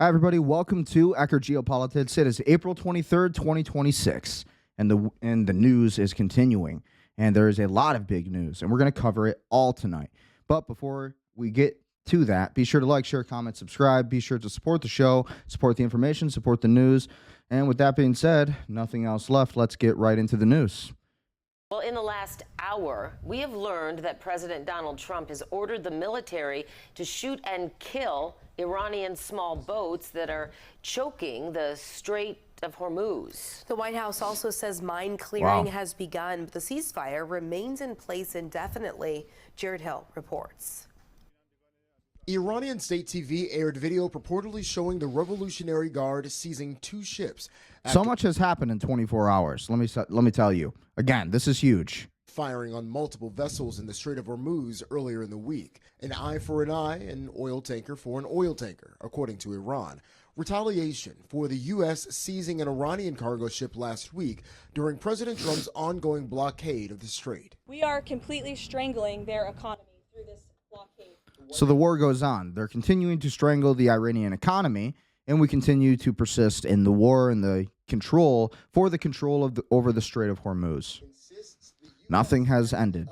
Hi, everybody. Welcome to Eckert Geopolitics. It is April 23rd, 2026, and the news is continuing. And there is a lot of big news, and we're going to cover it all tonight. But before we get to that, be sure to like, share, comment, subscribe. Be sure to support the show, support the information, support the news. And with that being said, nothing else left. Let's get right into the news. Well, in the last hour, we have learned that President Donald Trump has ordered the military to shoot and kill Iranian small boats that are choking the Strait of Hormuz. The White House also says mine clearing has begun, but the ceasefire remains in place indefinitely. Jared Hill reports. Iranian state TV aired video purportedly showing the Revolutionary Guard seizing two ships. So much has happened in 24 hours. Let me tell you. Again, this is huge. Firing on multiple vessels in the Strait of Hormuz earlier in the week. An eye for an eye, an oil tanker for an oil tanker, according to Iran. Retaliation for the U.S. seizing an Iranian cargo ship last week during President Trump's ongoing blockade of the strait. We are completely strangling their economy through this blockade. So the war goes on. They're continuing to strangle the Iranian economy, and we continue to persist in the war and the control of over the Strait of Hormuz. Nothing has ended.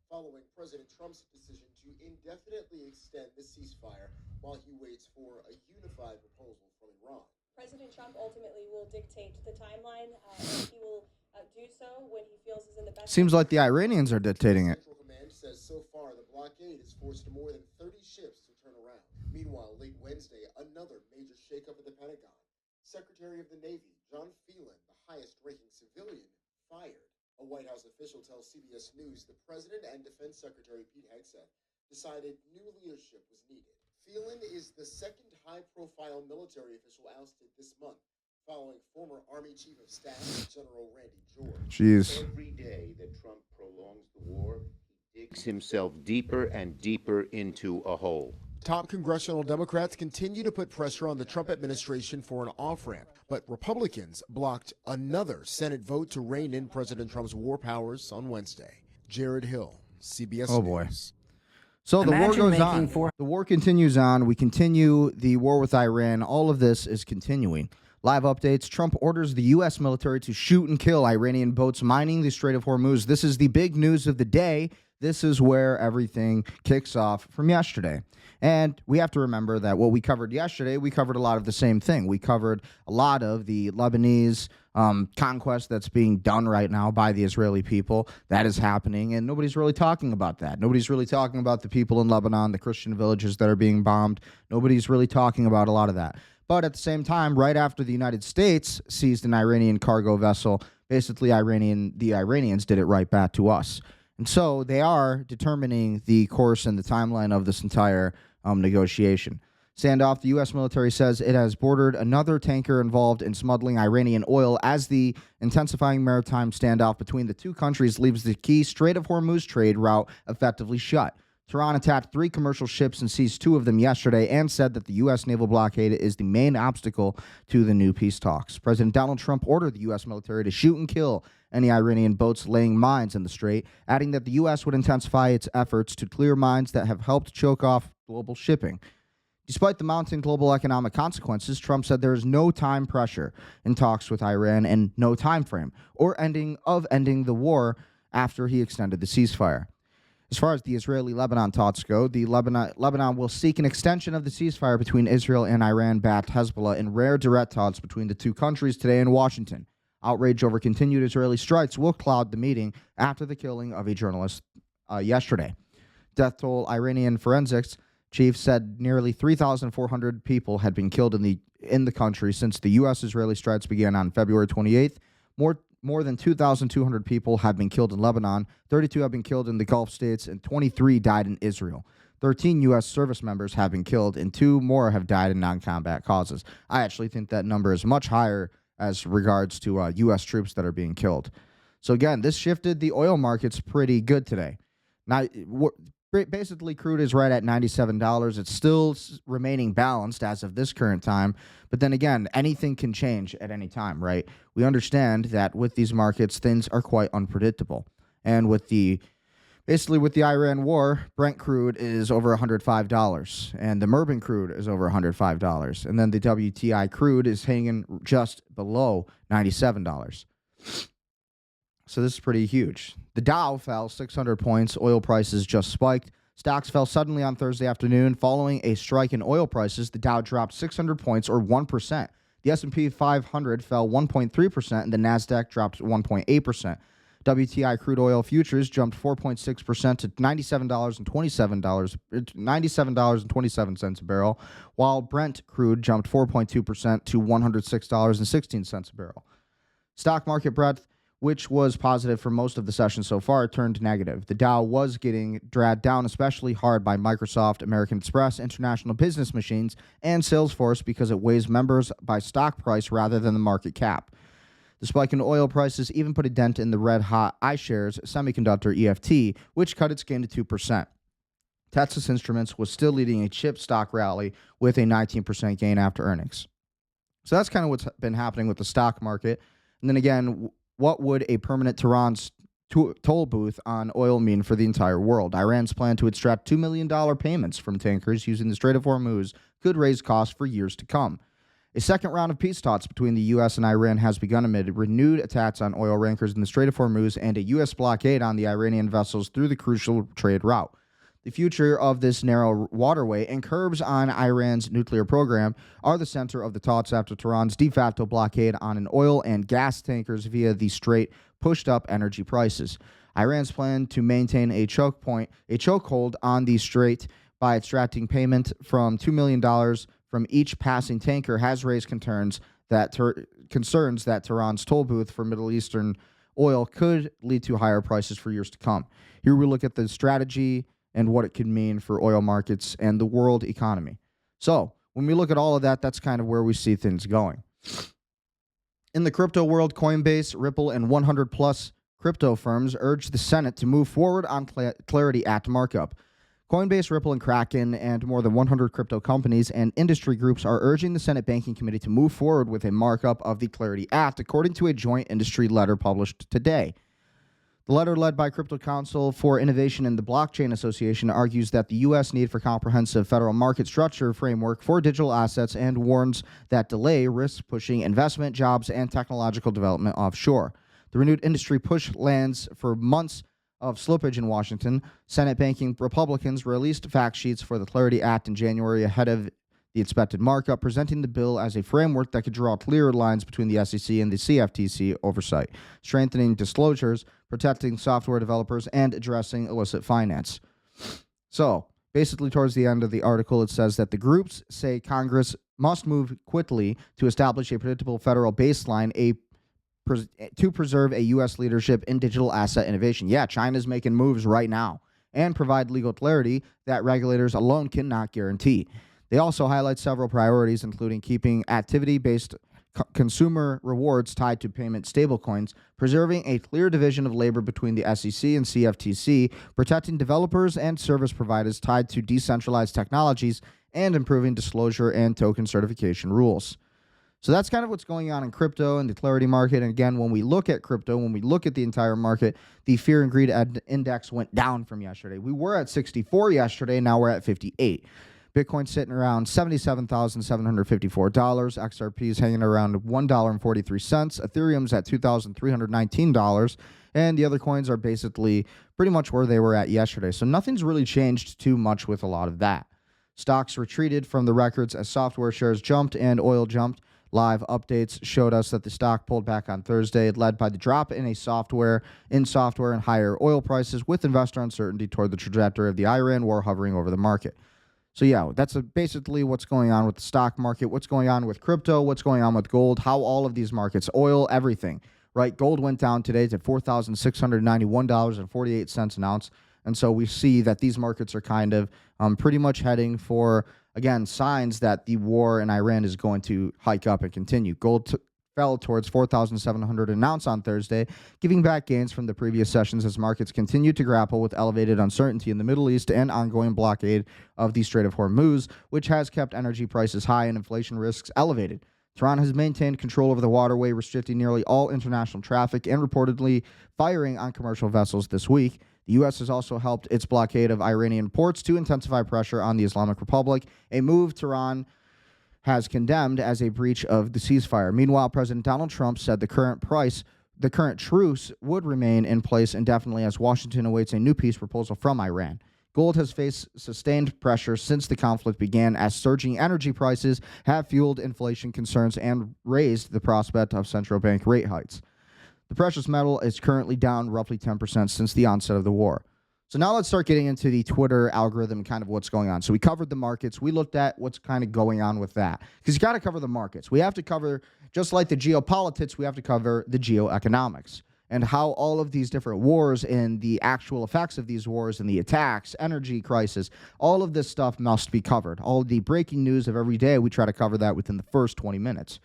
Following President Trump's decision to indefinitely extend the ceasefire while he waits for a unified proposal from Iran. President Trump ultimately will dictate the timeline. He will do so when he feels is in the best. Seems like the Iranians are dictating it. Central Command says so far the blockade has forced more than 30 ships to turn around. Meanwhile, late Wednesday, another major shakeup at the Pentagon. Secretary of the Navy, John Phelan, the highest-ranking civilian, fired. A White House official tells CBS News the President and Defense Secretary Pete Hegseth decided new leadership was needed. Phelan is the second high-profile military official ousted this month, following former Army Chief of Staff General Randy George. Jeez. Every day that Trump prolongs the war, he digs himself deeper and deeper into a hole. Top congressional Democrats continue to put pressure on the Trump administration for an off-ramp, but Republicans blocked another Senate vote to rein in President Trump's war powers on Wednesday. Jared Hill, CBS Oh, boy. News. So the war goes on. The war continues on. We continue the war with Iran. All of this is continuing. Live updates. Trump orders the U.S. military to shoot and kill Iranian boats mining the Strait of Hormuz. This is the big news of the day. This is where everything kicks off from yesterday. And we have to remember that what we covered yesterday, we covered a lot of the same thing. We covered a lot of the Lebanese conquest that's being done right now by the Israeli people. That is happening, and nobody's really talking about that. Nobody's really talking about the people in Lebanon, the Christian villages that are being bombed. Nobody's really talking about a lot of that. But at the same time, right after the United States seized an Iranian cargo vessel, basically the Iranians did it right back to us. And so they are determining the course and the timeline of this entire negotiation. Standoff, the U.S. military says it has boarded another tanker involved in smuggling Iranian oil as the intensifying maritime standoff between the two countries leaves the key Strait of Hormuz trade route effectively shut. Tehran attacked 3 commercial ships and seized 2 of them yesterday and said that the U.S. naval blockade is the main obstacle to the new peace talks. President Donald Trump ordered the U.S. military to shoot and kill any Iranian boats laying mines in the strait, adding that the U.S. would intensify its efforts to clear mines that have helped choke off global shipping. Despite the mounting global economic consequences, Trump said there is no time pressure in talks with Iran and no time frame or ending the war after he extended the ceasefire. As far as the Israeli-Lebanon talks go, Lebanon will seek an extension of the ceasefire between Israel and Iran-backed Hezbollah in rare direct talks between the two countries today in Washington. Outrage over continued Israeli strikes will cloud the meeting after the killing of a journalist yesterday. Death toll Iranian forensics chief said nearly 3,400 people had been killed in the country since the U.S.-Israeli strikes began on February 28th. More than 2,200 people have been killed in Lebanon, 32 have been killed in the Gulf states, and 23 died in Israel. 13 U.S. service members have been killed, and 2 more have died in non-combat causes. I actually think that number is much higher as regards to U.S. troops that are being killed. So again, this shifted the oil markets pretty good today. Now, basically, crude is right at $97. It's still remaining balanced as of this current time. But then again, anything can change at any time, right? We understand that with these markets, things are quite unpredictable. And with the Basically, with the Iran war, Brent crude is over $105, and the Murban crude is over $105, and then the WTI crude is hanging just below $97. So this is pretty huge. The Dow fell 600 points. Oil prices just spiked. Stocks fell suddenly on Thursday afternoon following a strike in oil prices. The Dow dropped 600 points, or 1%. The S&P 500 fell 1.3%, and the Nasdaq dropped 1.8%. WTI crude oil futures jumped 4.6% to $97.27 a barrel, while Brent crude jumped 4.2% to $106.16 a barrel. Stock market breadth, which was positive for most of the session so far, turned negative. The Dow was getting dragged down especially hard by Microsoft, American Express, International Business Machines, and Salesforce because it weighs members by stock price rather than the market cap. The spike in oil prices even put a dent in the red-hot iShares semiconductor EFT, which cut its gain to 2%. Texas Instruments was still leading a chip stock rally with a 19% gain after earnings. So that's kind of what's been happening with the stock market. And then again, what would a permanent Tehran's toll booth on oil mean for the entire world? Iran's plan to extract $2 million payments from tankers using the Strait of Hormuz could raise costs for years to come. A second round of peace talks between the U.S. and Iran has begun amid renewed attacks on oil rankers in the Strait of Hormuz and a U.S. blockade on the Iranian vessels through the crucial trade route. The future of this narrow waterway and curbs on Iran's nuclear program are the center of the talks after Tehran's de facto blockade on an oil and gas tankers via the strait pushed up energy prices. Iran's plan to maintain a chokehold on the strait by extracting payment from $2 million from each passing tanker has raised concerns that Tehran's toll booth for Middle Eastern oil could lead to higher prices for years to come. Here we look at the strategy and what it could mean for oil markets and the world economy. So when we look at all of that, that's kind of where we see things going. In the crypto world, Coinbase, Ripple, and 100-plus crypto firms urged the Senate to move forward on Clarity Act markup. Coinbase, Ripple, and Kraken, and more than 100 crypto companies and industry groups are urging the Senate Banking Committee to move forward with a markup of the Clarity Act, according to a joint industry letter published today. The letter, led by Crypto Council for Innovation and the Blockchain Association, argues that the U.S. need for comprehensive federal market structure framework for digital assets and warns that delay risks pushing investment, jobs, and technological development offshore. The renewed industry push lands for months of slippage in Washington. Senate banking Republicans released fact sheets for the Clarity Act in January ahead of the expected markup, presenting the bill as a framework that could draw clearer lines between the SEC and the CFTC oversight, strengthening disclosures, protecting software developers, and addressing illicit finance. So, basically towards the end of the article, it says that the groups say Congress must move quickly to establish a predictable federal baseline to preserve a U.S. leadership in digital asset innovation. Yeah, China's making moves right now, and provide legal clarity that regulators alone cannot guarantee. They also highlight several priorities, including keeping activity-based consumer rewards tied to payment stablecoins, preserving a clear division of labor between the SEC and CFTC, protecting developers and service providers tied to decentralized technologies, and improving disclosure and token certification rules. So that's kind of what's going on in crypto and the Clarity market. And again, when we look at crypto, when we look at the entire market, the fear and greed index went down from yesterday. We were at 64 yesterday, now we're at 58. Bitcoin sitting around $77,754. XRP is hanging around $1.43. Ethereum's at $2,319. And the other coins are basically pretty much where they were at yesterday. So nothing's really changed too much with a lot of that. Stocks retreated from the records as software shares jumped and oil jumped. Live updates showed us that the stock pulled back on Thursday, led by the drop in software and higher oil prices, with investor uncertainty toward the trajectory of the Iran war hovering over the market. So yeah, that's basically what's going on with the stock market, what's going on with crypto, what's going on with gold, how all of these markets, oil, everything, right? Gold went down today to $4,691.48 an ounce. And so we see that these markets are kind of pretty much heading for, again, signs that the war in Iran is going to hike up and continue. Gold fell towards $4,700 an ounce on Thursday, giving back gains from the previous sessions as markets continued to grapple with elevated uncertainty in the Middle East and ongoing blockade of the Strait of Hormuz, which has kept energy prices high and inflation risks elevated. Tehran has maintained control over the waterway, restricting nearly all international traffic and reportedly firing on commercial vessels this week. The U.S. has also helped its blockade of Iranian ports to intensify pressure on the Islamic Republic, a move Tehran has condemned as a breach of the ceasefire. Meanwhile, President Donald Trump said the current truce would remain in place indefinitely as Washington awaits a new peace proposal from Iran. Gold has faced sustained pressure since the conflict began as surging energy prices have fueled inflation concerns and raised the prospect of central bank rate hikes. The precious metal is currently down roughly 10% since the onset of the war. So now let's start getting into the Twitter algorithm and kind of what's going on. So we covered the markets. We looked at what's kind of going on with that because you got to cover the markets. We have to cover, just like the geopolitics, we have to cover the geoeconomics and how all of these different wars and the actual effects of these wars and the attacks, energy crisis, all of this stuff must be covered. All the breaking news of every day, we try to cover that within the first 20 minutes.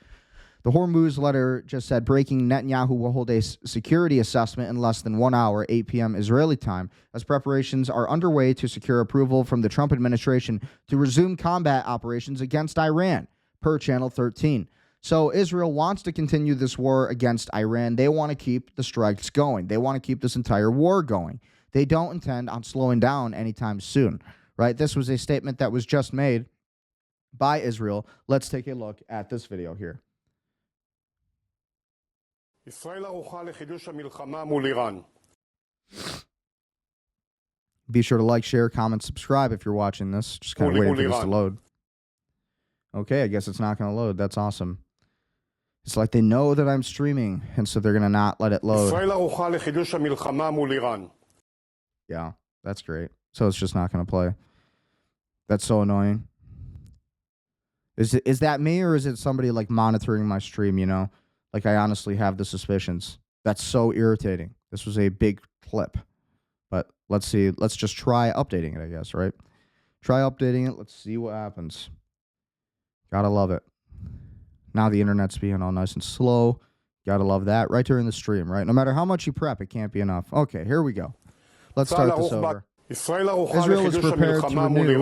The Hormuz letter just said, breaking, Netanyahu will hold a security assessment in less than 1 hour, 8 p.m. Israeli time, as preparations are underway to secure approval from the Trump administration to resume combat operations against Iran, per Channel 13. So Israel wants to continue this war against Iran. They want to keep the strikes going. They want to keep this entire war going. They don't intend on slowing down anytime soon, right? This was a statement that was just made by Israel. Let's take a look at this video here. Be sure to like, share, comment, subscribe if you're watching this. Just kind of waiting for this to load. Okay, I guess it's not going to load. That's awesome. It's like they know that I'm streaming, and so they're going to not let it load. Yeah, that's great. So it's just not going to play. That's so annoying. Is that me, or is it somebody like monitoring my stream, you know? Like, I honestly have the suspicions. That's so irritating. This was a big clip. But let's see. Let's just try updating it, I guess, right? Try updating it. Let's see what happens. Gotta love it. Now the internet's being all nice and slow. Gotta love that. Right during the stream, right? No matter how much you prep, it can't be enough. Okay, here we go. Let's start this over. Israel is prepared to renew.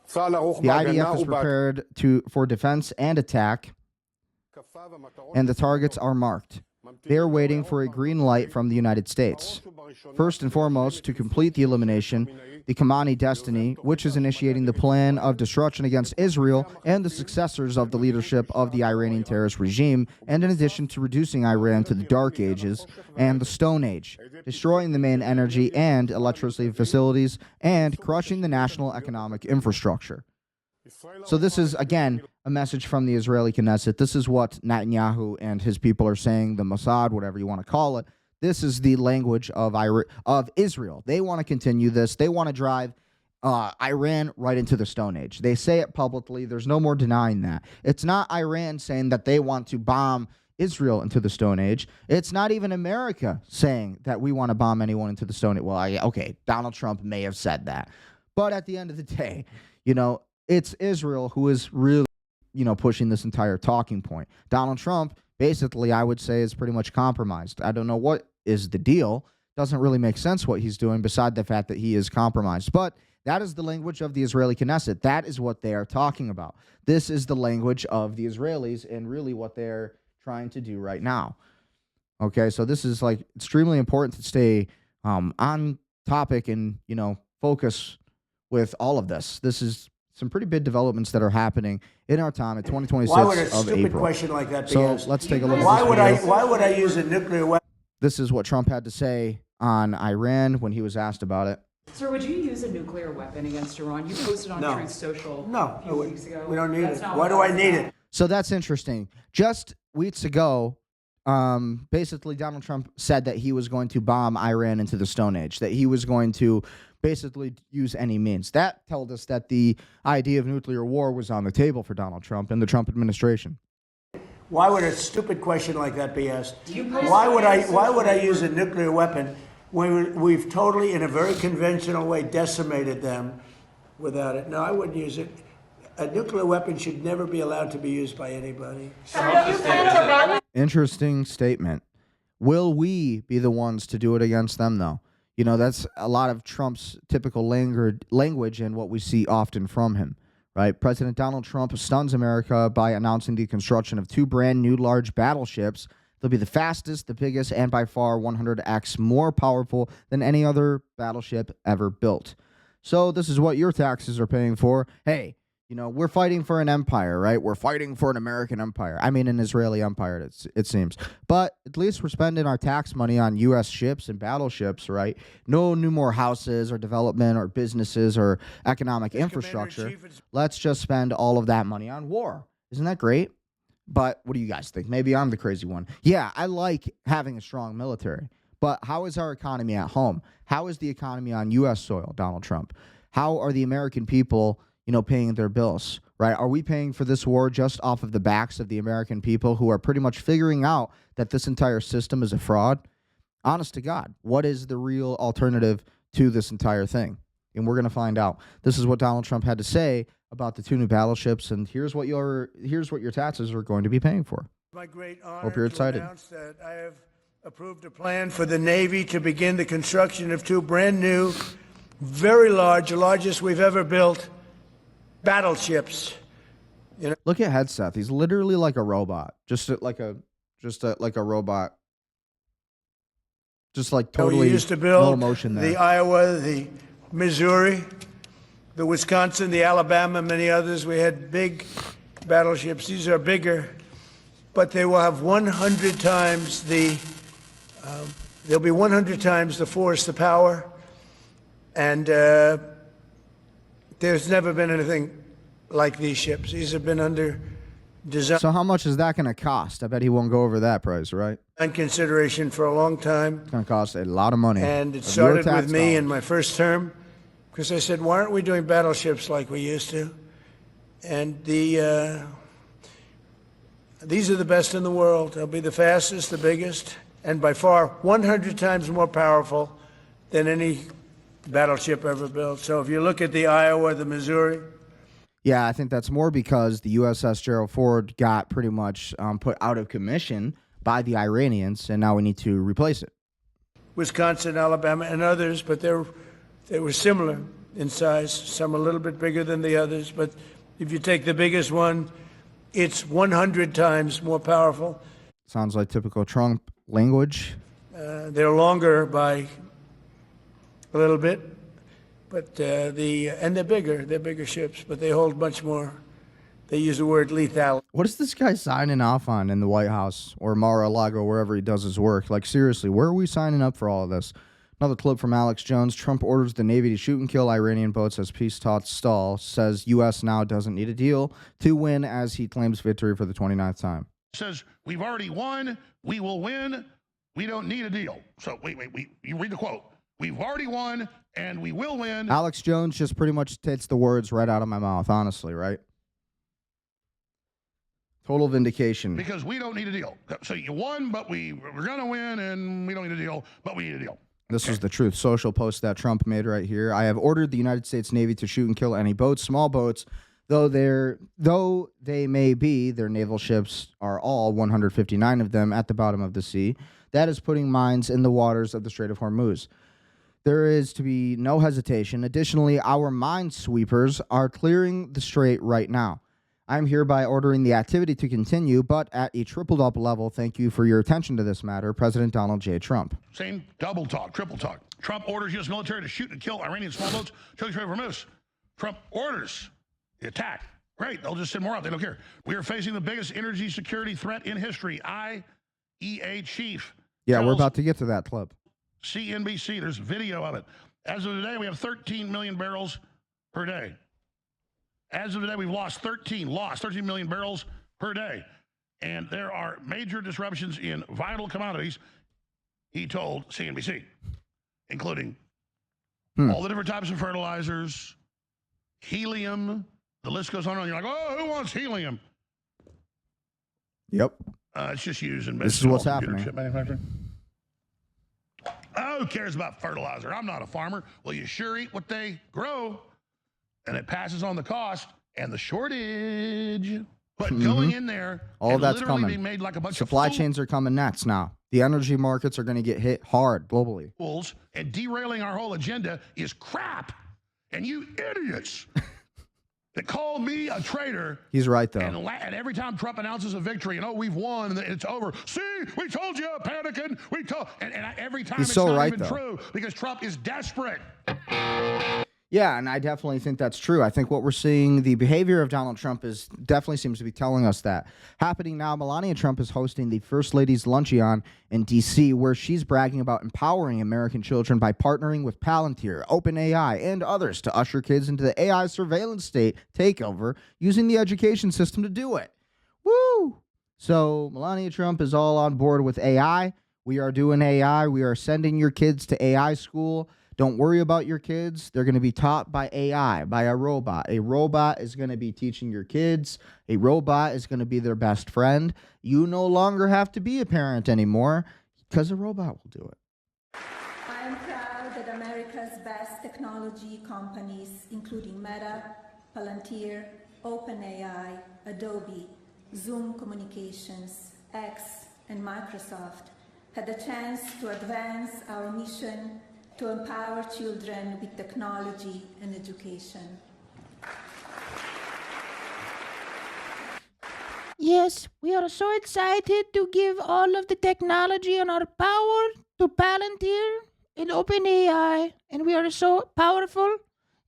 The IDF is prepared for defense and attack, and the targets are marked. They are waiting for a green light from the United States. First and foremost, to complete the elimination, the Khamenei destiny, which is initiating the plan of destruction against Israel and the successors of the leadership of the Iranian terrorist regime, and in addition to reducing Iran to the Dark Ages and the Stone Age, destroying the main energy and electricity facilities, and crushing the national economic infrastructure. So this is, again, a message from the Israeli Knesset. This is what Netanyahu and his people are saying, the Mossad, whatever you want to call it. This is the language of Israel. They want to continue this. They want to drive Iran right into the Stone Age. They say it publicly. There's no more denying that. It's not Iran saying that they want to bomb Israel into the Stone Age. It's not even America saying that we want to bomb anyone into the Stone Age. Well, okay, Donald Trump may have said that. But at the end of the day, you know, it's Israel who is really, you know, pushing this entire talking point. Donald Trump, basically, I would say, is pretty much compromised. I don't know what is the deal. Doesn't really make sense what he's doing, beside the fact that he is compromised. But that is the language of the Israeli Knesset. That is what they are talking about. This is the language of the Israelis and really what they're trying to do right now. Okay, so this is like extremely important to stay on topic and, you know, focus with all of this. This is some pretty big developments that are happening in our time at 2026 Why would a of stupid April. question like that be So asked? let's take a look at this video. Why would I use a nuclear weapon? This is what Trump had to say on Iran when he was asked about it. Sir, would you use a nuclear weapon against Iran? You posted on No. Truth Social No, a few weeks ago. we don't need That's it. not Why what do I that need said. it? So that's interesting. Just weeks ago, basically Donald Trump said that he was going to bomb Iran into the Stone Age, that he was going to basically use any means. That told us that the idea of nuclear war was on the table for Donald Trump and the Trump administration. Why would a stupid question like that be asked? You posted Why on would Truth I Social. use a nuclear weapon when we've totally, in a very conventional way, decimated them without it? No, I wouldn't use it. A nuclear weapon should never be allowed to be used by anybody. Interesting statement. Will we be the ones to do it against them, though? You know, that's a lot of Trump's typical language and what we see often from him, right? President Donald Trump stuns America by announcing the construction of 2 brand new large battleships They'll be the fastest, the biggest, and by far 100x more powerful than any other battleship ever built. So this is what your taxes are paying for. Hey, you know, we're fighting for an empire, right? We're fighting for an American empire. I mean, an Israeli empire, it seems. But at least we're spending our tax money on U.S. ships and battleships, right? No new more houses or development or businesses or economic infrastructure. Let's just spend all of that money on war. Isn't that great? But what do you guys think? Maybe I'm the crazy one. Yeah, I like having a strong military. But how is our economy at home? How is the economy on U.S. soil, Donald Trump? How are the American people, you know, paying their bills, right? Are we paying for this war just off of the backs of the American people who are pretty much figuring out that this entire system is a fraud? Honest to God, what is the real alternative to this entire thing? And we're going to find out. This is what Donald Trump had to say about the 2 new battleships, and here's what your taxes are going to be paying for. My great honor Hope you're excited. to announce that I have approved a plan for the Navy to begin the construction of 2 brand new, very large, the largest we've ever built, battleships. You know, Look at Headseth. He's literally like a robot. Like a robot. Just like totally we used to build no emotion there. the Iowa, the Missouri, the Wisconsin, the Alabama, many others. We had big battleships. These are bigger, but they will have 100 times they'll be 100 times the force, the power, and there's never been anything like these ships. These have been under design So how much is that going to cost? I bet he won't go over that price, right? and consideration for a long time. It's going to cost a lot of money. And it of your started tax with me in dollars. my first term, because I said, why aren't we doing battleships like we used to? And these are the best in the world. They'll be the fastest, the biggest, and by far 100 times more powerful than any battleship ever built. So if you look at the Iowa, the Missouri, Yeah, I think that's more because the USS Gerald Ford got pretty much put out of commission by the Iranians, and now we need to replace it. Wisconsin, Alabama, and others, but they were similar in size, some a little bit bigger than the others. But if you take the biggest one, it's 100 times more powerful. Sounds like typical Trump language. They're longer by a little bit, but and they're bigger. They're bigger ships, but they hold much more. They use the word lethality. What is this guy signing off on in the White House or Mar-a-Lago, wherever he does his work? Like, seriously, where are we signing up for all of this? Another clip from Alex Jones. Trump orders the Navy to shoot and kill Iranian boats as peace talks stall. Says U.S. now doesn't need a deal to win as he claims victory for the 29th time. Says, we've already won. We will win. We don't need a deal. So, you read the quote. We've already won, and we will win. Alex Jones just pretty much takes the words right out of my mouth, honestly, right? Total vindication. Because we don't need a deal. So you won, but we're going to win, and we don't need a deal, but we need a deal. This is the Truth Social post that Trump made right here. I have ordered the United States Navy to shoot and kill any boats, small boats, though they may be, their naval ships are all 159 of them at the bottom of the sea. That is putting mines in the waters of the Strait of Hormuz. There is to be no hesitation. Additionally, our minesweepers are clearing the strait right now. I'm hereby ordering the activity to continue, but at a tripled-up level. Thank you for your attention to this matter, President Donald J. Trump. Same double talk, triple talk. Trump orders U.S. military to shoot and kill Iranian small boats, Strait of Hormuz. Trump orders the attack. Great, they'll just send more out. They don't care. We are facing the biggest energy security threat in history. IEA chief. Yeah, we're about to get to that clip. CNBC, there's video of it. As of today, we have 13 million barrels per day. As of today, we've lost 13 million barrels per day. And there are major disruptions in vital commodities, he told CNBC, including all the different types of fertilizers, helium, the list goes on and you're like, oh, who wants helium? Yep. It's just used in This is what's happening. chip manufacturing. Who cares about fertilizer? I'm not a farmer. Well, you sure eat what they grow. And it passes on the cost and the shortage. But going in there, all and that's literally coming. being made like a bunch Supply of chains are coming next now. The energy markets are going to get hit hard globally. fools, and derailing our whole agenda is crap. And you idiots that call me a traitor. He's right, though. And every time Trump announces a victory, and we've won, and it's over. See, we told you, panicking. We told, and every time He's it's so not right, even though. true because Trump is desperate. Yeah, and I definitely think that's true. I think what we're seeing, the behavior of Donald Trump definitely seems to be telling us that. Happening now, Melania Trump is hosting the First Lady's Luncheon in D.C., where she's bragging about empowering American children by partnering with Palantir, OpenAI, and others to usher kids into the AI surveillance state takeover using the education system to do it. Woo! So Melania Trump is all on board with AI. We are doing AI. We are sending your kids to AI school. Don't worry about your kids. They're going to be taught by AI, by a robot. A robot is going to be teaching your kids. A robot is going to be their best friend. You no longer have to be a parent anymore because a robot will do it. I am proud that America's best technology companies, including Meta, Palantir, OpenAI, Adobe, Zoom Communications, X, and Microsoft, had the chance to advance our mission to empower children with technology and education. Yes, we are so excited to give all of the technology and our power to Palantir and OpenAI, and we are so powerful,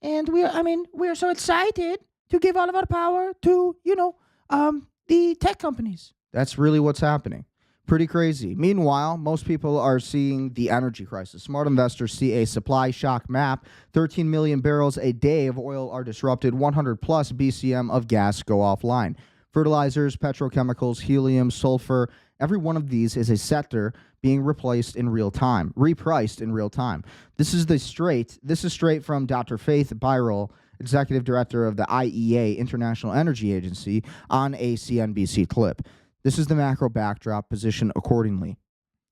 and we are so excited to give all of our power to, the tech companies. That's really what's happening. Pretty crazy. Meanwhile, most people are seeing the energy crisis. Smart investors see a supply shock map. 13 million barrels a day of oil are disrupted. 100 plus BCM of gas go offline. Fertilizers, petrochemicals, helium, sulfur, every one of these is a sector being repriced in real time. This is straight from Dr. Faith Birol, Executive Director of the IEA, International Energy Agency, on a CNBC clip. This is the macro backdrop, position accordingly.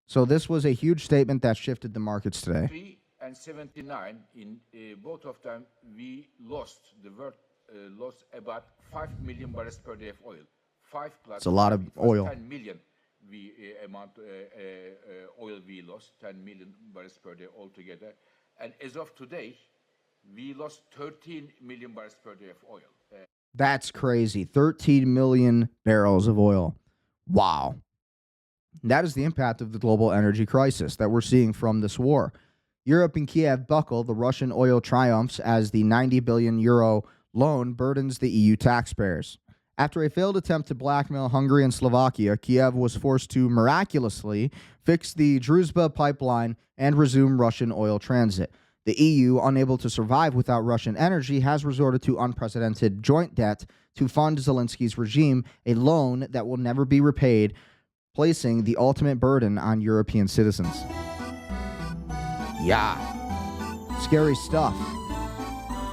So this was a huge statement that shifted the markets today. 3 and 79, in both of them, we lost, the world lost about 5 million barrels per day of oil. 5 plus. It's a lot of oil. 10 million oil we lost, 10 million barrels per day altogether. And as of today, we lost 13 million barrels per day of oil. That's crazy. 13 million barrels of oil. Wow. That is the impact of the global energy crisis that we're seeing from this war. Europe and Kiev buckle. The Russian oil triumphs as the 90 billion euro loan burdens the EU taxpayers. After a failed attempt to blackmail Hungary and Slovakia, Kiev was forced to miraculously fix the Druzhba pipeline and resume Russian oil transit. The EU, unable to survive without Russian energy, has resorted to unprecedented joint debt to fund Zelensky's regime, a loan that will never be repaid, placing the ultimate burden on European citizens. Yeah. Scary stuff.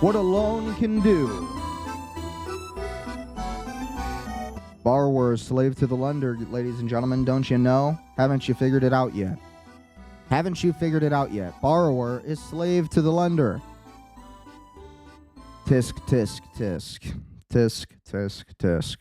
What a loan can do. Borrower is slave to the lender, ladies and gentlemen, don't you know? Haven't you figured it out yet? Haven't you figured it out yet? Borrower is slave to the lender. Tisk, tisk, tisk. Tisk, tisk, tisk.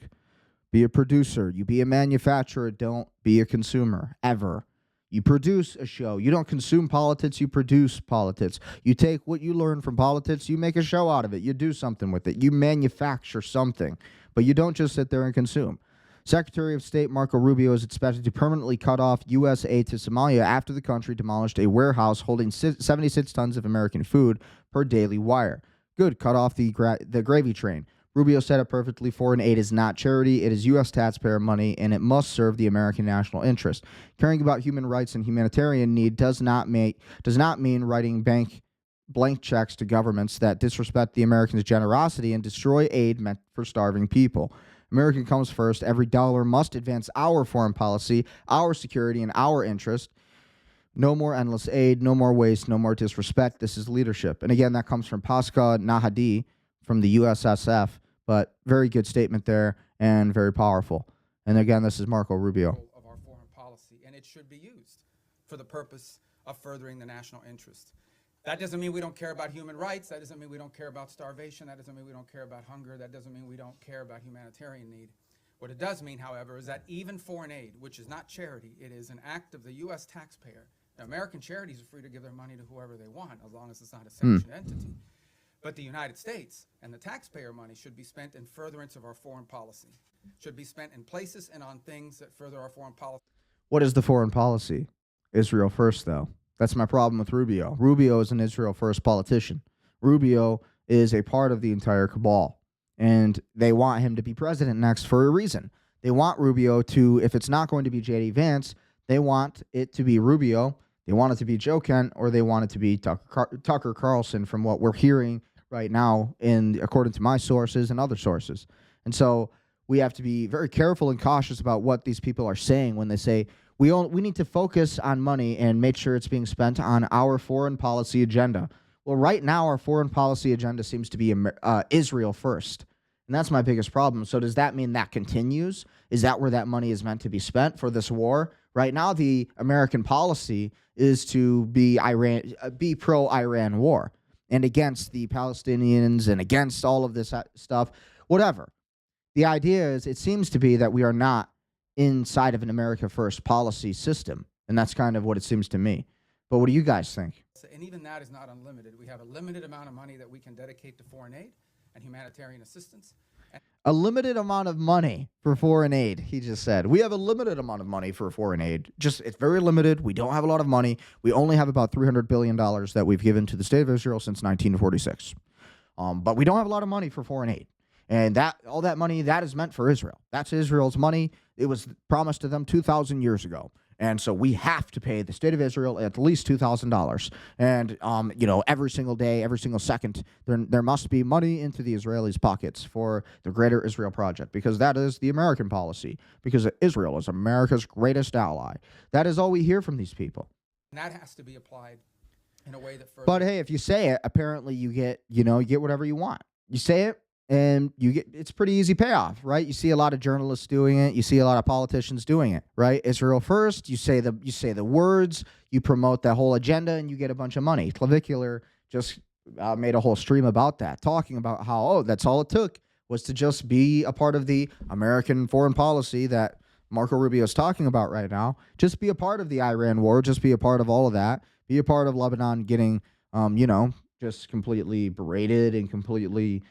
Be a producer. You be a manufacturer. Don't be a consumer. Ever. You produce a show. You don't consume politics. You produce politics. You take what you learn from politics. You make a show out of it. You do something with it. You manufacture something. But you don't just sit there and consume. Secretary of State Marco Rubio is expected to permanently cut off U.S. aid to Somalia after the country demolished a warehouse holding 76 tons of American food, per Daily Wire. Good, cut off the gravy train. Rubio said it perfectly. Foreign aid is not charity. It is U.S. taxpayer money, and it must serve the American national interest. Caring about human rights and humanitarian need does not mean writing blank checks to governments that disrespect the Americans' generosity and destroy aid meant for starving people. America comes first. Every dollar must advance our foreign policy, our security, and our interest. No more endless aid, no more waste, no more disrespect. This is leadership. And again, that comes from Pasca Nahadi from the USSF, but very good statement there and very powerful. And again, this is Marco Rubio. Of our foreign policy, and it should be used for the purpose of furthering the national interest. That doesn't mean we don't care about human rights. That doesn't mean we don't care about starvation. That doesn't mean we don't care about hunger. That doesn't mean we don't care about humanitarian need. What it does mean, however, is that even foreign aid, which is not charity, it is an act of the U.S. taxpayer. Now, American charities are free to give their money to whoever they want, as long as it's not a sanctioned entity. But the United States and the taxpayer money should be spent in furtherance of our foreign policy, should be spent in places and on things that further our foreign policy. What is the foreign policy? Israel first, though. That's my problem with Rubio. Rubio is an Israel first politician. Rubio is a part of the entire cabal, and they want him to be president next for a reason. They want Rubio to, if it's not going to be J.D. Vance, they want it to be Rubio, they want it to be Joe Kent, or they want it to be Tucker Carlson, from what we're hearing right now, according to my sources and other sources. And so we have to be very careful and cautious about what these people are saying when they say we need to focus on money and make sure it's being spent on our foreign policy agenda. Well, right now, our foreign policy agenda seems to be Israel first. And that's my biggest problem. So does that mean that continues? Is that where that money is meant to be spent for this war? Right now, the American policy is to be pro-Iran war and against the Palestinians and against all of this stuff, whatever. The idea is, it seems to be that we are not inside of an America First policy system, and that's kind of what it seems to me. But what do you guys think? And even that is not unlimited. We have a limited amount of money that we can dedicate to foreign aid and humanitarian assistance. A limited amount of money for foreign aid, he just said. We have a limited amount of money for foreign aid. It's very limited. We don't have a lot of money. We only have about $300 billion that we've given to the state of Israel since 1946. But we don't have a lot of money for foreign aid. And all that money, that is meant for Israel. That's Israel's money. It was promised to them 2,000 years ago. And so we have to pay the state of Israel at least $2,000. And, every single day, every single second, there must be money into the Israelis' pockets for the Greater Israel Project, because that is the American policy, because Israel is America's greatest ally. That is all we hear from these people. And that has to be applied in a way that further. But hey, if you say it, apparently you get whatever you want. You say it, and it's pretty easy payoff, right? You see a lot of journalists doing it. You see a lot of politicians doing it, right? Israel first. You say the words. You promote that whole agenda, and you get a bunch of money. Clavicular just made a whole stream about that, talking about how that's all it took was to just be a part of the American foreign policy that Marco Rubio is talking about right now. Just be a part of the Iran war. Just be a part of all of that. Be a part of Lebanon getting, just completely berated and completely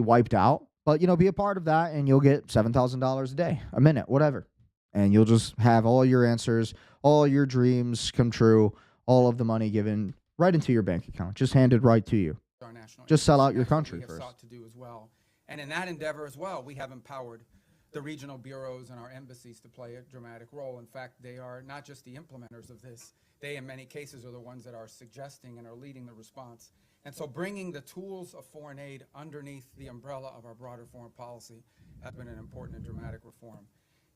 wiped out. But, be a part of that, and you'll get $7,000 a day, a minute, whatever. And you'll just have all your answers, all your dreams come true, all of the money given right into your bank account, just handed right to you. Just sell out your country first. Sought to do as well. And in that endeavor as well, we have empowered the regional bureaus and our embassies to play a dramatic role. In fact, they are not just the implementers of this. They, in many cases, are the ones that are suggesting and are leading the response. And so bringing the tools of foreign aid underneath the umbrella of our broader foreign policy has been an important and dramatic reform.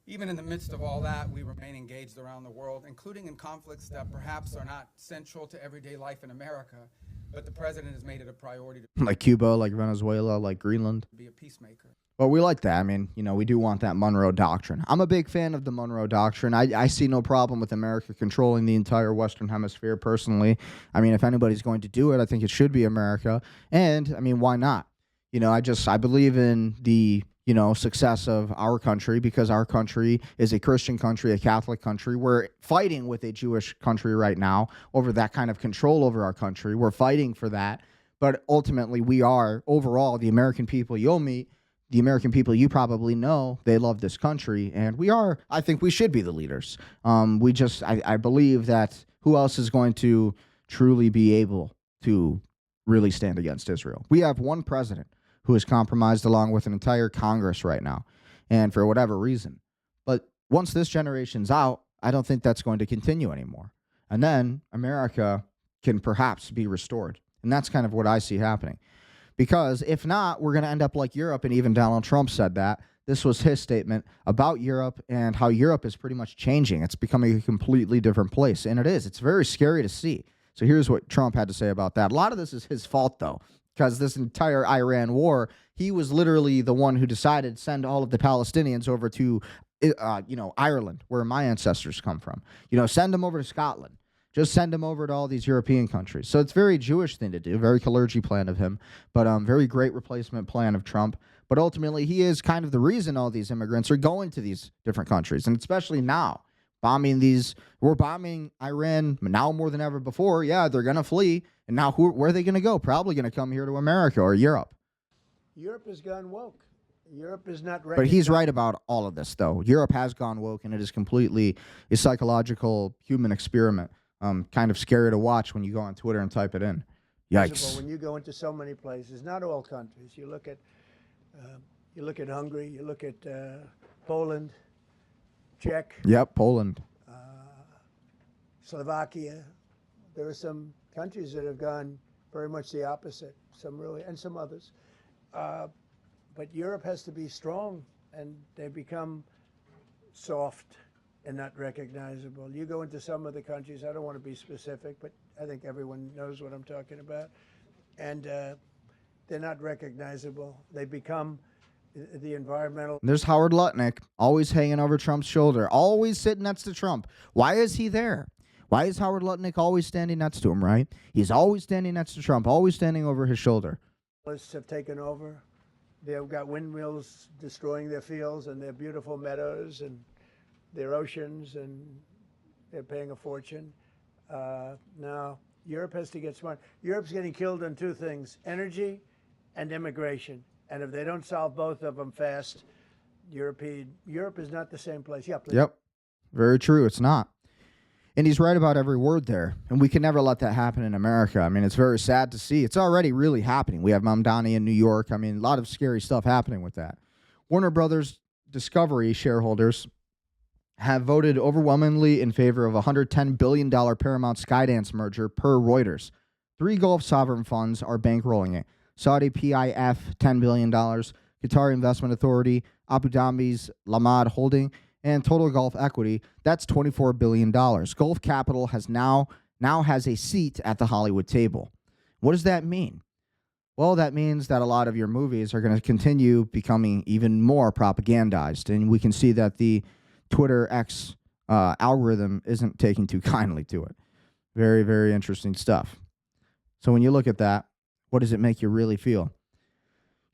Even in the midst of all that, we remain engaged around the world, including in conflicts that perhaps are not central to everyday life in America, but the president has made it a priority to like Cuba, like Venezuela, like Greenland. Be a peacemaker. Well, we like that. I mean, we do want that Monroe Doctrine. I'm a big fan of the Monroe Doctrine. I see no problem with America controlling the entire Western Hemisphere, personally. I mean, if anybody's going to do it, I think it should be America. And, I mean, why not? I believe in the, success of our country, because our country is a Christian country, a Catholic country. We're fighting with a Jewish country right now over that kind of control over our country. We're fighting for that. But ultimately, we are, overall, the American people you'll meet, the American people you probably know, they love this country, and I think we should be the leaders. I believe that who else is going to truly be able to really stand against Israel? We have one president who is compromised along with an entire Congress right now, and for whatever reason. But once this generation's out, I don't think that's going to continue anymore. And then America can perhaps be restored. And that's kind of what I see happening. Because if not, we're going to end up like Europe, and even Donald Trump said that. This was his statement about Europe and how Europe is pretty much changing. It's becoming a completely different place, and it is. It's very scary to see. So here's what Trump had to say about that. A lot of this is his fault, though, because this entire Iran war, he was literally the one who decided to send all of the Palestinians over to, Ireland, where my ancestors come from. Send them over to Scotland. Just send him over to all these European countries. So it's a very Jewish thing to do, very Kalergi plan of him, but very great replacement plan of Trump. But ultimately, he is kind of the reason all these immigrants are going to these different countries, and especially now, we're bombing Iran now more than ever before. Yeah, they're going to flee, And now where are they going to go? Probably going to come here to America or Europe. Europe has gone woke. Europe is not But he's right about all of this, though. Europe has gone woke, and it is completely a psychological human experiment. Kind of scary to watch when you go on Twitter and type it in. Yikes. When you go into so many places, not all countries. You look at Hungary, you look at Poland, Czech. Yep, Poland. Slovakia. There are some countries that have gone very much the opposite. Some really, and some others. But Europe has to be strong, and they become soft and not recognizable. You go into some of the countries, I don't want to be specific, but I think everyone knows what I'm talking about, and they're not recognizable. They become the environmental. There's Howard Lutnick, always hanging over Trump's shoulder, always sitting next to Trump. Why is he there? Why is Howard Lutnick always standing next to him, right? He's always standing next to Trump, always standing over his shoulder. Have taken over. They've got windmills destroying their fields and their beautiful meadows and their oceans, and they're paying a fortune. Now, Europe has to get smart. Europe's getting killed on two things, energy and immigration. And if they don't solve both of them fast, Europe is not the same place. Yeah, please. Yep, very true. It's not. And he's right about every word there. And we can never let that happen in America. I mean, it's very sad to see. It's already really happening. We have Mamdani in New York. I mean, a lot of scary stuff happening with that. Warner Brothers Discovery shareholders have voted overwhelmingly in favor of a $110 billion Paramount Skydance merger per Reuters. 3 Gulf sovereign funds are bankrolling it. Saudi PIF, $10 billion. Qatar Investment Authority, Abu Dhabi's Lamad Holding, and Total Gulf Equity, that's $24 billion. Gulf Capital now has a seat at the Hollywood table. What does that mean? Well, that means that a lot of your movies are going to continue becoming even more propagandized, and we can see that the Twitter X algorithm isn't taking too kindly to it. Very, very interesting stuff. So when you look at that, what does it make you really feel?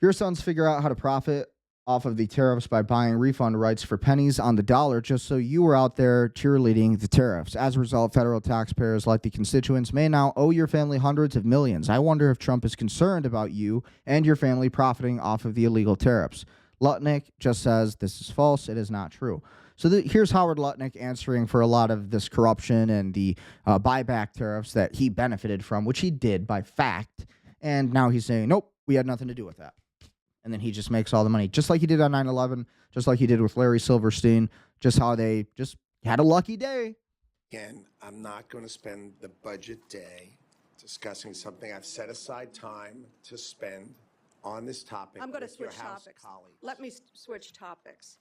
Your sons figure out how to profit off of the tariffs by buying refund rights for pennies on the dollar just so you were out there cheerleading the tariffs. As a result, federal taxpayers like the constituents may now owe your family hundreds of millions. I wonder if Trump is concerned about you and your family profiting off of the illegal tariffs. Lutnick just says this is false. It is not true. So here's Howard Lutnick answering for a lot of this corruption and the buyback tariffs that he benefited from, which he did by fact. And now he's saying, nope, we had nothing to do with that. And then he just makes all the money, just like he did on 9/11, just like he did with Larry Silverstein, just how they just had a lucky day. Again, I'm not going to spend the budget day discussing something I've set aside time to spend on this topic. I'm going to with your switch House topics. colleagues. Let me switch topics.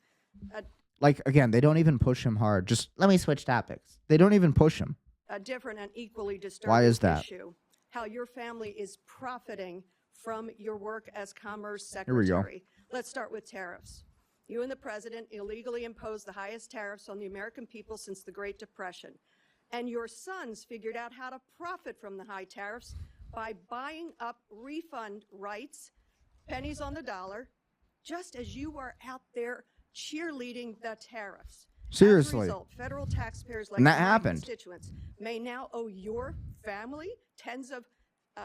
Like, again, they don't even push him hard. Just let me switch topics. They don't even push him. A different and equally disturbing Why is that? issue, how your family is profiting from your work as Commerce Here we go. Secretary. Let's start with tariffs. You and the president illegally imposed the highest tariffs on the American people since the Great Depression. And your sons figured out how to profit from the high tariffs by buying up refund rights, pennies on the dollar, just as you were out there cheerleading the tariffs. Seriously. As a result, federal taxpayers like And that my happened. constituents may now owe your family tens of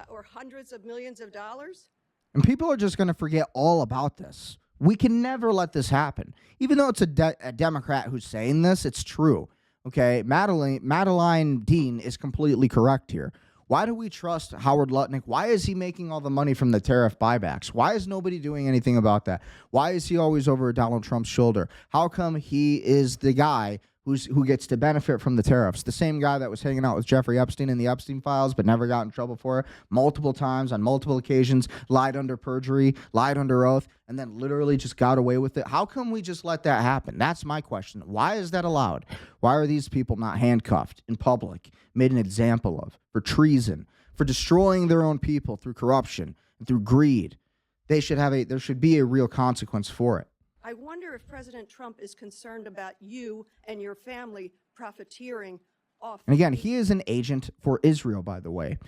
or hundreds of millions of dollars. And people are just going to forget all about this. We can never let this happen. Even though it's a Democrat who's saying this, it's true. Okay, Madeline Dean is completely correct here. Why do we trust Howard Lutnick? Why is he making all the money from the tariff buybacks? Why is nobody doing anything about that? Why is he always over Donald Trump's shoulder? How come he is the guy who gets to benefit from the tariffs? The same guy that was hanging out with Jeffrey Epstein in the Epstein files but never got in trouble for it multiple times on multiple occasions, lied under perjury, lied under oath, and then literally just got away with it. How come we just let that happen? That's my question. Why is that allowed? Why are these people not handcuffed in public, made an example of, for treason, for destroying their own people through corruption and through greed? There should be a real consequence for it. I wonder if President Trump is concerned about you and your family profiteering off. And again, he is an agent for Israel, by the way.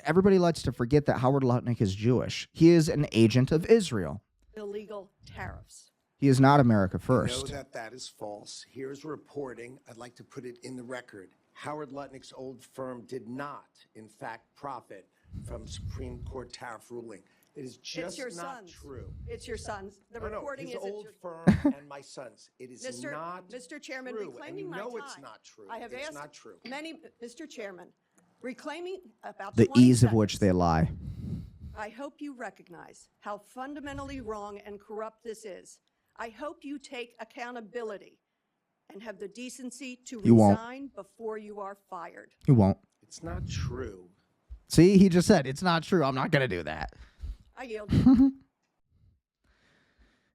Everybody likes to forget that Howard Lutnick is Jewish. He is an agent of Israel. Illegal tariffs. He is not America first. I know that is false. Here's reporting. I'd like to put it in the record. Howard Lutnick's old firm did not, in fact, profit from Supreme Court tariff ruling. It is just It's your not son's. true. It's your son's. The No, reporting his is old it's firm and my son's. It is not Mr. Chairman, true. reclaiming And my you know time. it's not true. I have It's asked not true. Mr. Chairman, reclaiming about The 20 ease of seconds. which they lie. I hope you recognize how fundamentally wrong and corrupt this is. I hope you take accountability and have the decency to You won't. resign before you are fired. You won't. It's not true. See, he just said it's not true. I'm not going to do that. I yield.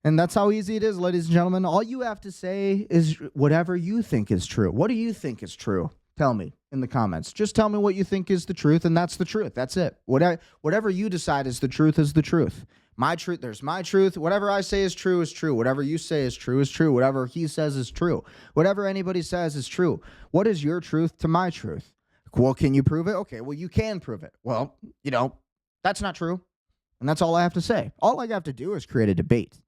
And that's how easy it is, ladies and gentlemen. All you have to say is whatever you think is true. What do you think is true? Tell me in the comments. Just tell me what you think is the truth, and that's the truth. That's it. Whatever you decide is the truth is the truth. My truth, there's my truth. Whatever I say is true is true. Whatever you say is true is true. Whatever he says is true. Whatever anybody says is true. What is your truth to my truth? Well, can you prove it? Okay, well, you can prove it. Well, that's not true. And that's all I have to say. All I have to do is create a debate.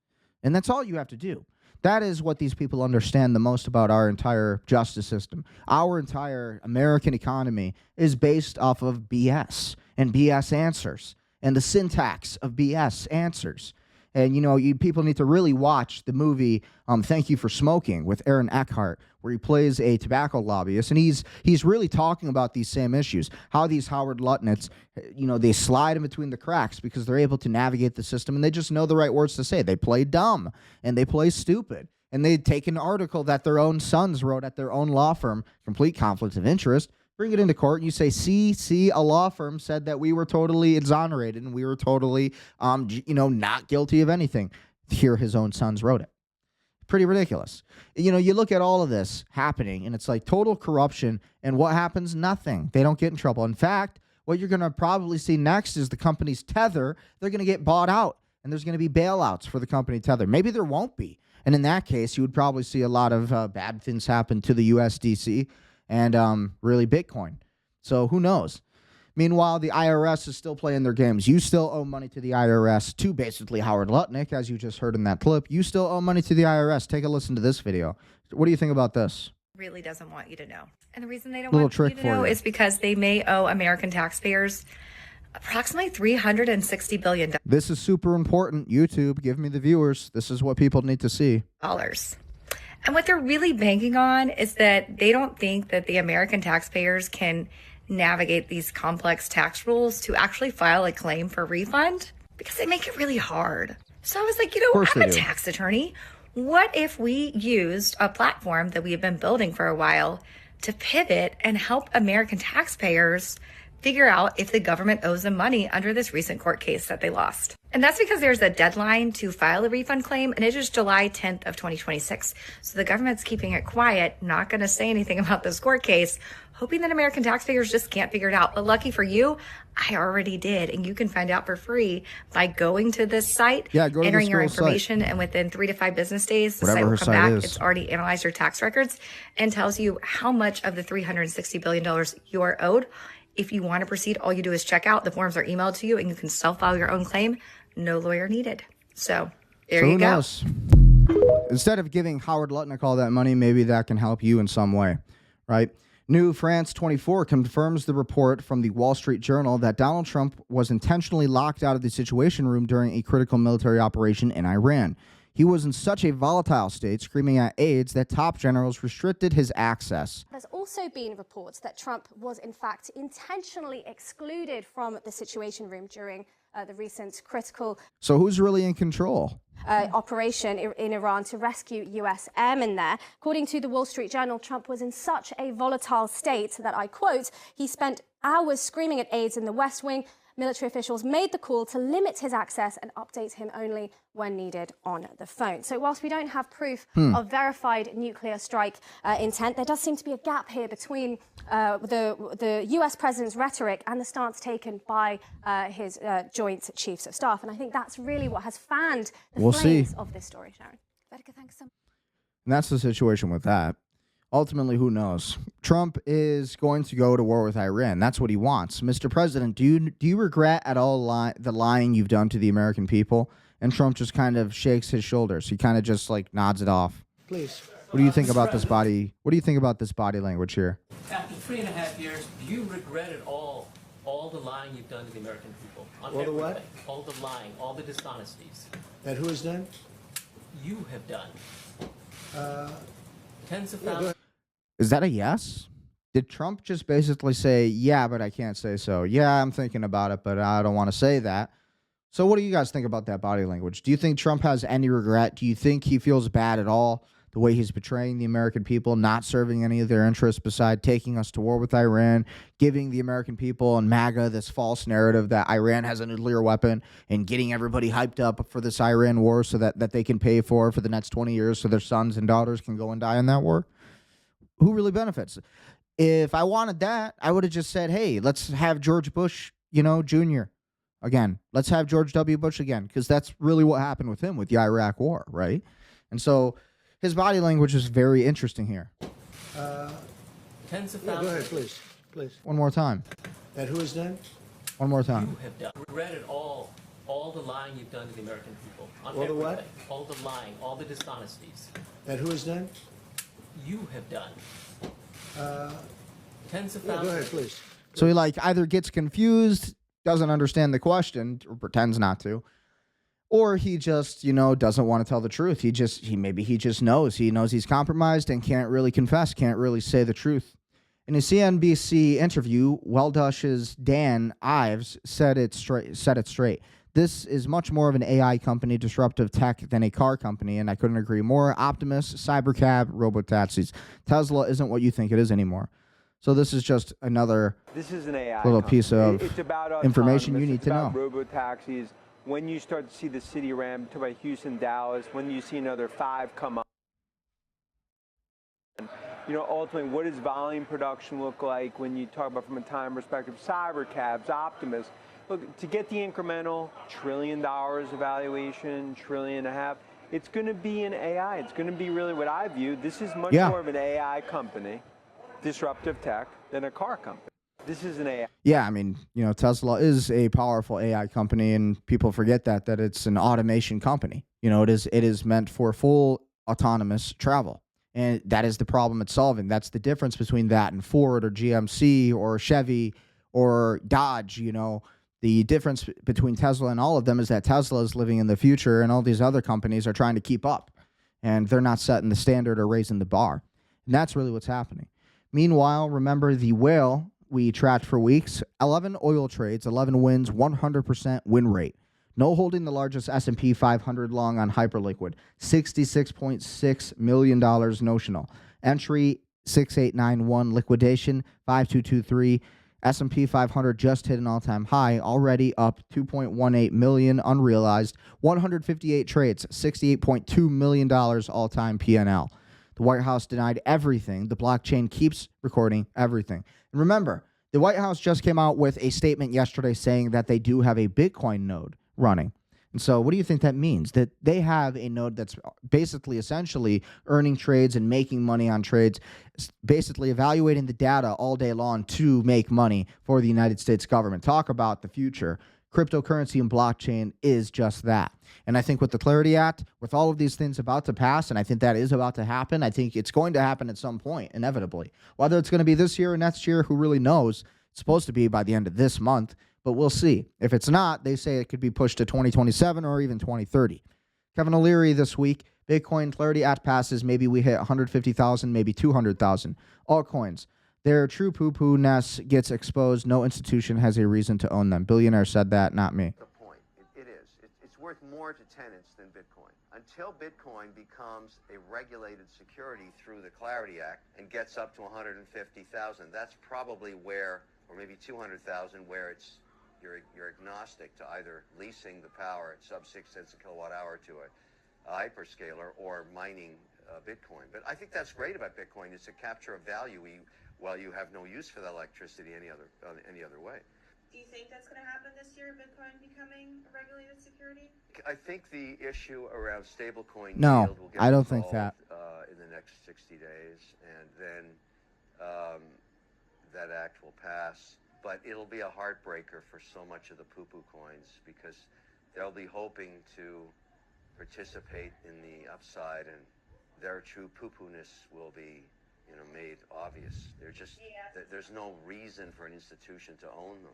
And that's all you have to do. That is what these people understand the most about our entire justice system. Our entire American economy is based off of BS and BS answers and the syntax of BS answers. And, people need to really watch the movie Thank You for Smoking with Aaron Eckhart, where he plays a tobacco lobbyist. And he's really talking about these same issues, how these Howard Lutnicks, they slide in between the cracks because they're able to navigate the system and they just know the right words to say. They play dumb and they play stupid. And they take an article that their own sons wrote at their own law firm, complete conflict of interest, bring it into court, and you say, see, a law firm said that we were totally exonerated and we were totally, not guilty of anything. Here, his own sons wrote it. Pretty ridiculous. You look at all of this happening, and it's like total corruption, and what happens? Nothing. They don't get in trouble. In fact, what you're going to probably see next is the company's Tether. They're going to get bought out, and there's going to be bailouts for the company Tether. Maybe there won't be. And in that case, you would probably see a lot of bad things happen to the USDC and really Bitcoin. So who knows? Meanwhile, the IRS is still playing their games. You still owe money to the IRS, to basically Howard Lutnick, as you just heard in that clip. You still owe money to the IRS. Take a listen to this video. What do you think about this? Really doesn't want you to know. And the reason they don't Little want you trick to for know you. is because they may owe American taxpayers approximately $360 billion. This is super important. YouTube, give me the viewers. This is what people need to see. And what they're really banking on is that they don't think that the American taxpayers can navigate these complex tax rules to actually file a claim for refund because they make it really hard. So I was like, I'm a tax attorney. What if we used a platform that we have been building for a while to pivot and help American taxpayers figure out if the government owes them money under this recent court case that they lost? And that's because there's a deadline to file a refund claim, and it is July 10th of 2026. So the government's keeping it quiet, not going to say anything about this court case, hoping that American taxpayers just can't figure it out. But lucky for you, I already did. And you can find out for free by going to this site, Yeah, go to entering this your girl's information, and within 3 to 5 business days, the Whatever site will her come site back. is. It's already analyzed your tax records and tells you how much of the $360 billion you are owed. If you want to proceed, all you do is check out. The forms are emailed to you, and you can self-file your own claim. No lawyer needed. So there you who go. knows? Instead of giving Howard Lutnick all that money, maybe that can help you in some way, right? New France 24 confirms the report from the Wall Street Journal that Donald Trump was intentionally locked out of the Situation Room during a critical military operation in Iran. He was in such a volatile state, screaming at aides that top generals restricted his access. There's also been reports that Trump was, in fact, intentionally excluded from the Situation Room during the recent critical So who's really in control? operation in Iran to rescue U.S. airmen there. According to the Wall Street Journal, Trump was in such a volatile state that, I quote, he spent hours screaming at aides in the West Wing. Military officials made the call to limit his access and update him only when needed on the phone. So whilst we don't have proof of verified nuclear strike intent, there does seem to be a gap here between the US president's rhetoric and the stance taken by his Joint Chiefs of Staff. And I think that's really what has fanned the flames of this story, Sharon. Vedika, thanks so much. And that's the situation with that. Ultimately, who knows? Trump is going to go to war with Iran. That's what he wants. Mr. President, do you regret at all the lying you've done to the American people? And Trump just kind of shakes his shoulders. He kind of just like nods it off. Please. What do you think about this body? What do you think about this body language here? After 3.5 years, do you regret it all the lying you've done to the American people? On All the what? everything. All the lying, all the dishonesties. That who has done? You have done. Tens of Yeah, go thousands. Is that a yes? Did Trump just basically say, yeah, but I can't say so? Yeah, I'm thinking about it, but I don't want to say that. So what do you guys think about that body language? Do you think Trump has any regret? Do you think he feels bad at all the way he's betraying the American people, not serving any of their interests beside taking us to war with Iran, giving the American people and MAGA this false narrative that Iran has a nuclear weapon and getting everybody hyped up for this Iran war so that they can pay for the next 20 years so their sons and daughters can go and die in that war? Who really benefits? If I wanted that, I would have just said, hey, let's have George Bush, Jr. again. Let's have George W. Bush again, because that's really what happened with him with the Iraq war, right? And so his body language is very interesting here. Tens of Yeah, thousands. go ahead, please. One more time. That who has done? One more time. You have done. Regretted all the lying you've done to the American people. On All the what? everything. All the lying, all the dishonesties. That who has done? You have done. Tens of Yeah, thousands. go ahead, please. So he either gets confused, doesn't understand the question, or pretends not to, or he just, doesn't want to tell the truth. He just knows. He knows he's compromised and can't really confess, can't really say the truth. In a CNBC interview, Weldush's Dan Ives said it straight. This is much more of an AI company, disruptive tech, than a car company, and I couldn't agree more. Optimus, Cybercab, robotaxis. Tesla isn't what you think it is anymore. So this is just another an AI little company. piece of It's about information you autonomous, need it's to about know. Robo-taxis. When you start to see the city ramp, talk about Houston, Dallas, when you see another 5 come up, ultimately, what does volume production look like when you talk about from a time perspective? Cybercabs, Optimus. Look, to get the incremental $1 trillion evaluation, $1.5 trillion, it's going to be an AI. It's going to be really what I view. This is much more of an AI company, disruptive tech, than a car company. This is an AI. Yeah, I mean, Tesla is a powerful AI company, and people forget that it's an automation company. It is meant for full autonomous travel. And that is the problem it's solving. That's the difference between that and Ford or GMC or Chevy or Dodge. The difference between Tesla and all of them is that Tesla is living in the future and all these other companies are trying to keep up. And they're not setting the standard or raising the bar. And that's really what's happening. Meanwhile, remember the whale we tracked for weeks? 11 oil trades, 11 wins, 100% win rate. No holding the largest S&P 500 long on Hyperliquid. $66.6 million notional. Entry 6891. Liquidation 5223. S&P 500 just hit an all-time high, already up 2.18 million unrealized. 158 trades, $68.2 million all-time P&L. The White House denied everything. The blockchain keeps recording everything. And remember, the White House just came out with a statement yesterday saying that they do have a Bitcoin node running. And so what do you think that means? That they have a node that's basically essentially earning trades and making money on trades, basically evaluating the data all day long to make money for the United States government. Talk about the future. Cryptocurrency and blockchain is just that. And I think with the Clarity Act, with all of these things about to pass, and I think that is about to happen, I think it's going to happen at some point, inevitably. Whether it's going to be this year or next year, who really knows? It's supposed to be by the end of this month. But we'll see. If it's not, they say it could be pushed to 2027 or even 2030. Kevin O'Leary this week, Bitcoin Clarity Act passes. Maybe we hit 150,000, maybe 200,000. Altcoins, their true poo-poo-ness gets exposed. No institution has a reason to own them. Billionaire said that, not me. The point. It is. It's worth more to tenants than Bitcoin. Until Bitcoin becomes a regulated security through the Clarity Act and gets up to 150,000, that's probably where, or maybe 200,000, where you're agnostic to either leasing the power at sub 6 cents a kilowatt hour to a hyperscaler or mining Bitcoin. But I think that's great about Bitcoin is to capture a value while you have no use for that electricity any other way. Do you think that's going to happen this year, Bitcoin becoming a regulated security? I think the issue around stablecoin No, yield will get I don't think that. in the next 60 days, and then that act will pass. But it'll be a heartbreaker for so much of the poo-poo coins because they'll be hoping to participate in the upside and their true poo-poo-ness will be, made obvious. There's no reason for an institution to own them.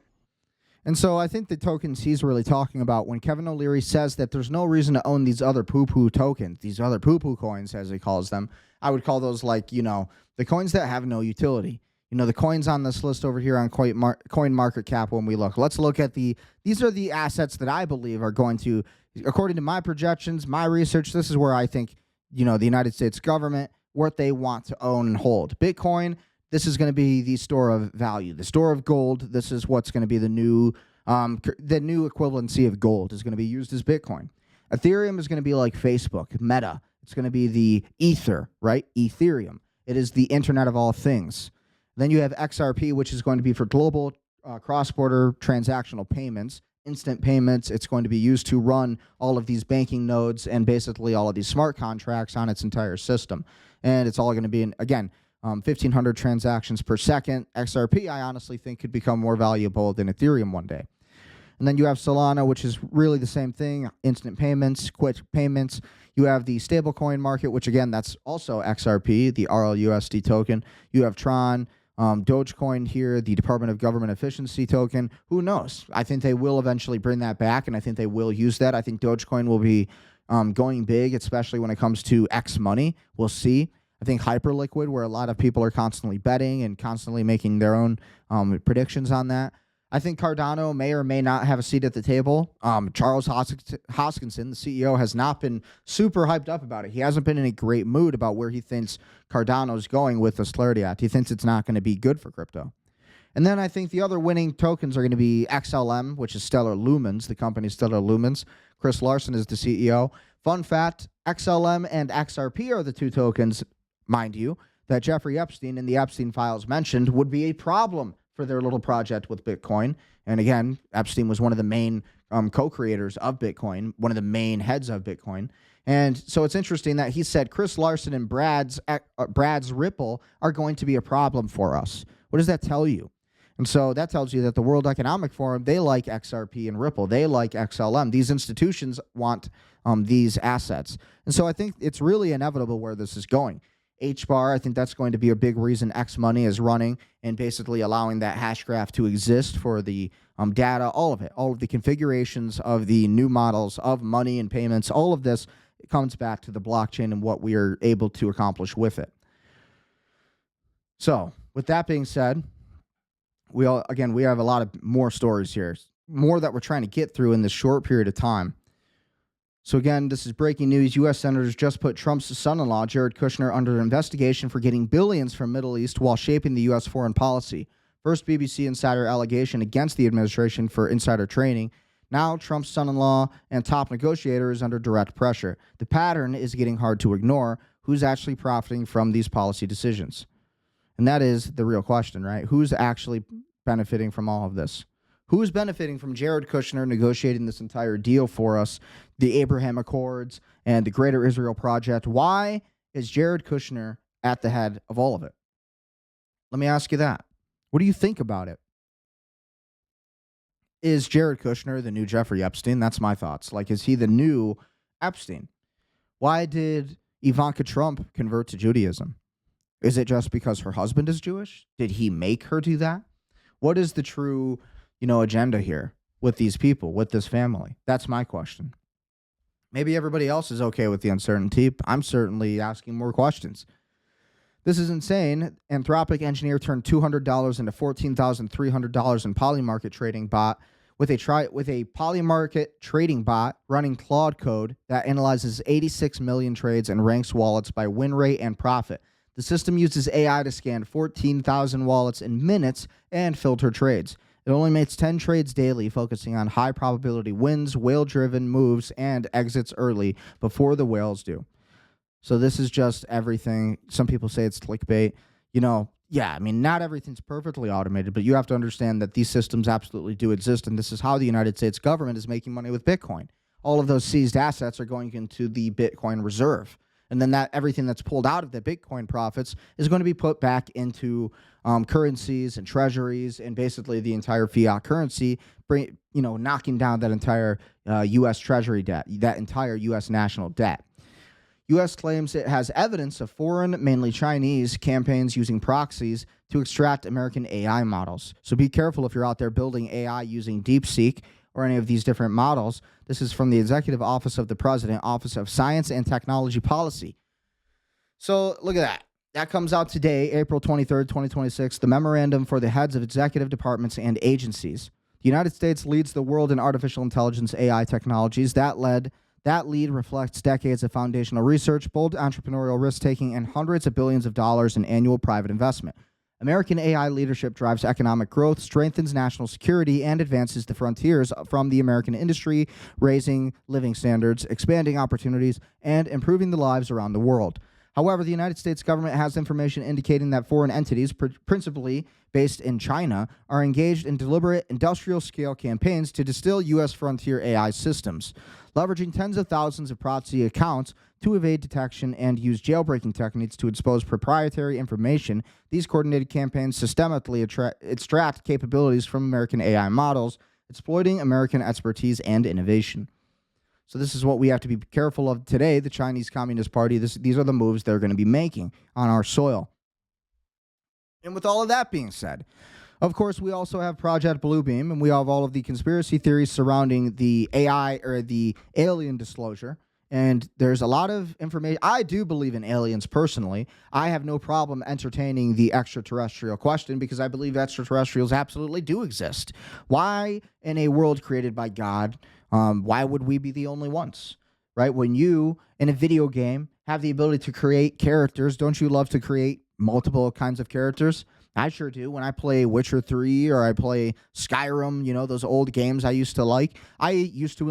And so I think the tokens he's really talking about when Kevin O'Leary says that there's no reason to own these other poo-poo tokens, these other poo-poo coins, as he calls them. I would call those like, the coins that have no utility. The coins on this list over here on Coin Market Cap when we look. Let's look at these are the assets that I believe are going to, according to my projections, my research, this is where I think, the United States government, what they want to own and hold. Bitcoin, this is going to be the store of value, the store of gold. This is what's going to be the new equivalency of gold is going to be used as Bitcoin. Ethereum is going to be like Facebook, Meta. It's going to be the Ether, right? Ethereum. It is the Internet of all things. Then you have XRP, which is going to be for global cross-border transactional payments, instant payments. It's going to be used to run all of these banking nodes and basically all of these smart contracts on its entire system. And it's all going to be, 1,500 transactions per second. XRP, I honestly think, could become more valuable than Ethereum one day. And then you have Solana, which is really the same thing, instant payments, quick payments. You have the stablecoin market, which, again, that's also XRP, the RLUSD token. You have Tron, Dogecoin here, the Department of Government Efficiency token. Who knows? I think they will eventually bring that back, and I think they will use that. I think Dogecoin will be going big, especially when it comes to X money. We'll see. I think Hyperliquid, where a lot of people are constantly betting and constantly making their own predictions on that. I think Cardano may or may not have a seat at the table. Charles Hoskinson, the CEO, has not been super hyped up about it. He hasn't been in a great mood about where he thinks Cardano's going with the Solidity Act. He thinks it's not going to be good for crypto. And then I think the other winning tokens are going to be XLM, which is Stellar Lumens, the company Stellar Lumens. Chris Larson is the CEO. Fun fact, XLM and XRP are the two tokens, mind you, that Jeffrey Epstein in the Epstein files mentioned would be a problem for their little project with Bitcoin. And again, Epstein was one of the main co-creators of Bitcoin, one of the main heads of Bitcoin. And so it's interesting that he said Chris Larson and Brad's Ripple are going to be a problem for us. What does that tell you? And so that tells you that the World Economic Forum, they like XRP and Ripple. They like XLM. These institutions want these assets. And so I think it's really inevitable where this is going. HBAR, I think that's going to be a big reason X Money is running and basically allowing that hash graph to exist for the data, all of it, all of the configurations of the new models of money and payments, all of this comes back to the blockchain and what we are able to accomplish with it. So with that being said, we have a lot of more stories here, more that we're trying to get through in this short period of time. So again, this is breaking news. U.S. senators just put Trump's son-in-law, Jared Kushner, under investigation for getting billions from Middle East while shaping the U.S. foreign policy. First BBC insider allegation against the administration for insider trading. Now Trump's son-in-law and top negotiator is under direct pressure. The pattern is getting hard to ignore. Who's actually profiting from these policy decisions? And that is the real question, right? Who's actually benefiting from all of this? Who's benefiting from Jared Kushner negotiating this entire deal for us, the Abraham Accords and the Greater Israel Project? Why is Jared Kushner at the head of all of it? Let me ask you that. What do you think about it? Is Jared Kushner the new Jeffrey Epstein? That's my thoughts. Like, is he the new Epstein? Why did Ivanka Trump convert to Judaism? Is it just because her husband is Jewish? Did he make her do that? What is the true agenda here with these people, with this family? That's my question. Maybe everybody else is okay with the uncertainty. I'm certainly asking more questions. This is insane. Anthropic engineer turned $200 into $14,300 in Polymarket trading bot with a Polymarket trading bot running Claude code that analyzes 86 million trades and ranks wallets by win rate and profit. The system uses AI to scan 14,000 wallets in minutes and filter trades. It only makes 10 trades daily, focusing on high probability wins, whale-driven moves, and exits early before the whales do. So this is just everything. Some people say it's clickbait. Not everything's perfectly automated, but you have to understand that these systems absolutely do exist, and this is how the United States government is making money with Bitcoin. All of those seized assets are going into the Bitcoin reserve. And then everything that's pulled out of the Bitcoin profits is going to be put back into currencies and treasuries and basically the entire fiat currency, knocking down that entire U.S. Treasury debt, that entire U.S. national debt. U.S. claims it has evidence of foreign, mainly Chinese, campaigns using proxies to extract American AI models. So be careful if you're out there building AI using DeepSeek or any of these different models. This is from the Executive Office of the President, Office of Science and Technology Policy. So look at that. That comes out today, April 23rd, 2026, the memorandum for the heads of executive departments and agencies. The United States leads the world in artificial intelligence AI technologies. That lead reflects decades of foundational research, bold entrepreneurial risk-taking, and hundreds of billions of dollars in annual private investment. American AI leadership drives economic growth, strengthens national security, and advances the frontiers from the American industry, raising living standards, expanding opportunities, and improving the lives around the world. However, the United States government has information indicating that foreign entities, principally based in China, are engaged in deliberate industrial-scale campaigns to distill U.S. frontier AI systems, leveraging tens of thousands of proxy accounts to evade detection and use jailbreaking techniques to expose proprietary information. These coordinated campaigns systematically extract capabilities from American AI models, exploiting American expertise and innovation. So this is what we have to be careful of today, the Chinese Communist Party. These are the moves they're going to be making on our soil. And with all of that being said, of course, we also have Project Bluebeam, and we have all of the conspiracy theories surrounding the AI or the alien disclosure. And there's a lot of information. I do believe in aliens personally. I have no problem entertaining the extraterrestrial question because I believe extraterrestrials absolutely do exist. Why, in a world created by God, why would we be the only ones, right? When you, in a video game, have the ability to create characters, don't you love to create multiple kinds of characters? I sure do. When I play Witcher 3 or I play Skyrim, you know, those old games I used to like, I used to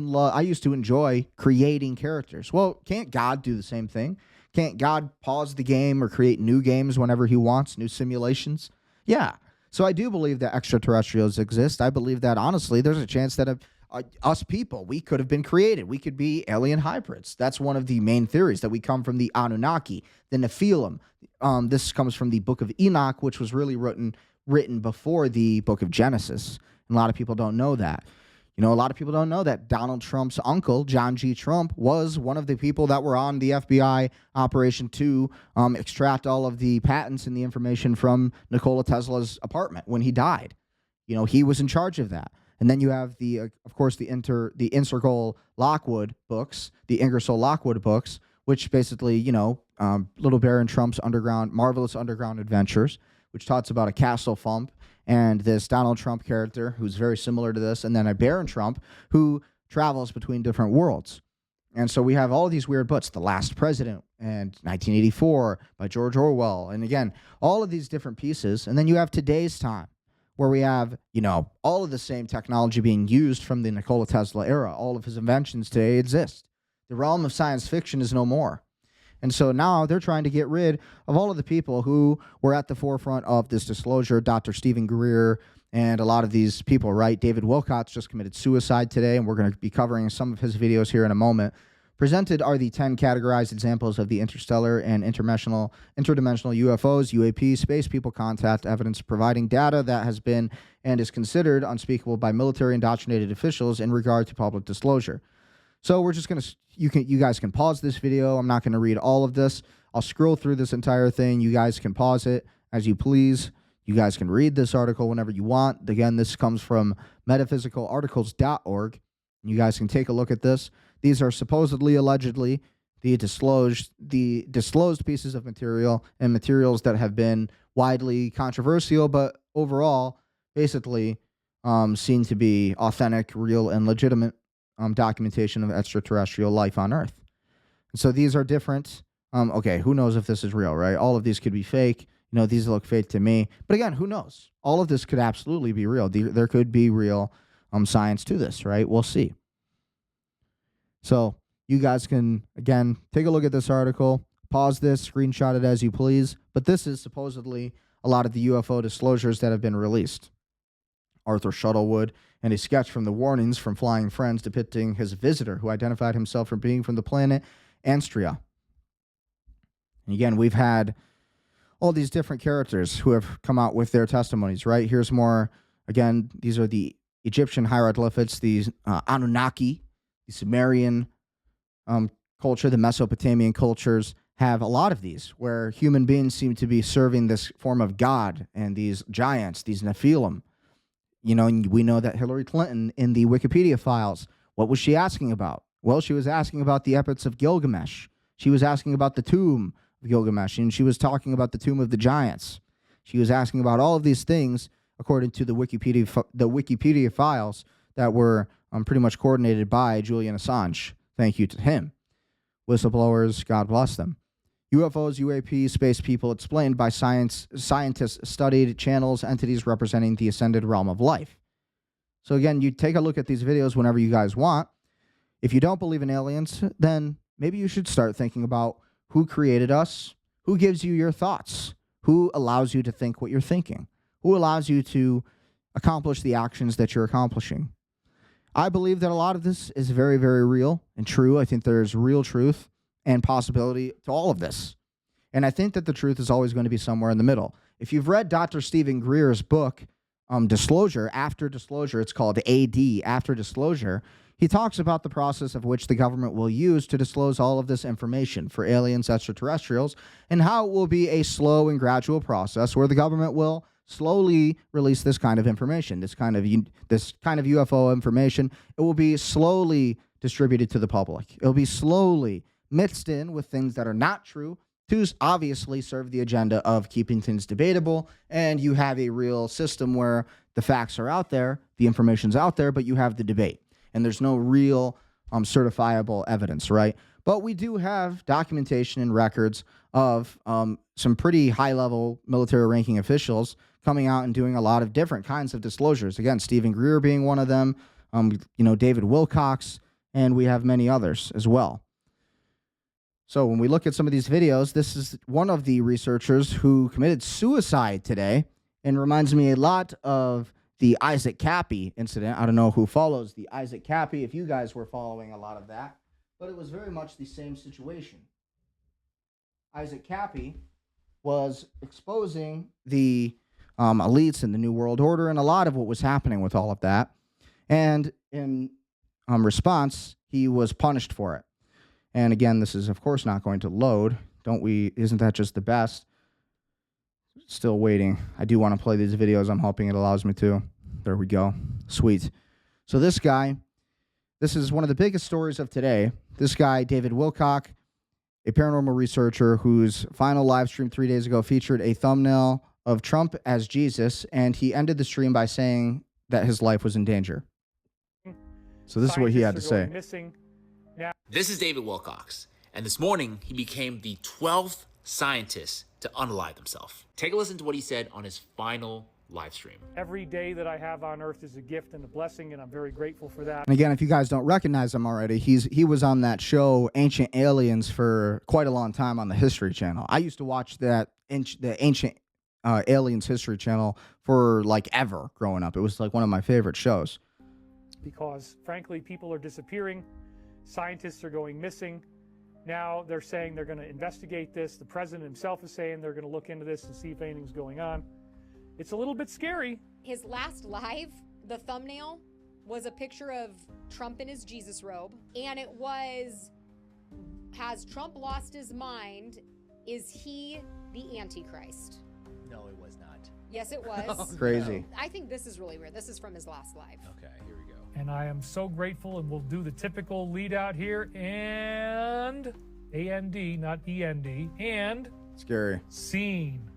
enjoy creating characters. Well, can't God do the same thing? Can't God pause the game or create new games whenever he wants, new simulations? Yeah. So I do believe that extraterrestrials exist. I believe that, honestly, there's a chance that us people, we could have been created. We could be alien hybrids. That's one of the main theories, that we come from the Anunnaki, the Nephilim. This comes from the Book of Enoch, which was really written before the Book of Genesis. And a lot of people don't know that. You know, a lot of people don't know that Donald Trump's uncle, John G. Trump, was one of the people that were on the FBI operation to extract all of the patents and the information from Nikola Tesla's apartment when he died. You know, he was in charge of that. And then you have of course, the Ingersoll Lockwood books, which basically, you know, Little Bear and Trump's Marvelous Underground Adventures, which talks about a castle thump and this Donald Trump character who's very similar to this, and then a Baron Trump who travels between different worlds. And so we have all these weird books, The Last President and 1984 by George Orwell. And again, all of these different pieces. And then you have today's time, where we have, you know, all of the same technology being used from the Nikola Tesla era. All of his inventions today exist. The realm of science fiction is no more. And so now they're trying to get rid of all of the people who were at the forefront of this disclosure, Dr. Stephen Greer, and a lot of these people, right? David Wilcock just committed suicide today, and we're going to be covering some of his videos here in a moment. Presented are the 10 categorized examples of the interstellar and interdimensional UFOs, UAP, space people contact evidence providing data that has been and is considered unspeakable by military indoctrinated officials in regard to public disclosure. So we're just going to, you guys can pause this video. I'm not going to read all of this. I'll scroll through this entire thing. You guys can pause it as you please. You guys can read this article whenever you want. Again, this comes from metaphysicalarticles.org. You guys can take a look at this. These are supposedly, allegedly, the disclosed pieces of material and materials that have been widely controversial, but overall, basically, seen to be authentic, real, and legitimate documentation of extraterrestrial life on Earth. And so these are different. Okay, who knows if this is real, right? All of these could be fake. You know, these look fake to me. But again, who knows? All of this could absolutely be real. There could be real science to this, right? We'll see. So you guys can, again, take a look at this article, pause this, screenshot it as you please. But this is supposedly a lot of the UFO disclosures that have been released. Arthur Shuttlewood and a sketch from the Warnings from Flying Friends depicting his visitor who identified himself for being from the planet Anstria. And again, we've had all these different characters who have come out with their testimonies, right? Here's more. Again, these are the Egyptian hieroglyphics, these Anunnaki, the Sumerian culture, the Mesopotamian cultures, have a lot of these, where human beings seem to be serving this form of God and these giants, these Nephilim. You know, and we know that Hillary Clinton, in the Wikipedia files, what was she asking about? Well, she was asking about the epics of Gilgamesh. She was asking about the tomb of Gilgamesh, and she was talking about the tomb of the giants. She was asking about all of these things, according to the Wikipedia files that were pretty much coordinated by Julian Assange. Thank you to him. Whistleblowers, God bless them. UFOs, UAP, space people explained by scientists studied channels, entities representing the ascended realm of life. So again, you take a look at these videos whenever you guys want. If you don't believe in aliens, then maybe you should start thinking about who created us, who gives you your thoughts, who allows you to think what you're thinking, who allows you to accomplish the actions that you're accomplishing. I believe that a lot of this is very, very real and true. I think there's real truth and possibility to all of this. And I think that the truth is always going to be somewhere in the middle. If you've read Dr. Stephen Greer's book, Disclosure, After Disclosure, it's called AD, After Disclosure, he talks about the process of which the government will use to disclose all of this information for aliens, extraterrestrials, and how it will be a slow and gradual process where the government will slowly release this kind of information, this kind of UFO information. It will be slowly distributed to the public. It will be slowly mixed in with things that are not true to obviously serve the agenda of keeping things debatable, and you have a real system where the facts are out there, the information's out there, but you have the debate, and there's no real certifiable evidence, right? But we do have documentation and records of some pretty high-level military ranking officials coming out and doing a lot of different kinds of disclosures. Again, Stephen Greer being one of them, David Wilcox, and we have many others as well. So when we look at some of these videos, this is one of the researchers who committed suicide today, and reminds me a lot of the Isaac Kappy incident. I don't know who follows the Isaac Kappy, if you guys were following a lot of that, but it was very much the same situation. Isaac Kappy was exposing the elites in the New World Order and a lot of what was happening with all of that. And in response, he was punished for it. And again, this is, of course, not going to load. Isn't that just the best? Still waiting. I do want to play these videos. I'm hoping it allows me to. There we go. Sweet. So this guy, this is one of the biggest stories of today. This guy, David Wilcock, a paranormal researcher whose final live stream 3 days ago featured a thumbnail of Trump as Jesus, and he ended the stream by saying that his life was in danger. So this is what he had to say. This is David Wilcox, and this morning he became the 12th scientist to unalive himself. Take a listen to what he said on his final live stream. Every day that I have on earth is a gift and a blessing, and I'm very grateful for that. And again, if you guys don't recognize him already, he was on that show Ancient Aliens for quite a long time on the History Channel. I used to watch the Ancient Aliens History Channel for like ever growing up. It was like one of my favorite shows. Because frankly, people are disappearing. Scientists are going missing. Now they're saying they're going to investigate this. The president himself is saying they're going to look into this and see if anything's going on. It's a little bit scary. His last live, the thumbnail was a picture of Trump in his Jesus robe. And it was, has Trump lost his mind? Is he the Antichrist? No, it was not. Yes, it was. Crazy. I think this is really weird. This is from his last live. Okay, here we go. And I am so grateful, and we'll do the typical lead out here, and A-N-D, not E-N-D, and scary scene.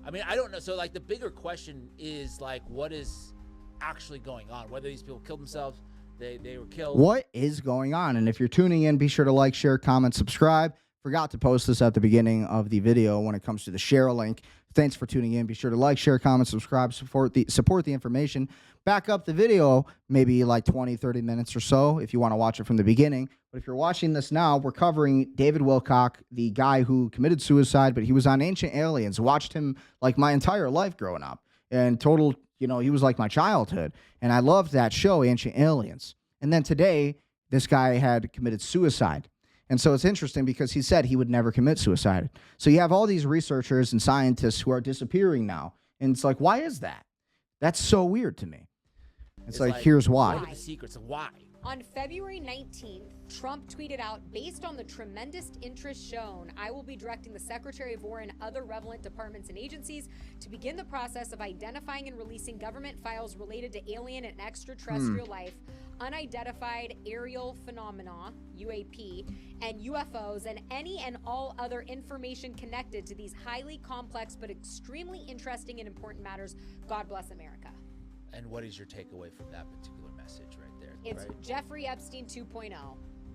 I mean, I don't know. So, like, the bigger question is, like, what is actually going on? Whether these people killed themselves, they were killed. What is going on? And if you're tuning in, be sure to like, share, comment, subscribe. Forgot to post this at the beginning of the video when it comes to the share link. Thanks for tuning in. Be sure to like, share, comment, subscribe, support the information. Back up the video maybe like 20, 30 minutes or so if you want to watch it from the beginning. But if you're watching this now, we're covering David Wilcock, the guy who committed suicide, but he was on Ancient Aliens. Watched him like my entire life growing up. And total, he was like my childhood. And I loved that show, Ancient Aliens. And then today, this guy had committed suicide. And so it's interesting because he said he would never commit suicide. So you have all these researchers and scientists who are disappearing now. And it's like, why is that? That's so weird to me. It's like, here's why. What are the secrets of why? On February 19th, Trump tweeted out, based on the tremendous interest shown, I will be directing the Secretary of War and other relevant departments and agencies to begin the process of identifying and releasing government files related to alien and extraterrestrial life, unidentified aerial phenomena, UAP, and UFOs, and any and all other information connected to these highly complex but extremely interesting and important matters. God bless America. And what is your takeaway from that particular message right there? It's right? Jeffrey Epstein 2.0.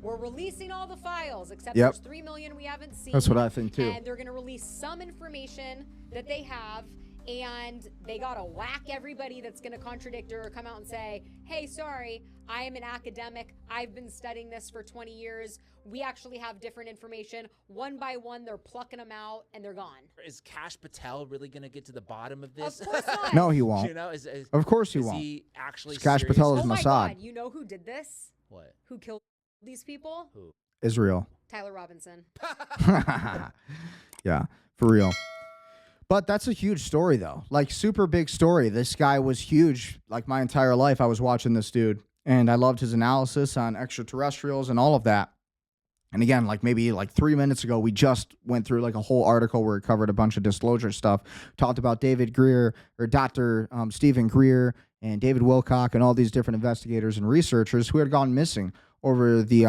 We're releasing all the files, except Yep. there's 3 million we haven't seen. That's what I think, too. And they're going to release some information that they have, and they got to whack everybody that's going to contradict or come out and say, hey, sorry, I am an academic. I've been studying this for 20 years. We actually have different information. One by one, they're plucking them out, and they're gone. Is Kash Patel really going to get to the bottom of this? Of course not. No, he won't. You know, Of course he is won't. he actually Kash serious? Patel is Oh my Mossad. God, you know who did this? What? Who killed these people? Who? Israel. Tyler Robinson. Yeah, for real. But that's a huge story, though. Like, super big story. This guy was huge. Like, my entire life, I was watching this dude. And I loved his analysis on extraterrestrials and all of that. And again, like maybe like 3 minutes ago, we just went through like a whole article where it covered a bunch of disclosure stuff. Talked about David Greer, or Dr. Stephen Greer, and David Wilcock, and all these different investigators and researchers who had gone missing over the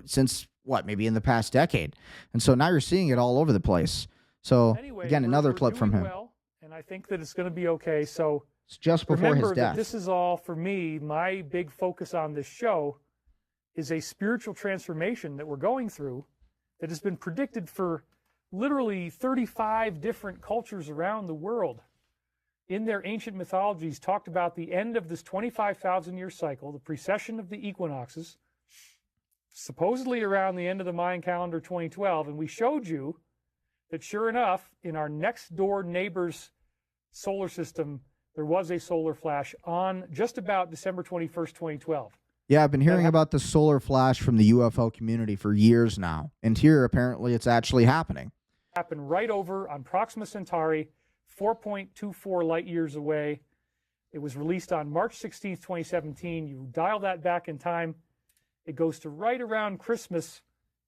since what, maybe in the past decade. And so now you're seeing it all over the place. So Anyway, again, another we're clip from doing him. well, and I think that it's going to be okay. So It's just before remember his that death. this is all for me. My big focus on this show is a spiritual transformation that we're going through that has been predicted for literally 35 different cultures around the world. In their ancient mythologies, talked about the end of this 25,000-year cycle, the precession of the equinoxes, supposedly around the end of the Mayan calendar 2012, and we showed you that sure enough, in our next door neighbor's solar system, there was a solar flash on just about December 21st, 2012. Yeah, I've been hearing about the solar flash from the UFO community for years now. And here, apparently, it's actually happening. Happened right over on Proxima Centauri, 4.24 light years away. It was released on March 16th, 2017. You dial that back in time, it goes to right around Christmas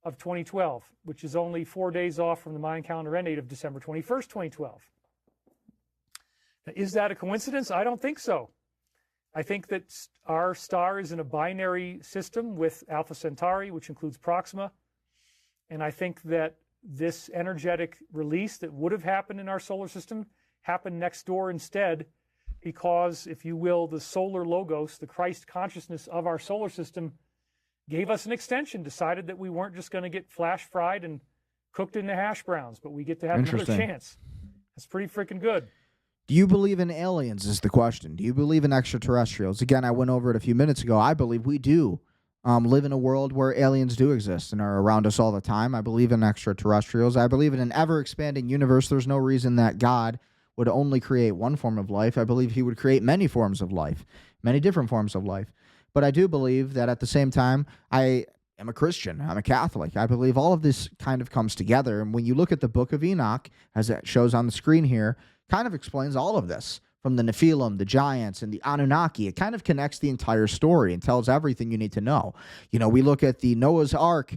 of 2012, which is only 4 days off from the Mayan calendar end date of December 21st, 2012. Now, is that a coincidence? I don't think so. I think that our star is in a binary system with Alpha Centauri, which includes Proxima. And I think that this energetic release that would have happened in our solar system happened next door instead because, if you will, the solar logos, the Christ consciousness of our solar system, gave us an extension, decided that we weren't just going to get flash fried and cooked into hash browns, but we get to have another Interesting. chance. That's pretty freaking good. Do you believe in aliens is the question. Do you believe in extraterrestrials? Again, I went over it a few minutes ago. I believe we do live in a world where aliens do exist and are around us all the time. I believe in extraterrestrials. I believe in an ever-expanding universe. There's no reason that God would only create one form of life. I believe he would create many forms of life, many different forms of life. But I do believe that at the same time, I am a Christian. I'm a Catholic. I believe all of this kind of comes together. And when you look at the Book of Enoch, as it shows on the screen here, kind of explains all of this. From the Nephilim, the giants, and the Anunnaki. It kind of connects the entire story and tells everything you need to know. You know, we look at the Noah's Ark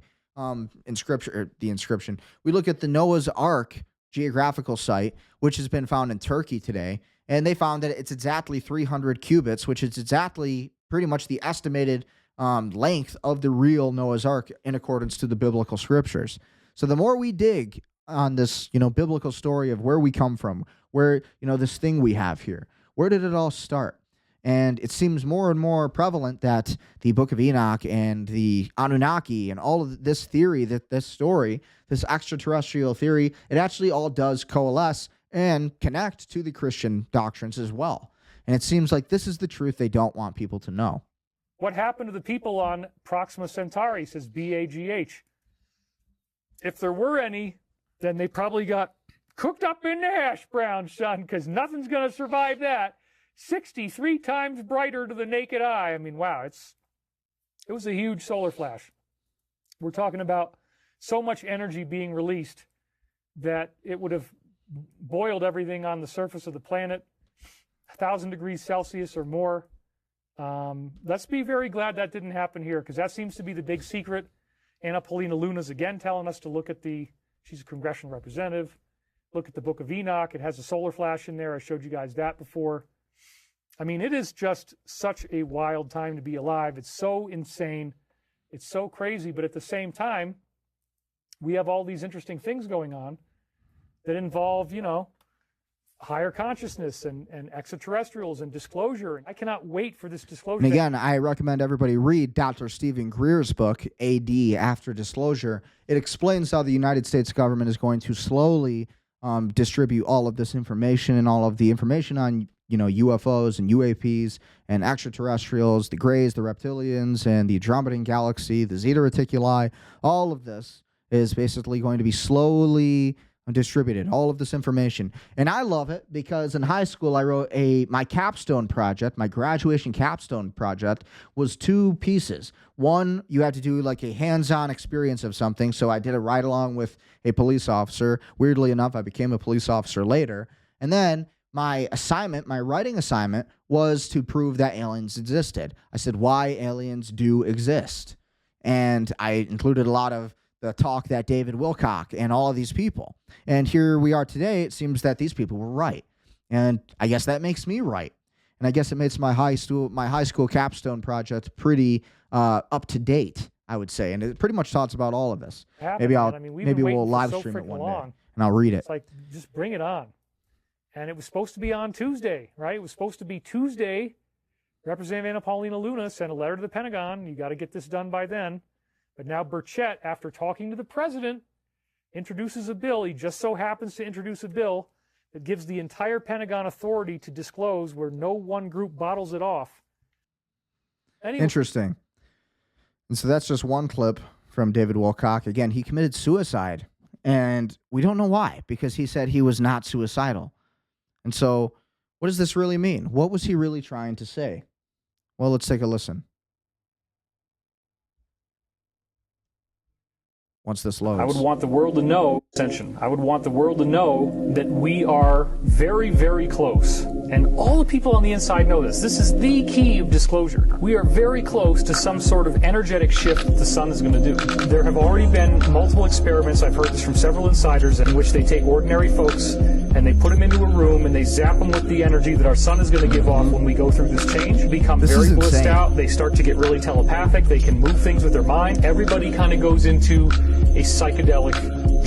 inscription. We look at the Noah's Ark geographical site, which has been found in Turkey today, and they found that it's exactly 300 cubits, which is exactly pretty much the estimated length of the real Noah's Ark in accordance to the biblical scriptures. So the more we dig on this, biblical story of where we come from, where, this thing we have here, where did it all start? And it seems more and more prevalent that the Book of Enoch and the Anunnaki and all of this theory, that this story, this extraterrestrial theory, it actually all does coalesce and connect to the Christian doctrines as well. And it seems like this is the truth they don't want people to know. What happened to the people on Proxima Centauri, says BAGH. If there were any, then they probably got cooked up in the hash brown, son, because nothing's going to survive that. 63 times brighter to the naked eye. I mean, wow, it was a huge solar flash. We're talking about so much energy being released that it would have boiled everything on the surface of the planet, 1,000 degrees Celsius or more. Let's be very glad that didn't happen here, because that seems to be the big secret. Anna Paulina Luna's again telling us to look at she's a congressional representative, look at the Book of Enoch. It has a solar flash in there. I showed you guys that before. I mean, it is just such a wild time to be alive. It's so insane. It's so crazy. But at the same time, we have all these interesting things going on that involve, higher consciousness and extraterrestrials and disclosure. I cannot wait for this disclosure. And again, I recommend everybody read Dr. Stephen Greer's book, AD, After Disclosure. It explains how the United States government is going to slowly distribute all of this information and all of the information on UFOs and UAPs and extraterrestrials, the Greys, the reptilians, and the Andromedan galaxy, the Zeta Reticuli. All of this is basically going to be slowly distributed, all of this information. And I love it because in high school I wrote my capstone project, my graduation capstone project was 2 pieces. One, you had to do like a hands-on experience of something. So I did a ride along with a police officer. Weirdly enough, I became a police officer later. And then my writing assignment was to prove that aliens existed. I said why aliens do exist. And I included a lot of the talk that David Wilcock and all of these people. And here we are today. It seems that these people were right. And I guess that makes me right. And I guess it makes my high school capstone project pretty up to date, I would say. And it pretty much talks about all of this. Maybe we'll live stream it one day and I'll read it. It's like, just bring it on. And it was supposed to be on Tuesday, right? It was supposed to be Tuesday. Representative Anna Paulina Luna sent a letter to the Pentagon. You got to get this done by then. But now Burchett, after talking to the president, introduces a bill. He just so happens to introduce a bill that gives the entire Pentagon authority to disclose where no one group bottles it off. Anyway. Interesting. And so that's just one clip from David Wilcock. Again, he committed suicide, and we don't know why, because he said he was not suicidal. And so what does this really mean? What was he really trying to say? Well, let's take a listen. Once this loads. I would want the world to know, attention, I would want the world to know that we are very, very close. And all the people on the inside know this. This is the key of disclosure. We are very close to some sort of energetic shift that the sun is going to do. There have already been multiple experiments, I've heard this from several insiders, in which they take ordinary folks and they put them into a room and they zap them with the energy that our sun is going to give off when we go through this change. They become very blissed out. They start to get really telepathic. They can move things with their mind. Everybody kind of goes into a psychedelic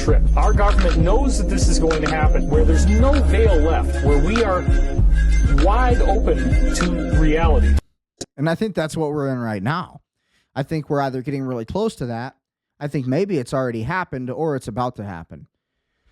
trip. Our government knows that this is going to happen, where there's no veil left, where we are wide open to reality. And I think that's what we're in right now. I think we're either getting really close to that. I think maybe it's already happened or it's about to happen.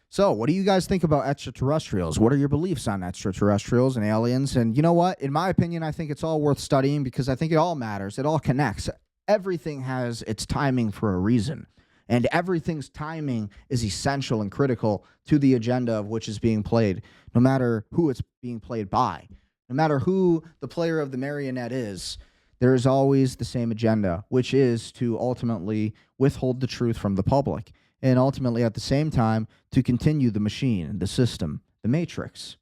So what do you guys think about extraterrestrials? What are your beliefs on extraterrestrials and aliens? And you know what? In my opinion, I think it's all worth studying because I think it all matters. It all connects. Everything has its timing for a reason. And everything's timing is essential and critical to the agenda of which is being played, no matter who it's being played by. No matter who the player of the marionette is, there is always the same agenda, which is to ultimately withhold the truth from the public. And ultimately, at the same time, to continue the machine, the system, the matrix.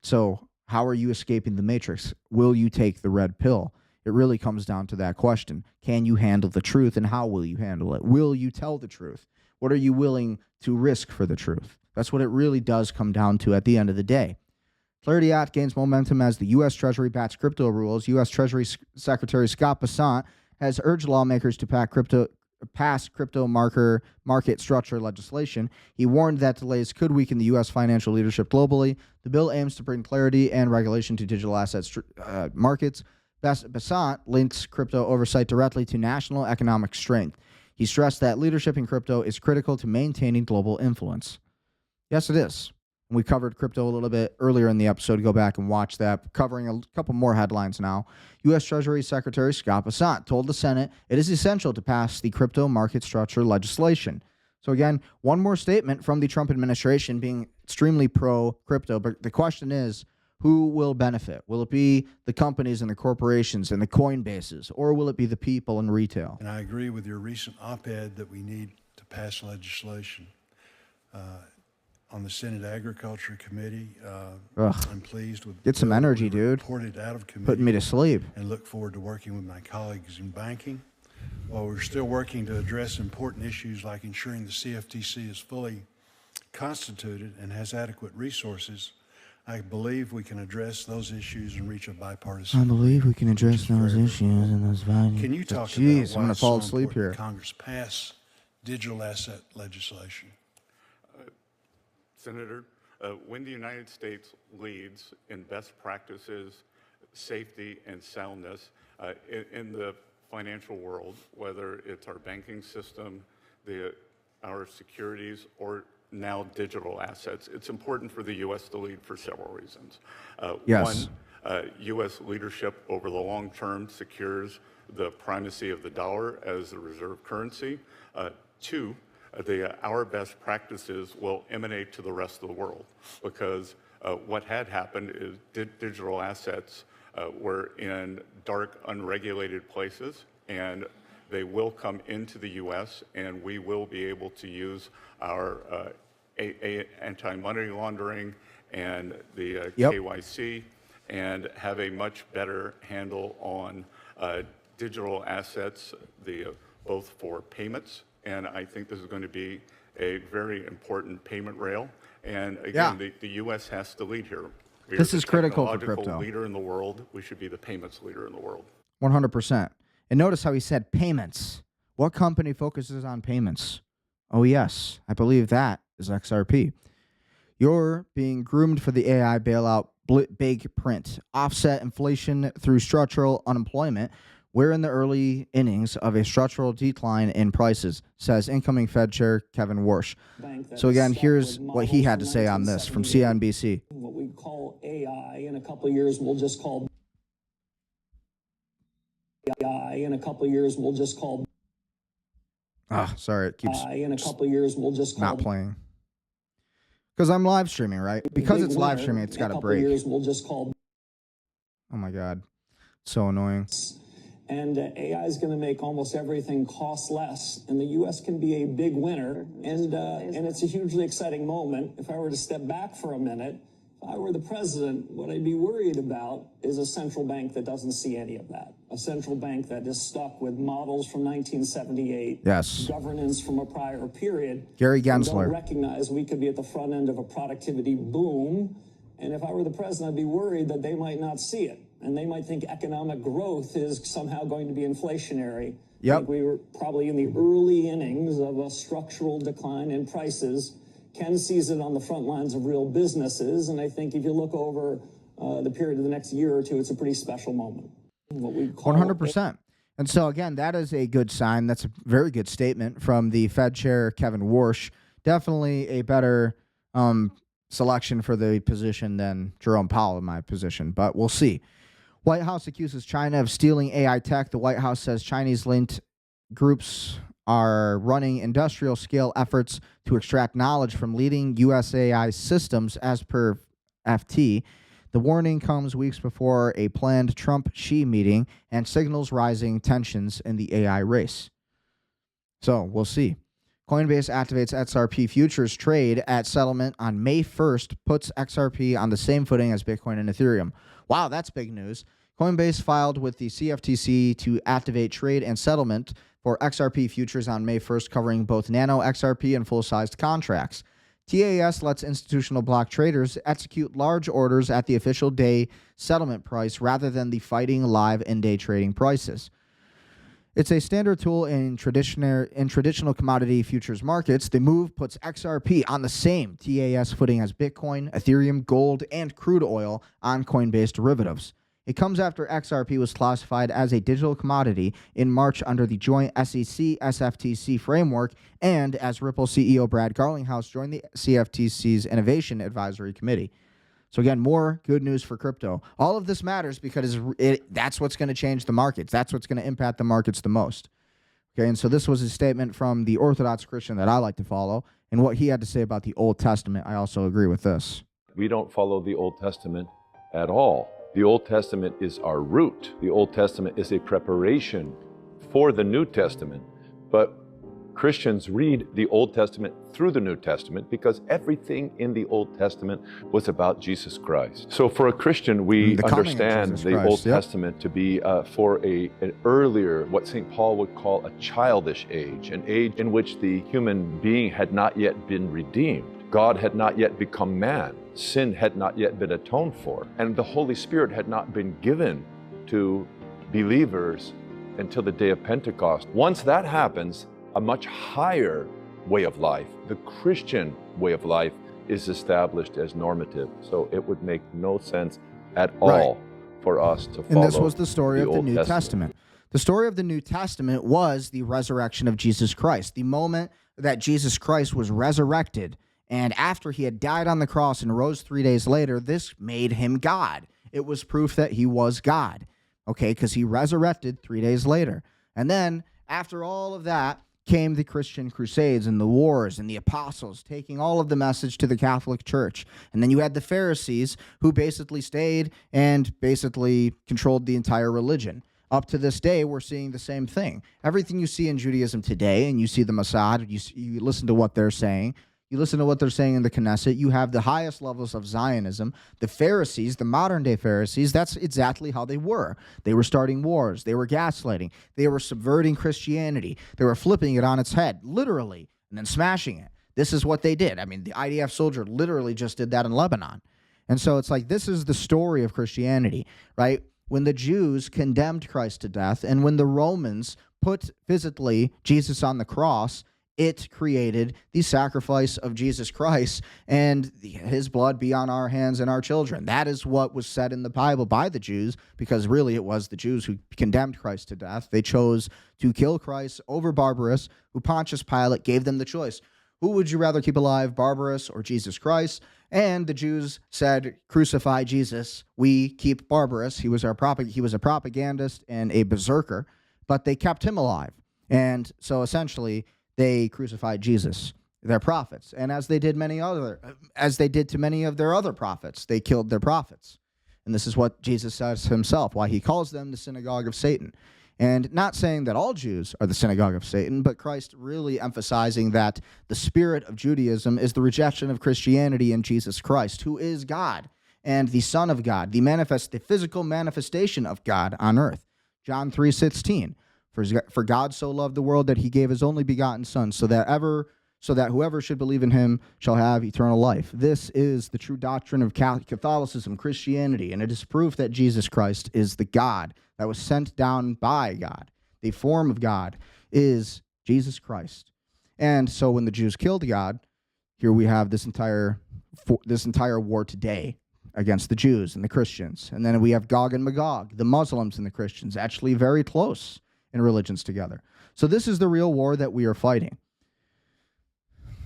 So how are you escaping the matrix? Will you take the red pill? It really comes down to that question. Can you handle the truth, and how will you handle it? Will you tell the truth? What are you willing to risk for the truth? That's what it really does come down to at the end of the day. Clarity Act gains momentum as the U.S. Treasury backs crypto rules. U.S. Treasury Secretary Scott Bessent has urged lawmakers to pass crypto market structure legislation. He warned that delays could weaken the U.S. financial leadership globally. The bill aims to bring clarity and regulation to digital assets markets. Bessent links crypto oversight directly to national economic strength. He stressed that leadership in crypto is critical to maintaining global influence. Yes, it is. We covered crypto a little bit earlier in the episode. Go back and watch that. Covering a couple more headlines now. U.S. Treasury Secretary Scott Bessent told the Senate it is essential to pass the crypto market structure legislation. So again, one more statement from the Trump administration being extremely pro-crypto. But the question is, who will benefit? Will it be the companies and the corporations and the Coinbases, or will it be the people in retail? And I agree with your recent op-ed that we need to pass legislation. on the Senate Agriculture Committee. Ugh. I'm pleased with Get some the bill energy, we dude. reported out of committee. Putting me to sleep. And look forward to working with my colleagues in banking. While we're still working to address important issues like ensuring the CFTC is fully constituted and has adequate resources, I believe we can address those issues and reach a bipartisan. I believe we can address those issues and those values. Can you talk Jeez, about I'm why gonna it's fall so asleep important here. Congress pass digital asset legislation? Senator, when the United States leads in best practices, safety, and soundness in the financial world, whether it's our banking system, our securities, or now digital assets, it's important for the U.S. to lead for several reasons. Yes. One, U.S. leadership over the long term secures the primacy of the dollar as the reserve currency. Two, our best practices will emanate to the rest of the world, because what had happened is digital assets were in dark, unregulated places, and they will come into the U.S., and we will be able to use our anti-money laundering and the KYC and have a much better handle on digital assets, both for payments, and I think this is going to be a very important payment rail. And again, the U.S. has to lead here. This is critical for technological crypto. leader in the world. We should be the payments leader in the world. 100%. And notice how he said payments. What company focuses on payments? Oh, yes. I believe that is XRP. You're being groomed for the AI bailout big print. Offset inflation through structural unemployment. We're in the early innings of a structural decline in prices, says incoming Fed Chair Kevin Warsh. So again, here's what he had to say on this from CNBC. What we call AI in a couple of years, we'll just call AI. In a couple of years, we'll just call. Sorry, it keeps In a couple of years, we'll just call. not playing. Because I'm live streaming, right? Because it's live streaming, it's got to break. In a couple of years, we'll just call. Oh my God. So annoying. And AI is going to make almost everything cost less, and the U.S. can be a big winner. And it's a hugely exciting moment. If I were to step back for a minute, if I were the president, what I'd be worried about is a central bank that doesn't see any of that. A central bank that is stuck with models from 1978. Yes. Governance from a prior period. Gary Don't Gensler. recognize we could be at the front end of a productivity boom. And if I were the president, I'd be worried that they might not see it. And they might think economic growth is somehow going to be inflationary. Yep. I think we were probably in the early innings of a structural decline in prices. Ken sees it on the front lines of real businesses. And I think if you look over the period of the next year or two, it's a pretty special moment. What we call 100%. And so, again, that is a good sign. That's a very good statement from the Fed Chair, Kevin Warsh. Definitely a better selection for the position than Jerome Powell in my position, but we'll see. White House accuses China of stealing AI tech. The White House says Chinese-linked groups are running industrial-scale efforts to extract knowledge from leading U.S. AI systems, as per FT. The warning comes weeks before a planned Trump-Xi meeting and signals rising tensions in the AI race. So, we'll see. Coinbase activates XRP futures trade at settlement on May 1st, puts XRP on the same footing as Bitcoin and Ethereum. Wow, that's big news. Coinbase filed with the CFTC to activate trade and settlement for XRP futures on May 1st, covering both nano XRP and full-sized contracts. TAS lets institutional block traders execute large orders at the official day settlement price rather than the fighting live in-day trading prices. It's a standard tool in traditional commodity futures markets. The move puts XRP on the same TAS footing as Bitcoin, Ethereum, gold, and crude oil on Coinbase derivatives. It comes after XRP was classified as a digital commodity in March under the joint SEC-SFTC framework, and as Ripple CEO Brad Garlinghouse joined the CFTC's Innovation Advisory Committee. So again, more good news for crypto. All of this matters because that's what's going to change the markets. That's what's going to impact the markets the most. Okay, and so this was a statement from the Orthodox Christian that I like to follow, and what he had to say about the Old Testament, I also agree with this. We don't follow the Old Testament at all. The Old Testament is our root. The Old Testament is a preparation for the New Testament. But Christians read the Old Testament through the New Testament because everything in the Old Testament was about Jesus Christ. So for a Christian, we understand the Old Testament to be for an earlier, what St. Paul would call a childish age, an age in which the human being had not yet been redeemed. God had not yet become man. Sin had not yet been atoned for. And the Holy Spirit had not been given to believers until the day of Pentecost. Once that happens, a much higher way of life, the Christian way of life, is established as normative. So it would make no sense at all for us to follow. And this was the story of the New Testament. The story of the New Testament was the resurrection of Jesus Christ. The moment that Jesus Christ was resurrected, and after he had died on the cross and rose 3 days later, this made him God. It was proof that he was God, okay, because he resurrected 3 days later. And then after all of that came the Christian crusades and the wars and the apostles taking all of the message to the Catholic Church. And then you had the Pharisees who basically stayed and basically controlled the entire religion. Up to this day, we're seeing the same thing. Everything you see in Judaism today, and you see the Mossad, you listen to what they're saying. You listen to what they're saying in the Knesset. You have the highest levels of Zionism. The Pharisees, the modern-day Pharisees, that's exactly how they were. They were starting wars. They were gaslighting. They were subverting Christianity. They were flipping it on its head, literally, and then smashing it. This is what they did. I mean, the IDF soldier literally just did that in Lebanon. And so it's like, this is the story of Christianity, right? When the Jews condemned Christ to death, and when the Romans put physically Jesus on the cross, it created the sacrifice of Jesus Christ, and his blood be on our hands and our children. That is what was said in the Bible by the Jews, because really it was the Jews who condemned Christ to death. They chose to kill Christ over Barabbas, who Pontius Pilate gave them the choice. Who would you rather keep alive, Barabbas or Jesus Christ? And the Jews said, crucify Jesus. We keep Barabbas. He was a propagandist and a berserker, but they kept him alive. And so essentially, they crucified Jesus, their prophets. And as they did to many of their other prophets, they killed their prophets. And this is what Jesus says himself, why he calls them the synagogue of Satan. And not saying that all Jews are the synagogue of Satan, but Christ really emphasizing that the spirit of Judaism is the rejection of Christianity in Jesus Christ, who is God and the Son of God, the physical manifestation of God on earth. John 3:16. For God so loved the world that he gave his only begotten Son, so that whoever should believe in him shall have eternal life. This is the true doctrine of Catholicism, Christianity, and it is proof that Jesus Christ is the God that was sent down by God. The form of God is Jesus Christ. And so when the Jews killed God, here we have this entire war today against the Jews and the Christians. And then we have Gog and Magog, the Muslims and the Christians, actually very close in religions together. So this is the real war that we are fighting.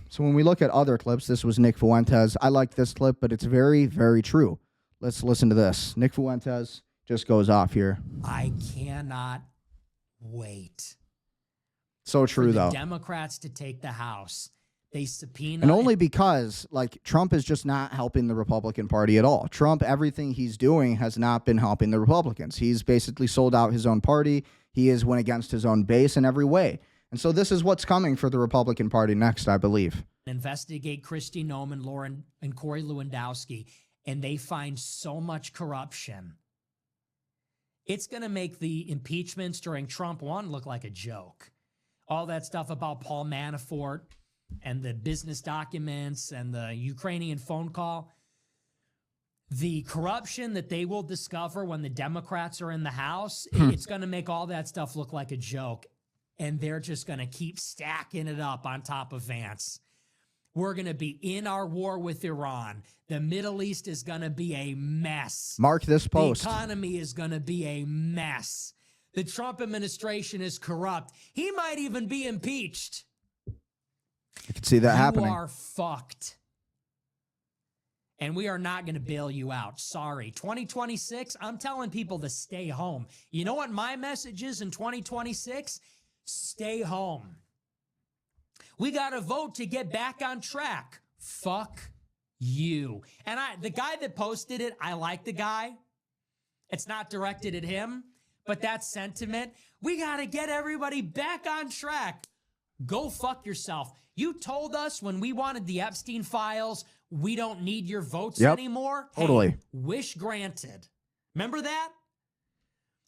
So when we look at other clips, this was Nick Fuentes. I like this clip, but it's very, very true. Let's listen to this. Nick Fuentes just goes off here. I cannot wait. So true, though. Democrats to take the House. They subpoena. And only because, like, Trump is just not helping the Republican Party at all. Trump, everything he's doing has not been helping the Republicans. He's basically sold out his own party. He has went against his own base in every way. And so this is what's coming for the Republican Party next, I believe. Investigate Kristi Noem, Lauren, and Corey Lewandowski, and they find so much corruption. It's going to make the impeachments during Trump 1 look like a joke. All that stuff about Paul Manafort and the business documents and the Ukrainian phone call. The corruption that they will discover when the Democrats are in the House, it's going to make all that stuff look like a joke. And they're just going to keep stacking it up on top of Vance. We're going to be in our war with Iran. The Middle East is going to be a mess. Mark this post. The economy is going to be a mess. The Trump administration is corrupt. He might even be impeached. I can see that happening. You are fucked. And we are not going to bail you out. Sorry. 2026, I'm telling people to stay home. You know what my message is in 2026? Stay home. We got to vote to get back on track. Fuck you. And the guy that posted it, I like the guy. It's not directed at him, but that sentiment, we got to get everybody back on track. Go fuck yourself. You told us when we wanted the Epstein files, we don't need your votes anymore. Totally. Hey, wish granted. Remember that?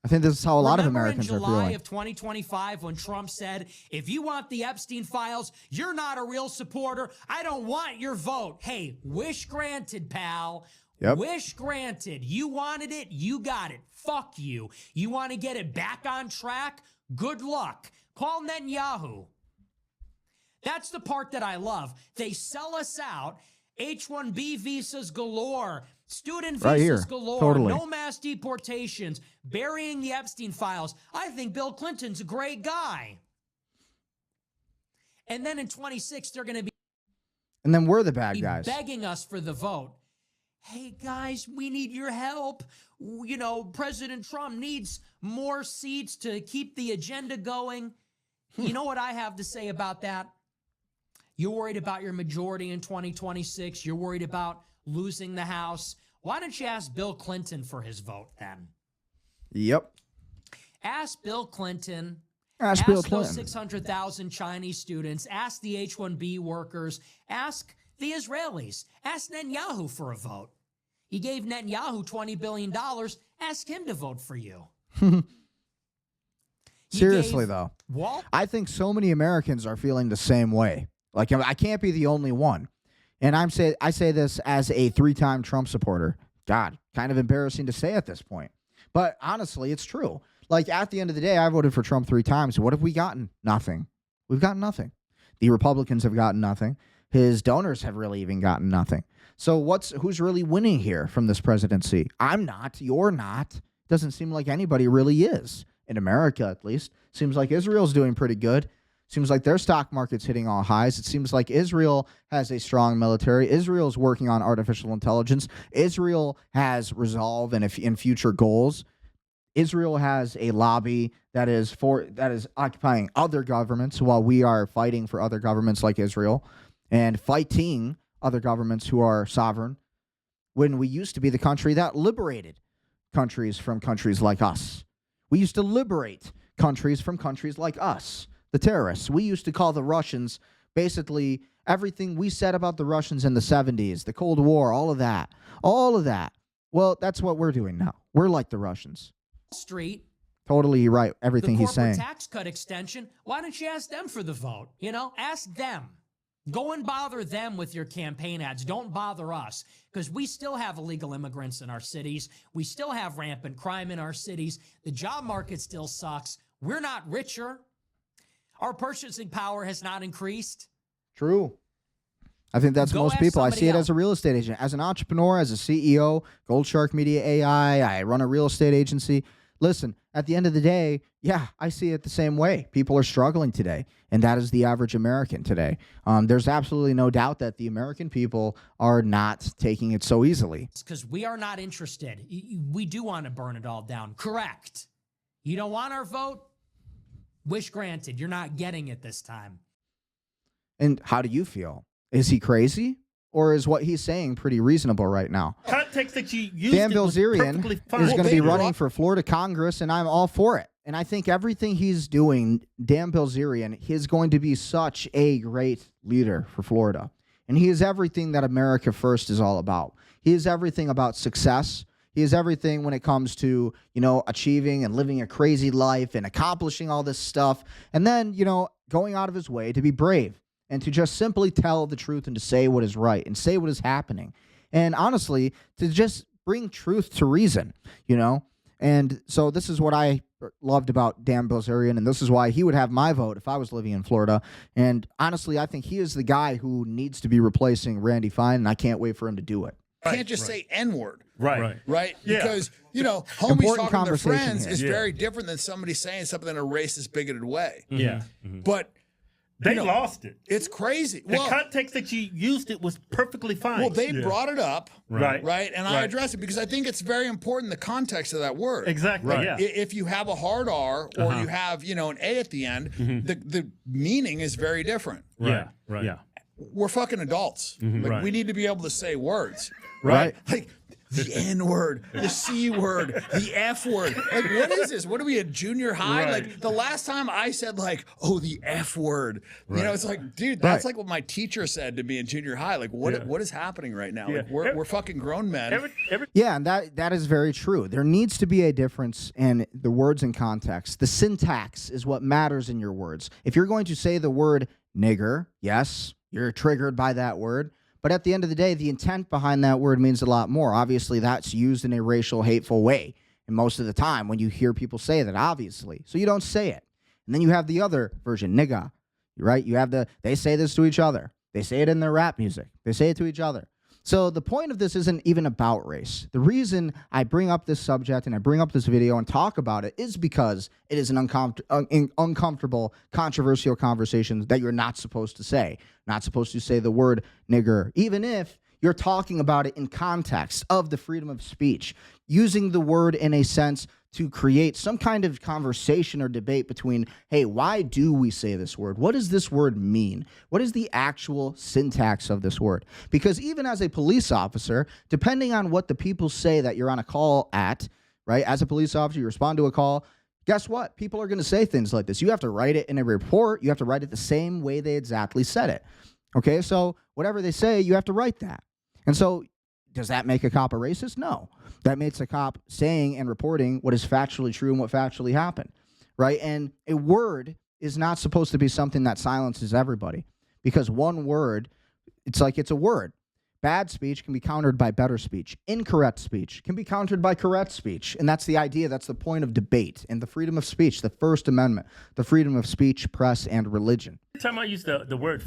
I think this is how a lot of Remember Americans in are July feeling. of 2025 when Trump said, if you want the Epstein files, you're not a real supporter. I don't want your vote. Hey, wish granted, pal. Yep. Wish granted. You wanted it. You got it. Fuck you. You want to get it back on track? Good luck. Call Netanyahu. That's the part that I love. They sell us out. H-1B visas galore. Student Right visas here. galore. Totally. No mass deportations. Burying the Epstein files. I think Bill Clinton's a great guy. And then in 26, they're going to be And then we're the bad guys. begging us for the vote. Hey, guys, we need your help. You know, President Trump needs more seats to keep the agenda going. You know what I have to say about that? You're worried about your majority in 2026. You're worried about losing the House. Why don't you ask Bill Clinton for his vote then? Yep. Ask Bill Clinton. Ask Bill those Clinton. 600,000 Chinese students. Ask the H-1B workers. Ask the Israelis. Ask Netanyahu for a vote. He gave Netanyahu $20 billion. Ask him to vote for you. Seriously, though. Walt? I think so many Americans are feeling the same way. Like, I can't be the only one. And I say this as a 3-time Trump supporter. God, kind of embarrassing to say at this point. But honestly, it's true. Like, at the end of the day, I voted for Trump 3 times. What have we gotten? Nothing. We've gotten nothing. The Republicans have gotten nothing. His donors have really even gotten nothing. So who's really winning here from this presidency? I'm not. You're not. Doesn't seem like anybody really is. In America, at least. Seems like Israel's doing pretty good. Seems like their stock market's hitting all highs. It seems like Israel has a strong military. Israel's working on artificial intelligence. Israel has resolve and in future goals. Israel has a lobby that is occupying other governments while we are fighting for other governments like Israel and fighting other governments who are sovereign when we used to be the country that liberated countries from countries like us. We used to liberate countries from countries like us, the terrorists. We used to call the Russians basically everything we said about the Russians in the 70s, the Cold War, all of that. All of that. Well, that's what we're doing now. We're like the Russians. Street. Totally right, everything he's saying. The corporate tax cut extension, why don't you ask them for the vote? You know, ask them. Go and bother them with your campaign ads. Don't bother us, because we still have illegal immigrants in our cities. We still have rampant crime in our cities. The job market still sucks. We're not richer. Our purchasing power has not increased. True. I think that's Go most ask people. I somebody see it else. as a real estate agent, as an entrepreneur, as a CEO, Gold Shark Media AI. I run a real estate agency. Listen, at the end of the day, yeah, I see it the same way. People are struggling today, and that is the average American today. There's absolutely no doubt that the American people are not taking it so easily. Because we are not interested. We do want to burn it all down. Correct. You don't want our vote? Wish granted. You're not getting it this time. And how do you feel? Is he crazy? Or is what he's saying pretty reasonable right now? Context that you used Dan Bilzerian is going to be running for for Florida Congress, and I'm all for it. And I think everything he's doing, Dan Bilzerian, is going to be such a great leader for Florida. And he is everything that America First is all about. He is everything about success. He is everything when it comes to, achieving and living a crazy life and accomplishing all this stuff. And then, going out of his way to be brave and to just simply tell the truth and to say what is right and say what is happening. And honestly, to just bring truth to reason, And so this is what I loved about Dan Bilzerian, and this is why he would have my vote if I was living in Florida. And honestly, I think he is the guy who needs to be replacing Randy Fine, and I can't wait for him to do it. You can't just say N-word. Right. Yeah. Because, homies Important talking to their conversation friends here. is very different than somebody saying something in a racist, bigoted way. Yeah. But They lost it. It's crazy. The context that you used it was perfectly fine. Well, they brought it up, Right. And I addressed it because I think it's very important, the context of that word. Exactly, yeah. If you have a hard R or you have, an A at the end, the meaning is very different. Right. We're fucking adults. We need to be able to say words. Right. Like, the N word, the C word, the F word. Like, what is this? What are we in junior high? Right. Like, the last time I said, like, oh, the F word, you know, Right. it's like, dude, that's like what my teaacher said to me in junior high. Like, what is happening right now? Like, we're fucking grown men. Yeah, and that is very true. There needs to be a difference in the words and context. The syntax is what matters in your words. If you're going to say the word nigger, yes, you're triggered by that word. But at the end of the day, the intent behind that word means a lot more. Obviously, that's used in a racial, hateful way. And most of the time when you hear people say that, obviously. So you don't say it. And then you have the other version, nigga, right? You have they say this to each other. They say it in their rap music. They say it to each other. So the point of this isn't even about race. The reason I bring up this subject and I bring up this video and talk about it is because it is an uncomfortable, controversial conversation that you're not supposed to say. Not supposed to say the word nigger, even if you're talking about it in context of the freedom of speech, using the word in a sense to create some kind of conversation or debate between, hey, why do we say this word? What does this word mean? What is the actual syntax of this word? Because even as a police officer, depending on what the people say that you're on a call at, right? As a police officer, you respond to a call. Guess what? People are going to say things like this. You have to write it in a report. You have to write it the same way they exactly said it. Okay, so whatever they say, you have to write that. And so does that make a cop a racist? No. That makes a cop saying and reporting what is factually true and what factually happened, right? And a word is not supposed to be something that silences everybody, because one word, it's a word. Bad speech can be countered by better speech. Incorrect speech can be countered by correct speech. And that's the idea. That's the point of debate and the freedom of speech, the First Amendment, the freedom of speech, press, and religion. Every time I use the word,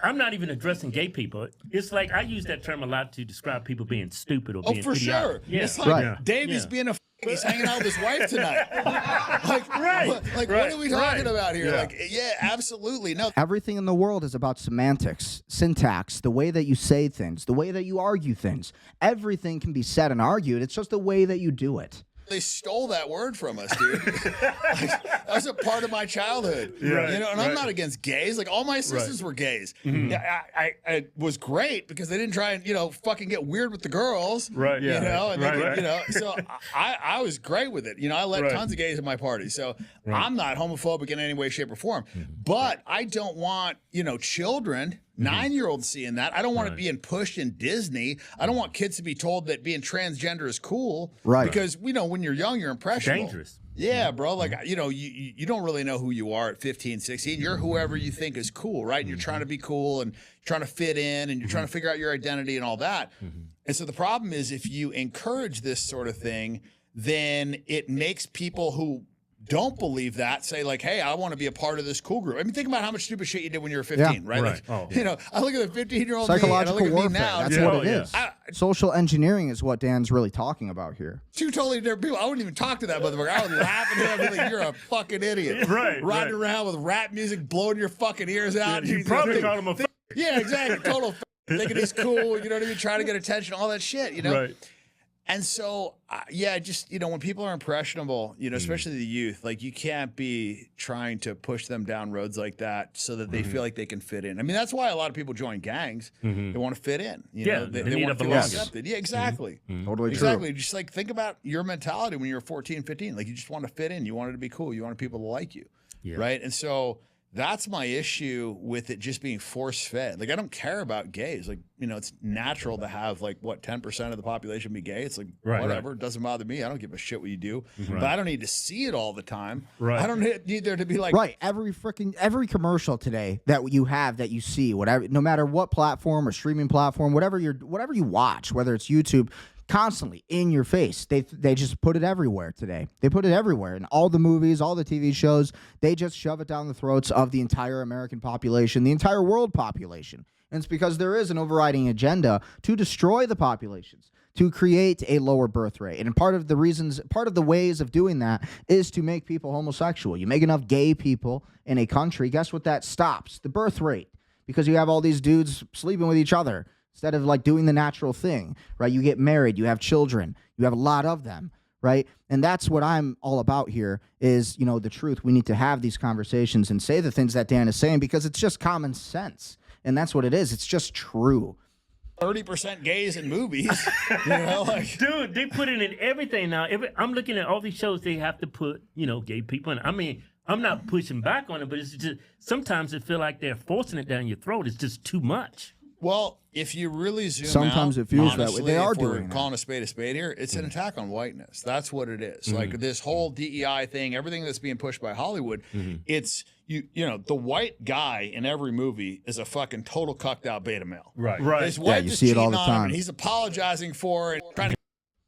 I'm not even addressing gay people. It's like I use that term a lot to describe people being stupid or being for idiotic. sure. Yeah. It's like Davey's being he's hanging out with his wife tonight. What are we talking about here? Yeah. Like, yeah, absolutely. No. Everything in the world is about semantics, syntax, the way that you say things, the way that you argue things. Everything can be said and argued. It's just the way that you do it. They stole that word from us, dude. That was a part of my childhood. Right, you know, and I'm not against gays. Like, all my sisters were gays. Mhm. Yeah, I was great because they didn't try and, fucking get weird with the girls. Right, yeah. You know, and Right. you know, so I was great with it. You know, I let tons of gays at my party. So I'm not homophobic in any way, shape, or form. But I don't want, children, 9-year-olds seeing that. I don't want it being pushed in Disney. I don't want kids to be told that being transgender is cool. Right. Because, when you're young, you're impressionable. Dangerous. Yeah, bro. Like, you don't really know who you are at 15, 16. You're whoever you think is cool, right? And you're trying to be cool and trying to fit in and you're trying to figure out your identity and all that. And so the problem is if you encourage this sort of thing, then it makes people who don't believe that say like, hey, I want to be a part of this cool group. I mean, think about how much stupid shit you did when you were 15, right? Like, I look at the 15-year-old me and I Psychological look at me warfare. now. That's what it is. Social engineering is what Dan's really talking about here. Two totally different people. I wouldn't even talk to that motherfucker. I would laugh at him and be like, you're a fucking idiot. Riding around with rap music, blowing your fucking ears out. You probably called him a Yeah, exactly. Total thinking he's cool, you know what I mean? Trying to get attention, all that shit, Right. And so, just, when people are impressionable, especially the youth, like you can't be trying to push them down roads like that so that they feel like they can fit in. I mean, that's why a lot of people join gangs. They want to fit in. You know, they need want to to feel belong. accepted. Yeah, exactly. Totally Exactly. Just like think about your mentality when you were 14, 15. Like you just want to fit in. You wanted to be cool. You wanted people to like you. Yeah. Right. And so that's my issue with it just being force fed. Like I don't care about gays. Like, it's natural to have like 10% of the population be gay. It's like whatever. It doesn't bother me. I don't give a shit what you do. But I don't need to see it all the time. Right. I don't need there to be like every commercial today that you have that you see, whatever, no matter what platform or streaming platform, whatever you watch, whether it's YouTube, constantly in your face. They just put it everywhere today. They put it everywhere in all the movies, all the TV shows. They just shove it down the throats of the entire American population, the entire world population. And it's because there is an overriding agenda to destroy the populations, to create a lower birth rate. And part of the ways of doing that is to make people homosexual. You make enough gay people in a country, guess what that stops? The birth rate. Because you have all these dudes sleeping with each other. Instead of like doing the natural thing, right? You get married, you have children, you have a lot of them, right? And that's what I'm all about here is, the truth. We need to have these conversations and say the things that Dan is saying because it's just common sense. And that's what it is. It's just true. 30% gays in movies. You know, like, dude, they put it in everything now. I'm looking at all these shows, they have to put, gay people in. I mean, I'm not pushing back on it, but it's just sometimes it feel like they're forcing it down your throat. It's just too much. Well, if you really zoom Sometimes out, it feels honestly, that way. They are if we're doing that. calling a spade here, it's an attack on whiteness. That's what it is. Like this whole DEI thing, everything that's being pushed by Hollywood, it's the white guy in every movie is a fucking total cucked out beta male. Right. His wife you is see it all cheating the on him, time. and he's apologizing for it, trying to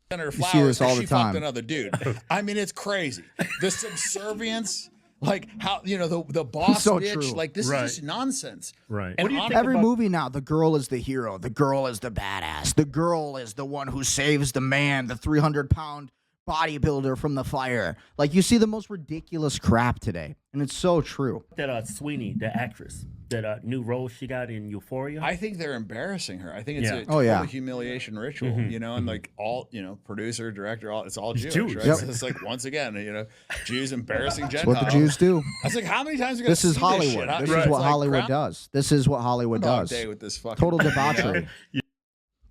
send her see flowers this all because the she time. fucked another dude. I mean, it's crazy. The subservience. Like how the boss So bitch, true. like this is just nonsense. Right. And Every movie now, the girl is the hero. The girl is the badass. The girl is the one who saves the man, the 300-pound bodybuilder from the fire. Like, you see the most ridiculous crap today, and it's so true. That Sweeney, the actress, that new role she got in Euphoria. I think they're embarrassing her. I think it's a Oh, total yeah. humiliation ritual, and like all, producer, director, it's all Jewish, Jewish. right? Yep. So it's like, once again, Jews embarrassing That's Gentiles. what the Jews do. I was like, how many times are you This is see Hollywood. This, shit? This It's is what like Hollywood Ground- does. This is what Hollywood Groundhog does. Day with this fucking Total debauchery.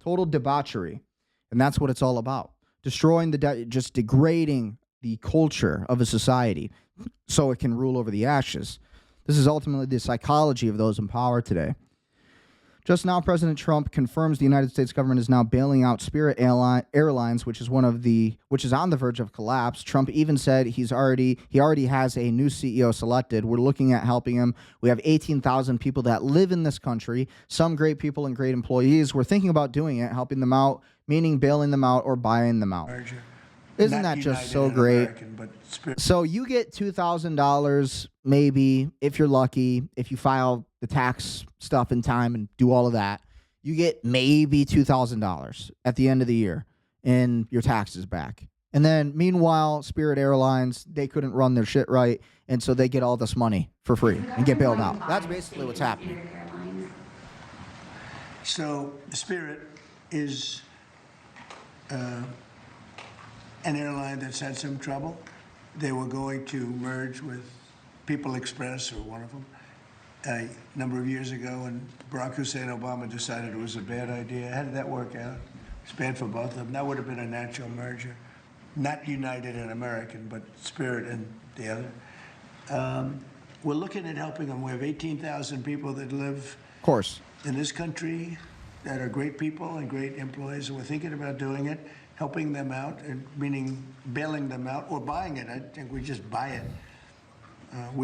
Total debauchery. And that's what it's all about. Destroying just degrading the culture of a society so it can rule over the ashes. This is ultimately the psychology of those in power today. Just now, President Trump confirms the United States government is now bailing out Spirit Airlines, which is on the verge of collapse. Trump even said he already has a new CEO selected. We're looking at helping him. We have 18,000 people that live in this country, some great people and great employees. We're thinking about doing it, helping them out, meaning bailing them out or buying them out. Isn't that just so great? So you get $2,000 maybe, if you're lucky, if you file the tax stuff in time and do all of that. You get maybe $2,000 at the end of the year and your taxes back. And then meanwhile, Spirit Airlines, they couldn't run their shit right, and so they get all this money for free and get bailed out. That's basically what's happening. So Spirit is an airline that's had some trouble. They were going to merge with People Express, or one of them, a number of years ago, and Barack Hussein Obama decided it was a bad idea. How did that work out? It's bad for both of them. That would have been a natural merger. Not United and American, but Spirit and the other. We're looking at helping them. We have 18,000 people that live Of course. in this country that are great people and great employees, and we're thinking about doing it, helping them out, and meaning bailing them out or buying it. I think we just buy it.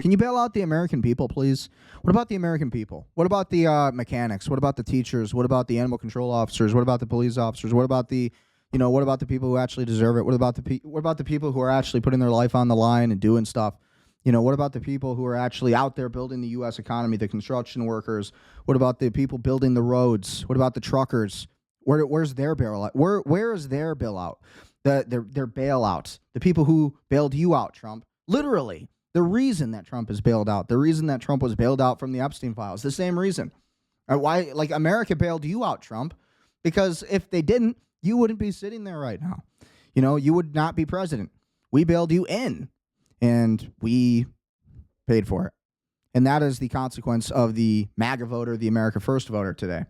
Can you bail out the American people, please? What about the American people? What about the mechanics? What about the teachers? What about the animal control officers? What about the police officers? What about the people who actually deserve it? What about the people who are actually putting their life on the line and doing stuff? What about the people who are actually out there building the U.S. economy, the construction workers? What about the people building the roads? What about the truckers? Where's their bailout? Where is their bailout? Their bailouts. The people who bailed you out, Trump. Literally, the reason that Trump is bailed out. The reason that Trump was bailed out from the Epstein files. The same reason. Why? Like, America bailed you out, Trump, because if they didn't, you wouldn't be sitting there right now. You would not be president. We bailed you in, and we paid for it. And that is the consequence of the MAGA voter, the America First voter today.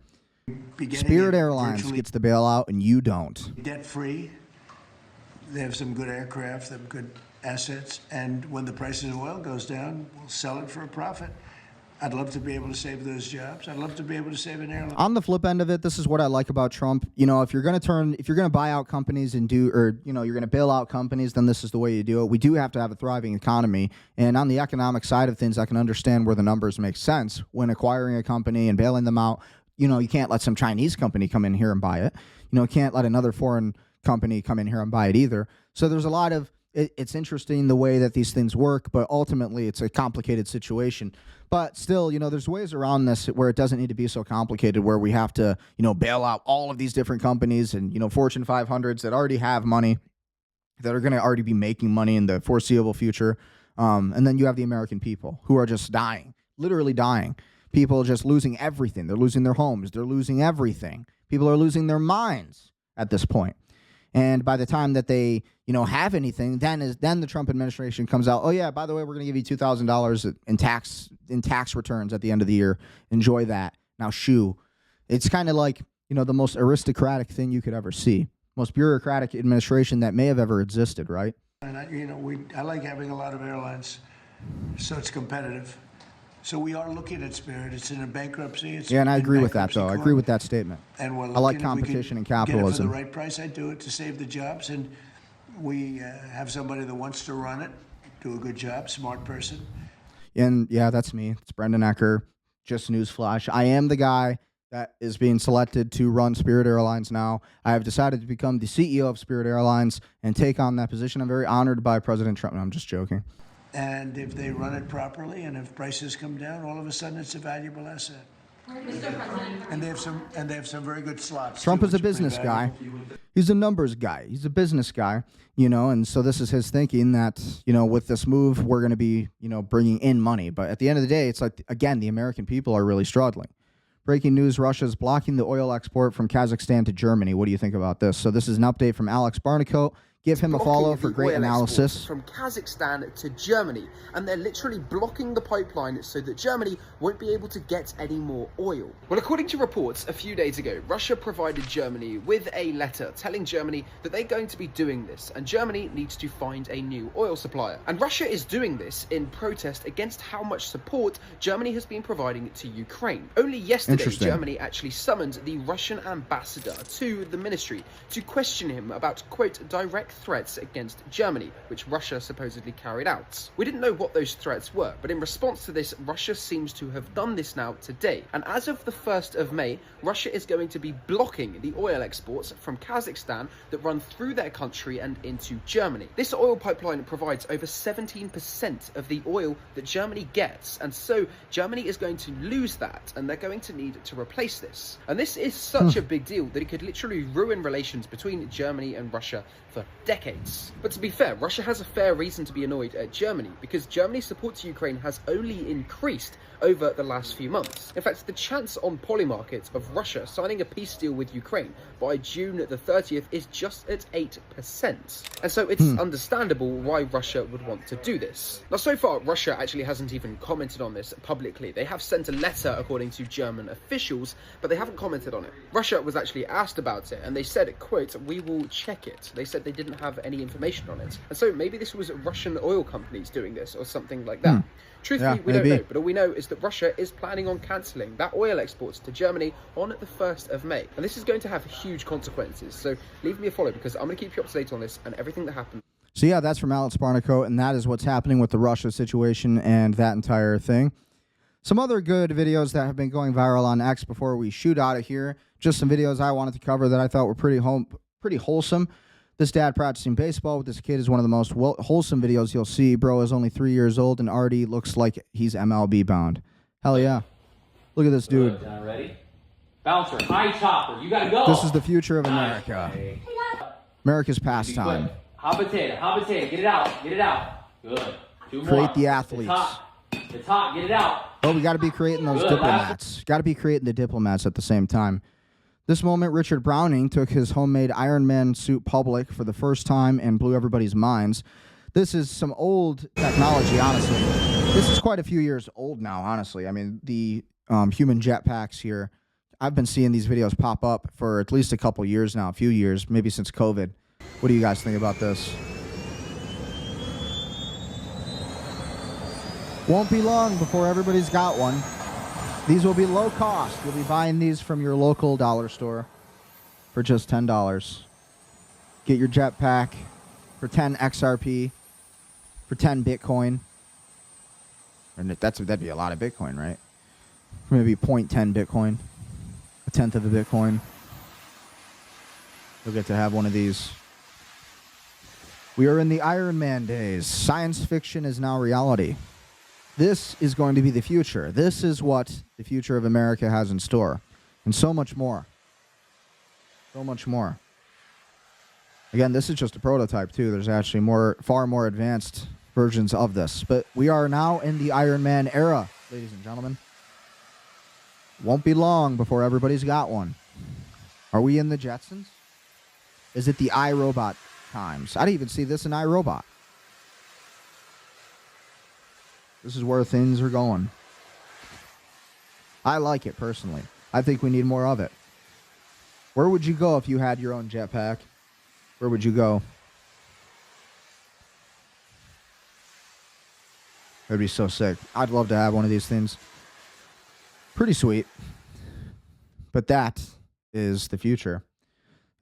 Spirit Airlines gets the bailout, and you don't. Debt-free. They have some good aircraft, they have good assets, and when the price of oil goes down, we'll sell it for a profit. I'd love to be able to save those jobs. I'd love to be able to save an airline. On the flip end of it, this is what I like about Trump. If you're going to buy out companies and you're going to bail out companies, then this is the way you do it. We do have to have a thriving economy. And on the economic side of things, I can understand where the numbers make sense when acquiring a company and bailing them out. You can't let some Chinese company come in here and buy it. Can't let another foreign company come in here and buy it either. So there's a lot of, it's interesting the way that these things work, but ultimately it's a complicated situation. But still, there's ways around this where it doesn't need to be so complicated, where we have to, bail out all of these different companies and, Fortune 500s that already have money, that are going to already be making money in the foreseeable future. And then you have the American people who are just dying, literally dying. People just losing everything. They're losing their homes. They're losing everything. People are losing their minds at this point. And by the time that they, have anything, then the Trump administration comes out. Oh yeah, by the way, we're going to give you $2,000 in tax returns at the end of the year. Enjoy that. Now, shoo. It's kind of like the most aristocratic thing you could ever see, most bureaucratic administration that may have ever existed, right? And I like having a lot of airlines, so it's competitive. So we are looking at Spirit. It's in a bankruptcy. Yeah, and I agree with that, though. I agree with that statement. And we're I like looking if we competition could and get it capitalism. for the right price. I'd do it to save the jobs. And we have somebody that wants to run it, do a good job, smart person. And yeah, that's me. It's Brendan Ecker. Just newsflash. I am the guy that is being selected to run Spirit Airlines now. I have decided to become the CEO of Spirit Airlines and take on that position. I'm very honored by President Trump. No, I'm just joking. And if they run it properly and if prices come down, all of a sudden it's a valuable asset. And they have some very good slots. Trump too, is a which pretty business guy. valuable. He's a numbers guy. He's a business guy, and so this is his thinking that, with this move, we're going to be, bringing in money. But at the end of the day, it's like, again, the American people are really struggling. Breaking news, Russia is blocking the oil export from Kazakhstan to Germany. What do you think about this? So this is an update from Alex Barnicoat. Give him a follow for great analysis. From Kazakhstan to Germany, and they're literally blocking the pipeline so that Germany won't be able to get any more oil. Well, according to reports a few days ago, Russia provided Germany with a letter telling Germany that they're going to be doing this, and Germany needs to find a new oil supplier. And Russia is doing this in protest against how much support Germany has been providing to Ukraine. Only yesterday, Germany actually summoned the Russian ambassador to the ministry to question him about, quote, direct threats against Germany, which Russia supposedly carried out. We didn't know what those threats were, but in response to this, Russia seems to have done this now today. And as of the 1st of May, Russia is going to be blocking the oil exports from Kazakhstan that run through their country and into Germany. This oil pipeline provides over 17% of the oil that Germany gets, and so Germany is going to lose that, and they're going to need to replace this. And this is such a big deal that it could literally ruin relations between Germany and Russia for decades. But to be fair, Russia has a fair reason to be annoyed at Germany, because Germany's support to Ukraine has only increased over the last few months. In fact, the chance on Polymarket of Russia signing a peace deal with Ukraine by June the 30th is just at 8%. And so it's understandable why Russia would want to do this. Now, so far, Russia actually hasn't even commented on this publicly. They have sent a letter, according to German officials, but they haven't commented on it. Russia was actually asked about it, and they said, quote, "We will check it." They said they didn't have any information on it. And so maybe this was Russian oil companies doing this or something like that. Truthfully, we don't know, but all we know is that Russia is planning on cancelling that oil exports to Germany on the 1st of May. And this is going to have huge consequences. So leave me a follow, because I'm going to keep you up to date on this and everything that happens. So yeah, that's from Alex Barnicoat, and that is what's happening with the Russia situation and that entire thing. Some other good videos that have been going viral on X before we shoot out of here. Just some videos I wanted to cover that I thought were pretty wholesome. This dad practicing baseball with this kid is one of the most wholesome videos you'll see. Bro is only 3 years old and already looks like he's MLB bound. Hell yeah. Look at this dude. Ready? Bouncer, high chopper, you gotta go. This is the future of America. America's pastime. Hot potato, get it out, Good. Two more. Create the athletes. It's hot, get it out. Oh, we got to be creating those diplomats. Got to be creating the diplomats at the same time. This moment, Richard Browning took his homemade Iron Man suit public for the first time and blew everybody's minds. This is some old technology, honestly. This is quite a few years old now, honestly. I mean, the human jetpacks here, I've been seeing these videos pop up for at least a couple years now, a few years, maybe since COVID. What do you guys think about this? Won't be long before everybody's got one. These will be low cost. You'll be buying these from your local dollar store for just $10. Get your jetpack for 10 XRP, for 10 Bitcoin. And that'd be a lot of Bitcoin, right? Maybe 0.10 Bitcoin, a tenth of a Bitcoin. You'll get to have one of these. We are in the Iron Man days. Science fiction is now reality. This is going to be the future. This is what the future of America has in store. And so much more. So much more. Again, this is just a prototype, too. There's actually far more advanced versions of this. But we are now in the Iron Man era, ladies and gentlemen. Won't be long before everybody's got one. Are we in the Jetsons? Is it the iRobot times? I didn't even see this in iRobot. This is where things are going. I like it, personally. I think we need more of it. Where would you go if you had your own jetpack? Where would you go? That'd be so sick. I'd love to have one of these things. Pretty sweet. But that is the future.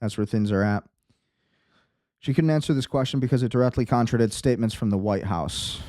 That's where things are at. She couldn't answer this question because it directly contradicts statements from the White House.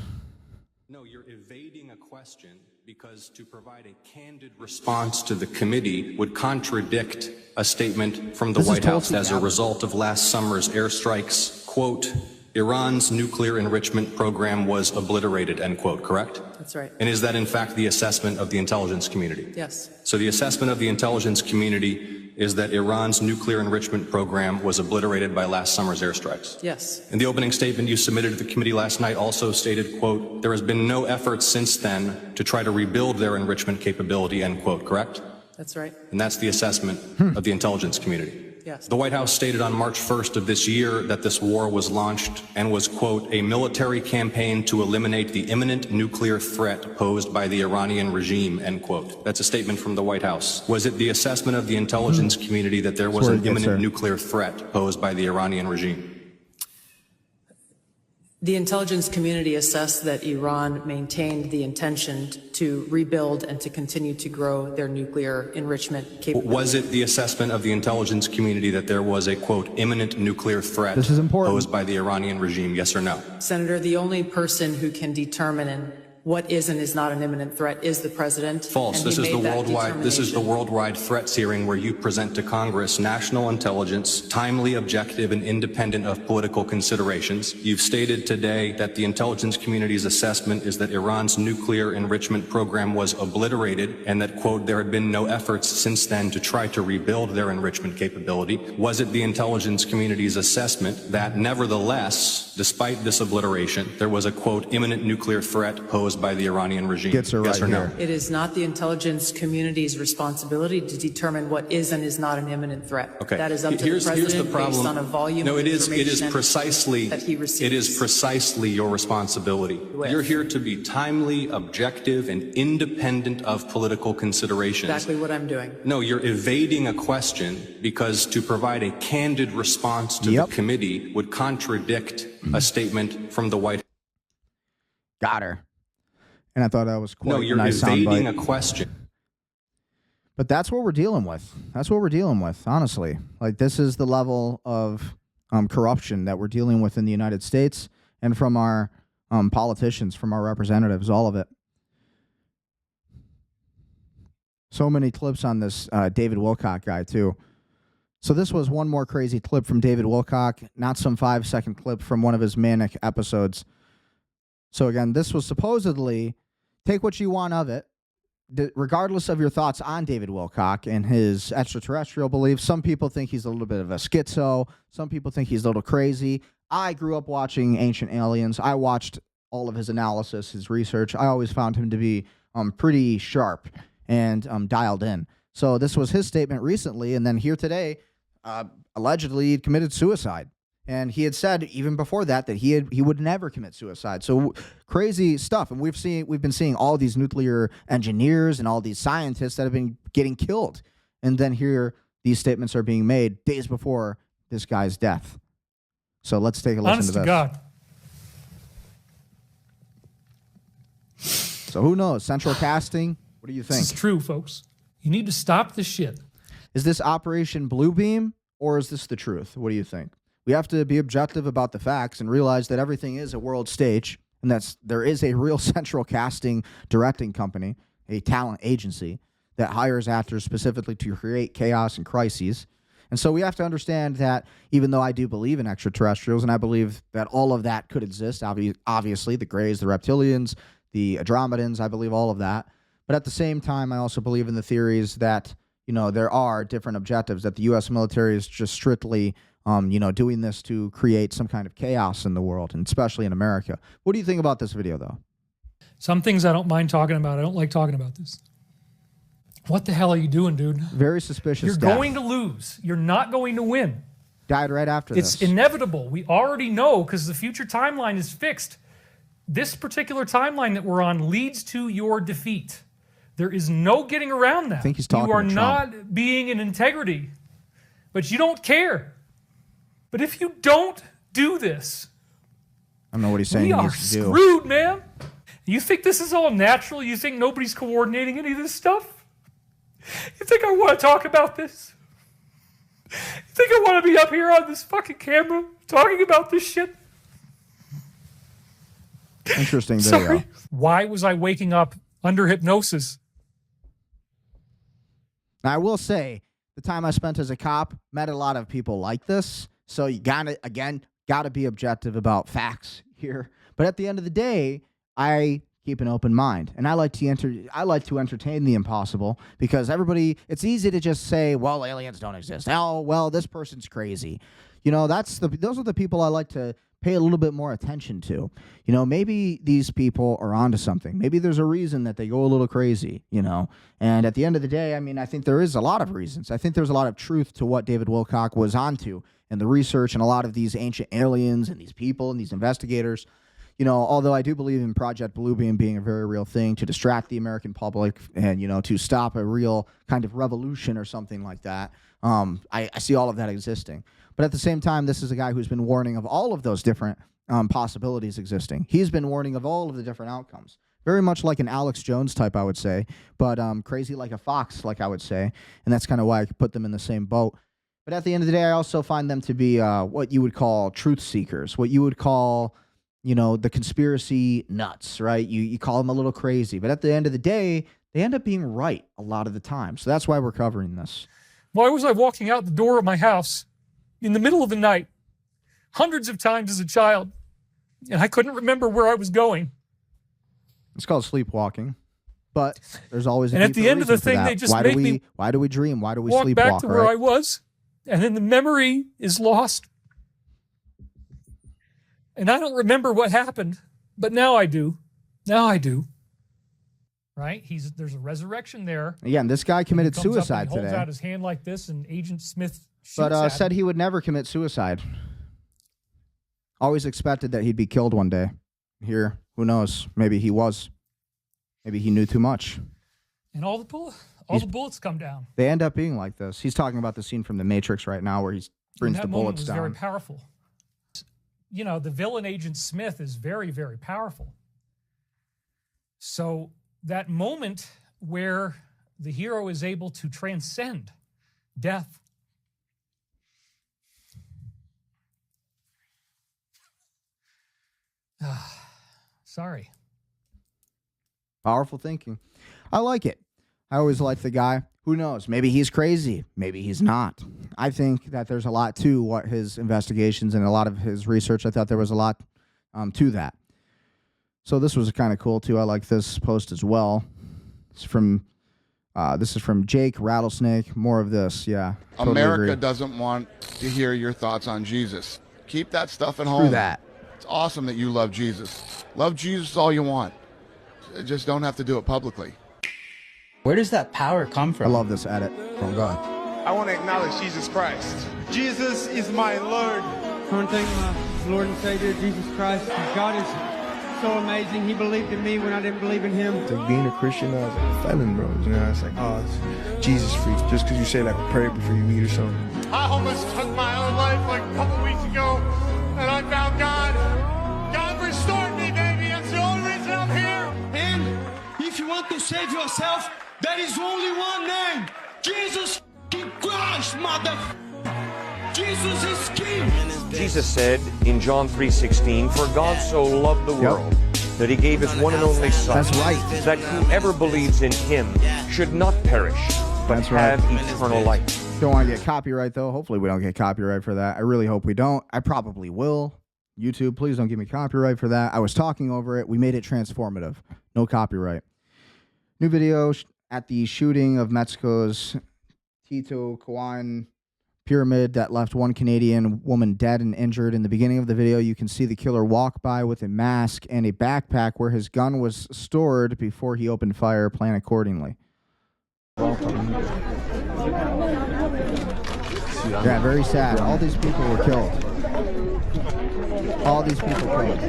No, you're evading a question because to provide a candid response to the committee would contradict a statement from the White House as a result of last summer's airstrikes, quote, Iran's nuclear enrichment program was obliterated, end quote, correct? That's right. And is that in fact the assessment of the intelligence community? Yes. So the assessment of the intelligence community is that Iran's nuclear enrichment program was obliterated by last summer's airstrikes. Yes. In the opening statement you submitted to the committee last night also stated, quote, there has been no effort since then to try to rebuild their enrichment capability, end quote, correct? That's right. And that's the assessment of the intelligence community. Yes. The White House stated on March 1st of this year that this war was launched and was, quote, a military campaign to eliminate the imminent nuclear threat posed by the Iranian regime, end quote. That's a statement from the White House. Was it the assessment of the intelligence community that there was an imminent nuclear threat posed by the Iranian regime? The intelligence community assessed that Iran maintained the intention to rebuild and to continue to grow their nuclear enrichment capability. Was it the assessment of the intelligence community that there was a, quote, imminent nuclear threat posed by the Iranian regime, yes or no? Senator, the only person who can determine what is and is not an imminent threat is the president. False. This is the worldwide threats hearing where you present to Congress national intelligence, timely, objective, and independent of political considerations. You've stated today that the intelligence community's assessment is that Iran's nuclear enrichment program was obliterated and that, quote, there had been no efforts since then to try to rebuild their enrichment capability. Was it the intelligence community's assessment that nevertheless, despite this obliteration, there was a, quote, imminent nuclear threat posed by the Iranian regime? Gets her yes right or no? here. It is not the intelligence community's responsibility to determine what is and is not an imminent threat. Okay. That is up to the president based on a volume of information it is precisely that he receives. It is precisely your responsibility. You're here to be timely, objective, and independent of political considerations. Exactly what I'm doing. No, you're evading a question because to provide a candid response to the committee would contradict a statement from the White House. Got her. And I thought that was quite you're a nice evading soundbite. a question. But that's what we're dealing with. That's what we're dealing with, honestly. Like, this is the level of corruption that we're dealing with in the United States and from our politicians, from our representatives, all of it. So many clips on this David Wilcock guy, too. So this was one more crazy clip from David Wilcock, not some 5-second clip from one of his manic episodes. So again, this was supposedly, take what you want of it, regardless of your thoughts on David Wilcock and his extraterrestrial beliefs. Some people think he's a little bit of a schizo. Some people think he's a little crazy. I grew up watching Ancient Aliens. I watched all of his analysis, his research. I always found him to be pretty sharp and dialed in. So this was his statement recently, and then here today, allegedly he committed suicide. And he had said even before that he would never commit suicide. So crazy stuff. And we've been seeing all these nuclear engineers and all these scientists that have been getting killed. And then here these statements are being made days before this guy's death. So let's take a listen Honest to this. God. So who knows? Central casting? What do you think? This is true, folks. You need to stop this shit. Is this Operation Bluebeam or is this the truth? What do you think? We have to be objective about the facts and realize that everything is a world stage and there is a real central casting directing company, a talent agency that hires actors specifically to create chaos and crises. And so we have to understand that even though I do believe in extraterrestrials and I believe that all of that could exist, obviously the Greys, the Reptilians, the Andromedans, I believe all of that. But at the same time, I also believe in the theories that, there are different objectives, that the U.S. military is just strictly doing this to create some kind of chaos in the world, and especially in America. What do you think about this video, though? Some things I don't mind talking about. I don't like talking about this. What the hell are you doing, dude? Very suspicious. You're going to lose. You're not going to win. Died right after this. It's inevitable. We already know because the future timeline is fixed. This particular timeline that we're on leads to your defeat. There is no getting around that. I think he's talking You are to Trump. not being in integrity. but you don't care. But if you don't do this, I don't know what he's saying. we he are needs to do. screwed, man. You think this is all natural? You think nobody's coordinating any of this stuff? You think I want to talk about this? You think I want to be up here on this fucking camera talking about this shit? Interesting video. Sorry. Why was I waking up under hypnosis? Now, I will say, the time I spent as a cop, met a lot of people like this. So you gotta be objective about facts here. But at the end of the day, I keep an open mind, and I like to entertain the impossible, because it's easy to just say, well, aliens don't exist. Oh, well, this person's crazy. You know, those are the people I like to pay a little bit more attention to. You know, maybe these people are onto something. Maybe there's a reason that they go a little crazy, you know. And at the end of the day, I mean, I think there is a lot of reasons. I think there's a lot of truth to what David Wilcock was onto and the research and a lot of these ancient aliens and these people and these investigators. You know, although I do believe in Project Bluebeam being a very real thing to distract the American public and, you know, to stop a real kind of revolution or something like that, I see all of that existing. But at the same time, this is a guy who's been warning of all of those different possibilities existing. He's been warning of all of the different outcomes. Very much like an Alex Jones type, I would say, but crazy like a fox, like I would say. And that's kind of why I could put them in the same boat. But at the end of the day, I also find them to be what you would call truth seekers, what you would call, you know, the conspiracy nuts, right? You call them a little crazy. But at the end of the day, they end up being right a lot of the time. So that's why we're covering this. Why was I walking out the door of my house in the middle of the night hundreds of times as a child, and I couldn't remember where I was going? It's called sleepwalking. But there's always a and at the end of the thing, they just make me why do we dream? Why do we walk sleepwalk? back to where right? I was, and then the memory is lost. And I don't remember what happened, but now I do. Now I do. Right? There's a resurrection there. Again, this guy committed He comes up suicide and he holds today. out his hand like this, and Agent Smith shoots But at said him. he would never commit suicide. Always expected that he'd be killed one day. Here, who knows? Maybe he was. Maybe he knew too much. And all the bullets come down. They end up being like this. He's talking about the scene from The Matrix right now where he brings And the that moment bullets was down. very powerful. You know, the villain Agent Smith is very, very powerful. So that moment where the hero is able to transcend death. Sorry. Powerful thinking. I like it. I always like the guy. Who knows? Maybe he's crazy. Maybe he's not. I think that there's a lot to what his investigations and a lot of his research. I thought there was a lot to that. So this was kind of cool too. I like this post as well. It's from this is from Jake Rattlesnake. More of this. Yeah. Totally America agree. doesn't want to hear your thoughts on Jesus. Keep that stuff at home. Screw that. It's awesome that you love Jesus. Love Jesus all you want. Just don't have to do it publicly. Where does that power come from? I love this edit from God. I want to acknowledge Jesus Christ. Jesus is my Lord. I want to thank my Lord and Savior, Jesus Christ. God is so amazing. He believed in me when I didn't believe in him. To being a Christian, I was like a felon, bro. You know, it's like, oh, it's Jesus freak. Just because you say like a prayer before you eat or something. I almost took my own life like a couple weeks ago, and I found God. God restored me, baby. That's the only reason I'm here. And if you want to save yourself, there is only one name. Jesus Christ, mother. Jesus is King. Jesus said in John 3:16, "For God so loved the world that he gave his one and only Son, That's right. that whoever believes in him should not perish, but That's right. have eternal life." Don't want to get copyright though. Hopefully we don't get copyright for that. I really hope we don't. I probably will. YouTube, please don't give me copyright for that. I was talking over it. We made it transformative. No copyright. New video at the shooting of Mexico's Teotihuacan pyramid that left one Canadian woman dead and injured. In the beginning of the video, you can see the killer walk by with a mask and a backpack where his gun was stored before he opened fire. Plan accordingly. Yeah, very sad. All these people were killed. All these people killed.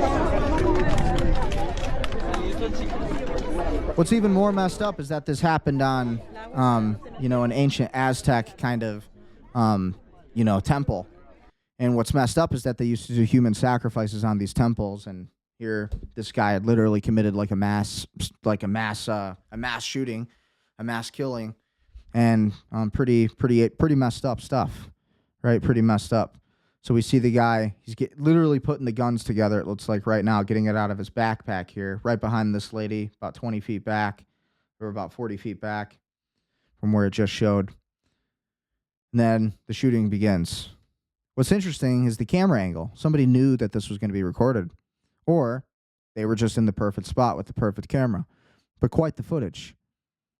What's even more messed up is that this happened on, you know, an ancient Aztec kind of temple. And what's messed up is that they used to do human sacrifices on these temples, and here this guy had literally committed like a mass shooting, a mass killing, and pretty messed up stuff, right? Pretty messed up. So we see the guy, he's literally putting the guns together, it looks like right now, getting it out of his backpack here, right behind this lady, about 20 feet back, or about 40 feet back from where it just showed. And then the shooting begins. What's interesting is the camera angle. Somebody knew that this was going to be recorded, or they were just in the perfect spot with the perfect camera. But quite the footage.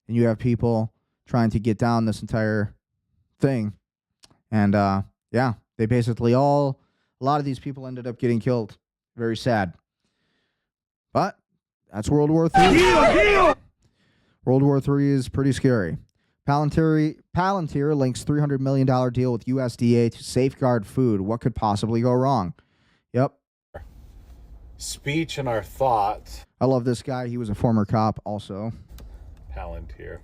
And you have people trying to get down this entire thing. And they basically a lot of these people ended up getting killed. Very sad. But that's World War III. World War III is pretty scary. Palantir links $300 million deal with USDA to safeguard food. What could possibly go wrong? Yep. Speech and our thoughts. I love this guy. He was a former cop also. Palantir.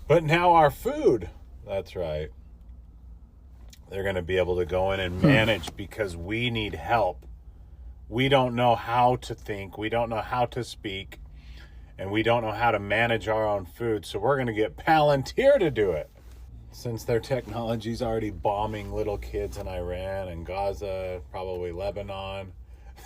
But now our food. That's right. They're going to be able to go in and manage because we need help. We don't know how to think. We don't know how to speak. And we don't know how to manage our own food, so we're going to get Palantir to do it. Since their technology's already bombing little kids in Iran and Gaza, probably Lebanon,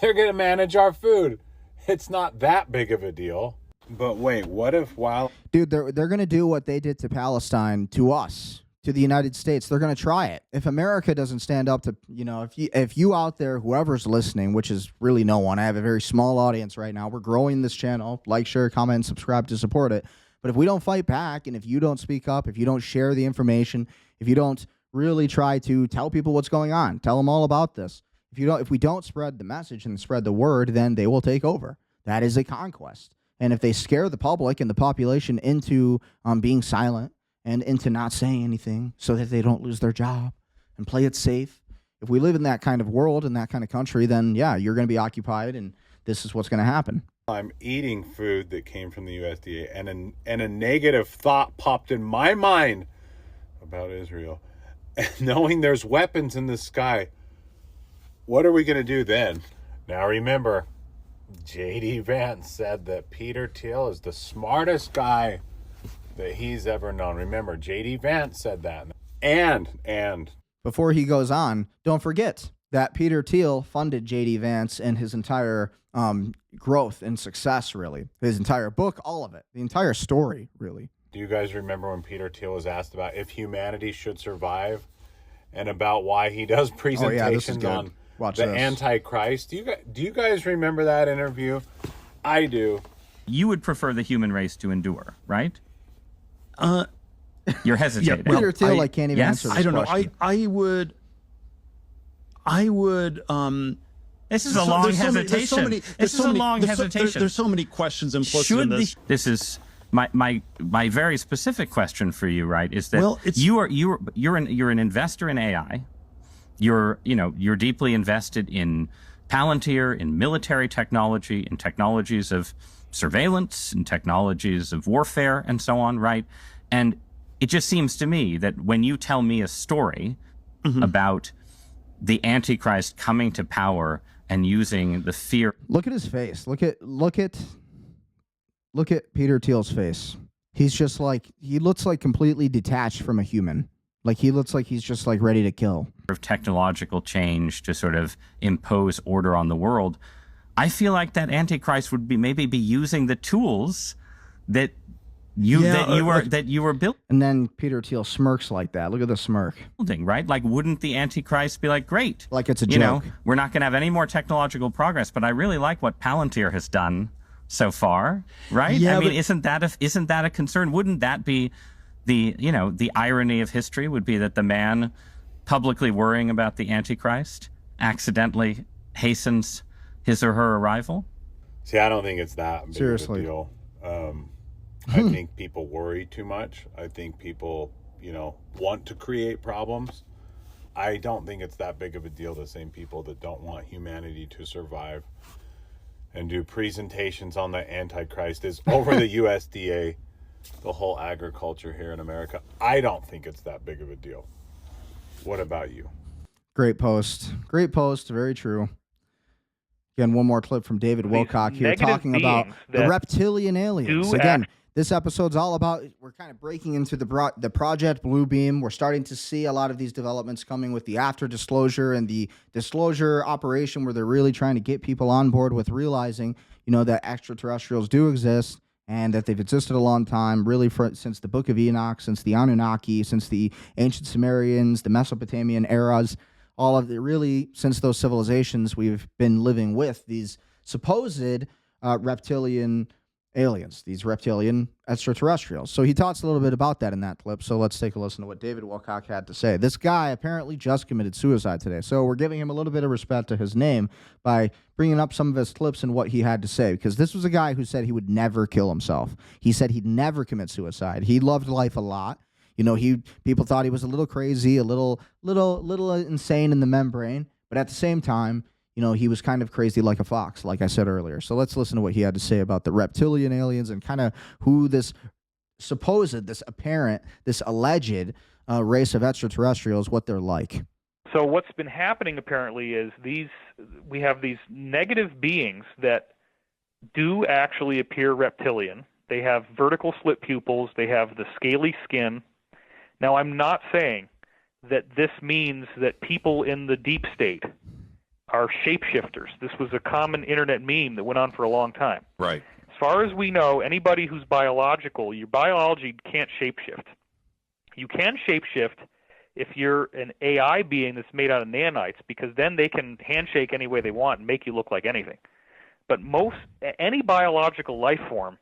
they're going to manage our food. It's not that big of a deal. But wait, what if while... Dude, they're going to do what they did to Palestine to us, to the United States. They're going to try it. If America doesn't stand up to, if you out there, whoever's listening, which is really no one, I have a very small audience right now. We're growing this channel. Like, share, comment, and subscribe to support it. But if we don't fight back, and if you don't speak up, if you don't share the information, if you don't really try to tell people what's going on, tell them all about this. If we don't spread the message and spread the word, then they will take over. That is a conquest. And if they scare the public and the population into being silent, and into not saying anything so that they don't lose their job and play it safe. If we live in that kind of world, in that kind of country, then yeah, you're going to be occupied, and this is what's going to happen. I'm eating food that came from the USDA, and a negative thought popped in my mind about Israel. And knowing there's weapons in the sky, what are we going to do then? Now remember, J.D. Vance said that Peter Thiel is the smartest guy that he's ever known. Remember, J.D. Vance said that. And before he goes on, don't forget that Peter Thiel funded J.D. Vance and his entire growth and success, really. His entire book, all of it. The entire story, really. Do you guys remember when Peter Thiel was asked about if humanity should survive and about why he does presentations on the Antichrist? Do you guys remember that interview? I do. You would prefer the human race to endure, right? You're hesitating. Yeah, Peter Thiel, I can't even answer this I don't question. know. I would. This is a long hesitation. There's so many questions implicit in this. This is my very specific question for you, right? Is that you're an investor in AI. You're deeply invested in Palantir, in military technology, in technologies of surveillance and technologies of warfare and so on, right? And it just seems to me that when you tell me a story about the Antichrist coming to power and using the fear... Look at his face. Look at Peter Thiel's face. He's just like, he looks like completely detached from a human. Like he looks like he's just like ready to kill. ...of technological change to sort of impose order on the world. I feel like that Antichrist would maybe be using the tools that you were building. And then Peter Thiel smirks like that. Look at the smirk. Right? Like, wouldn't the Antichrist be like, great? Like it's a joke. We're not going to have any more technological progress, but I really like what Palantir has done so far, right? Yeah, I mean, isn't that a concern? Wouldn't that be the irony of history would be that the man publicly worrying about the Antichrist accidentally hastens his or her arrival? See, I don't think it's that big Seriously. of a deal. I think people worry too much. I think people, want to create problems. I don't think it's that big of a deal. The same people that don't want humanity to survive and do presentations on the Antichrist is over the USDA the whole agriculture here in America. I don't think it's that big of a deal. What about you? Great post. Great post. Very true. Again, one more clip from David Wilcock here talking about the reptilian aliens. Again, this episode's all about, we're kind of breaking into the Project Bluebeam. We're starting to see a lot of these developments coming with the after disclosure and the disclosure operation where they're really trying to get people on board with realizing, that extraterrestrials do exist and that they've existed a long time, really since the Book of Enoch, since the Anunnaki, since the ancient Sumerians, the Mesopotamian eras. All of it, really, since those civilizations, we've been living with these supposed reptilian aliens, these reptilian extraterrestrials. So he talks a little bit about that in that clip. So let's take a listen to what David Wilcock had to say. This guy apparently just committed suicide today. So we're giving him a little bit of respect to his name by bringing up some of his clips and what he had to say, because this was a guy who said he would never kill himself. He said he'd never commit suicide. He loved life a lot. People thought he was a little crazy, a little insane in the membrane, but at the same time, he was kind of crazy like a fox, like I said earlier. So let's listen to what he had to say about the reptilian aliens and kind of who this apparent, this alleged race of extraterrestrials, what they're like. So what's been happening apparently is we have these negative beings that do actually appear reptilian. They have vertical slit pupils. They have the scaly skin. Now, I'm not saying that this means that people in the deep state are shapeshifters. This was a common internet meme that went on for a long time. Right. As far as we know, anybody who's biological, your biology can't shapeshift. You can shapeshift if you're an AI being that's made out of nanites, because then they can handshake any way they want and make you look like anything. But any biological life form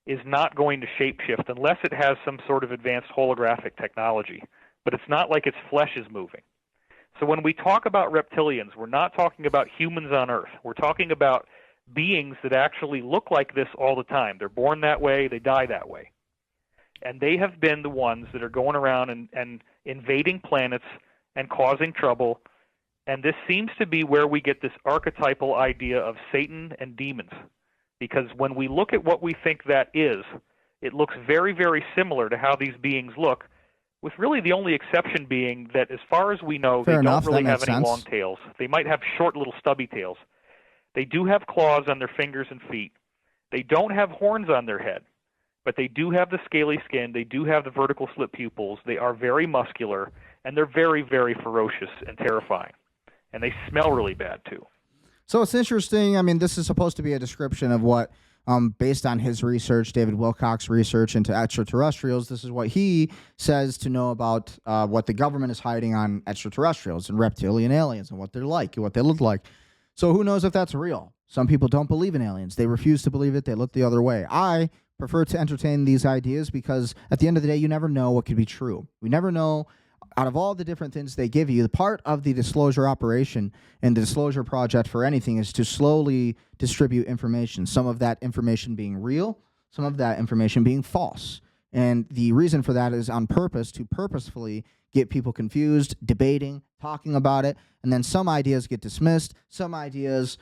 is not going to shapeshift unless it has some sort of advanced holographic technology. But it's not like its flesh is moving. So when we talk about reptilians, we're not talking about humans on Earth. We're talking about beings that actually look like this all the time. They're born that way, they die that way. And they have been the ones that are going around and invading planets and causing trouble. And this seems to be where we get this archetypal idea of Satan and demons. Because when we look at what we think that is, it looks very, very similar to how these beings look, with really the only exception being that as far as we know, they don't really have any long tails. They might have short little stubby tails. They do have claws on their fingers and feet. They don't have horns on their head, but they do have the scaly skin. They do have the vertical slit pupils. They are very muscular, and they're very, very ferocious and terrifying. And they smell really bad, too. So it's interesting. I mean, this is supposed to be a description of what, based on his research, David Wilcock's research into extraterrestrials, this is what he says to know about what the government is hiding on extraterrestrials and reptilian aliens and what they're like and what they look like. So who knows if that's real? Some people don't believe in aliens. They refuse to believe it. They look the other way. I prefer to entertain these ideas because at the end of the day, you never know what could be true. We never know. Out of all the different things they give you, the part of the disclosure operation and the disclosure project for anything is to slowly distribute information, some of that information being real, some of that information being false. And the reason for that is on purpose, to purposefully get people confused, debating, talking about it, and then some ideas get dismissed, some ideas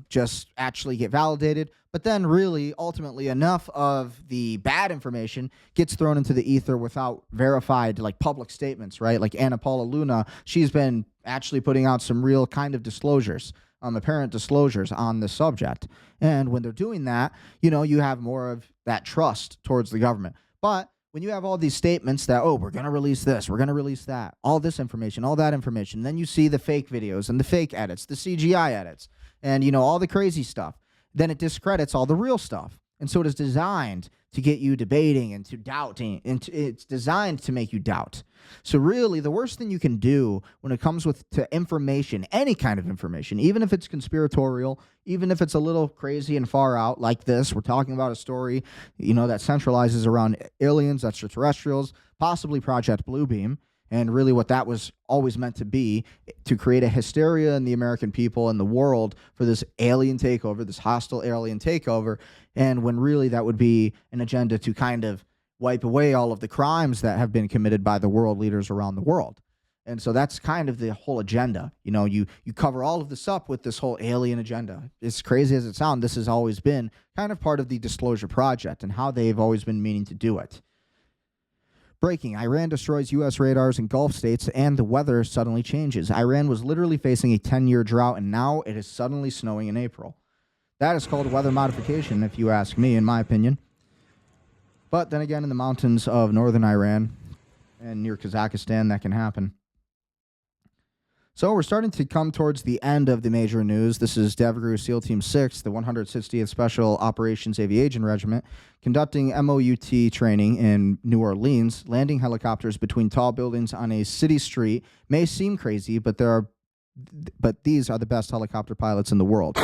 just actually get validated, but then really, ultimately, enough of the bad information gets thrown into the ether without verified, like, public statements, right? Like Anna Paula Luna, she's been actually putting out some real kind of disclosures, apparent disclosures on this subject. And when they're doing that, you have more of that trust towards the government. But when you have all these statements that, oh, we're going to release this, we're going to release that, all this information, all that information, then you see the fake videos and the fake edits, the CGI edits, and, all the crazy stuff, then it discredits all the real stuff. And so it is designed to get you debating and to doubting, and it's designed to make you doubt. So really, the worst thing you can do when it comes to information, any kind of information, even if it's conspiratorial, even if it's a little crazy and far out like this, we're talking about a story, that centralizes around aliens, extraterrestrials, possibly Project Bluebeam, and really what that was always meant to be, to create a hysteria in the American people and the world for this alien takeover, this hostile alien takeover, and when really that would be an agenda to kind of wipe away all of the crimes that have been committed by the world leaders around the world. And so that's kind of the whole agenda. You know, you cover all of this up with this whole alien agenda. As crazy as it sounds, this has always been kind of part of the Disclosure Project and how they've always been meaning to do it. Breaking, Iran destroys U.S. radars in Gulf states and the weather suddenly changes. Iran was literally facing a 10-year drought, and now it is suddenly snowing in April. That is called weather modification, if you ask me, in my opinion. But then again, in the mountains of northern Iran and near Kazakhstan, that can happen. So we're starting to come towards the end of the major news. This is DevGru SEAL Team 6, the 160th Special Operations Aviation Regiment, conducting MOUT training in New Orleans. Landing helicopters between tall buildings on a city street may seem crazy, but these are the best helicopter pilots in the world.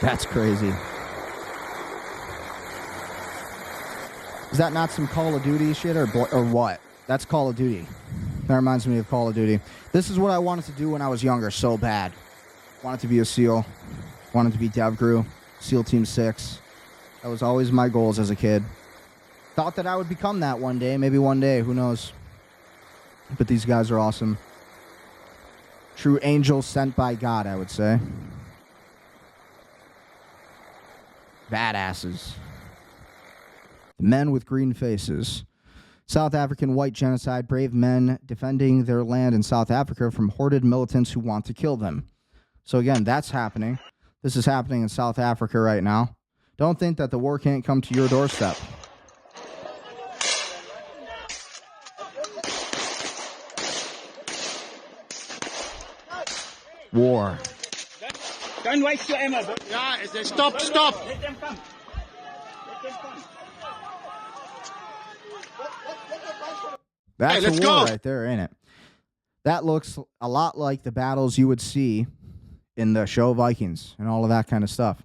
That's crazy. Is that not some Call of Duty shit or what? That's Call of Duty. That reminds me of Call of Duty. This is what I wanted to do when I was younger so bad. Wanted to be a SEAL. Wanted to be DevGru, SEAL Team 6. That was always my goals as a kid. Thought that I would become that one day. Maybe one day. Who knows? But these guys are awesome. True angels sent by God, I would say. Badasses. Men with green faces. South African white genocide, brave men defending their land in South Africa from hoarded militants who want to kill them. So again, that's happening. This is happening in South Africa right now. Don't think that the war can't come to your doorstep. War. Don't waste your ammo. Yeah, stop. Let them come. That's a war right there, ain't it? That looks a lot like the battles you would see in the show Vikings and all of that kind of stuff.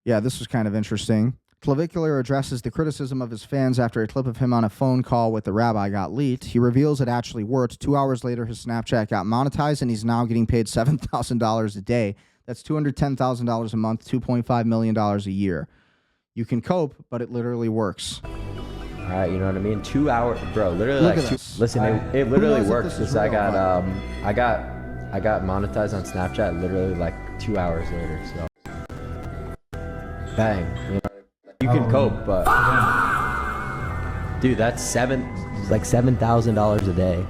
Yeah, this was kind of interesting. Clavicular addresses the criticism of his fans after a clip of him on a phone call with the rabbi got leaked. He reveals it actually worked. 2 hours later, his Snapchat got monetized, and he's now getting paid $7,000 a day. That's $210,000 a month, $2.5 million a year. You can cope, but it literally works. All right, you know what I mean? 2 hours, bro. Literally, listen, it literally works because I got monetized on Snapchat literally like 2 hours later. So, bang, you can cope, but dude, that's $7,000 a day.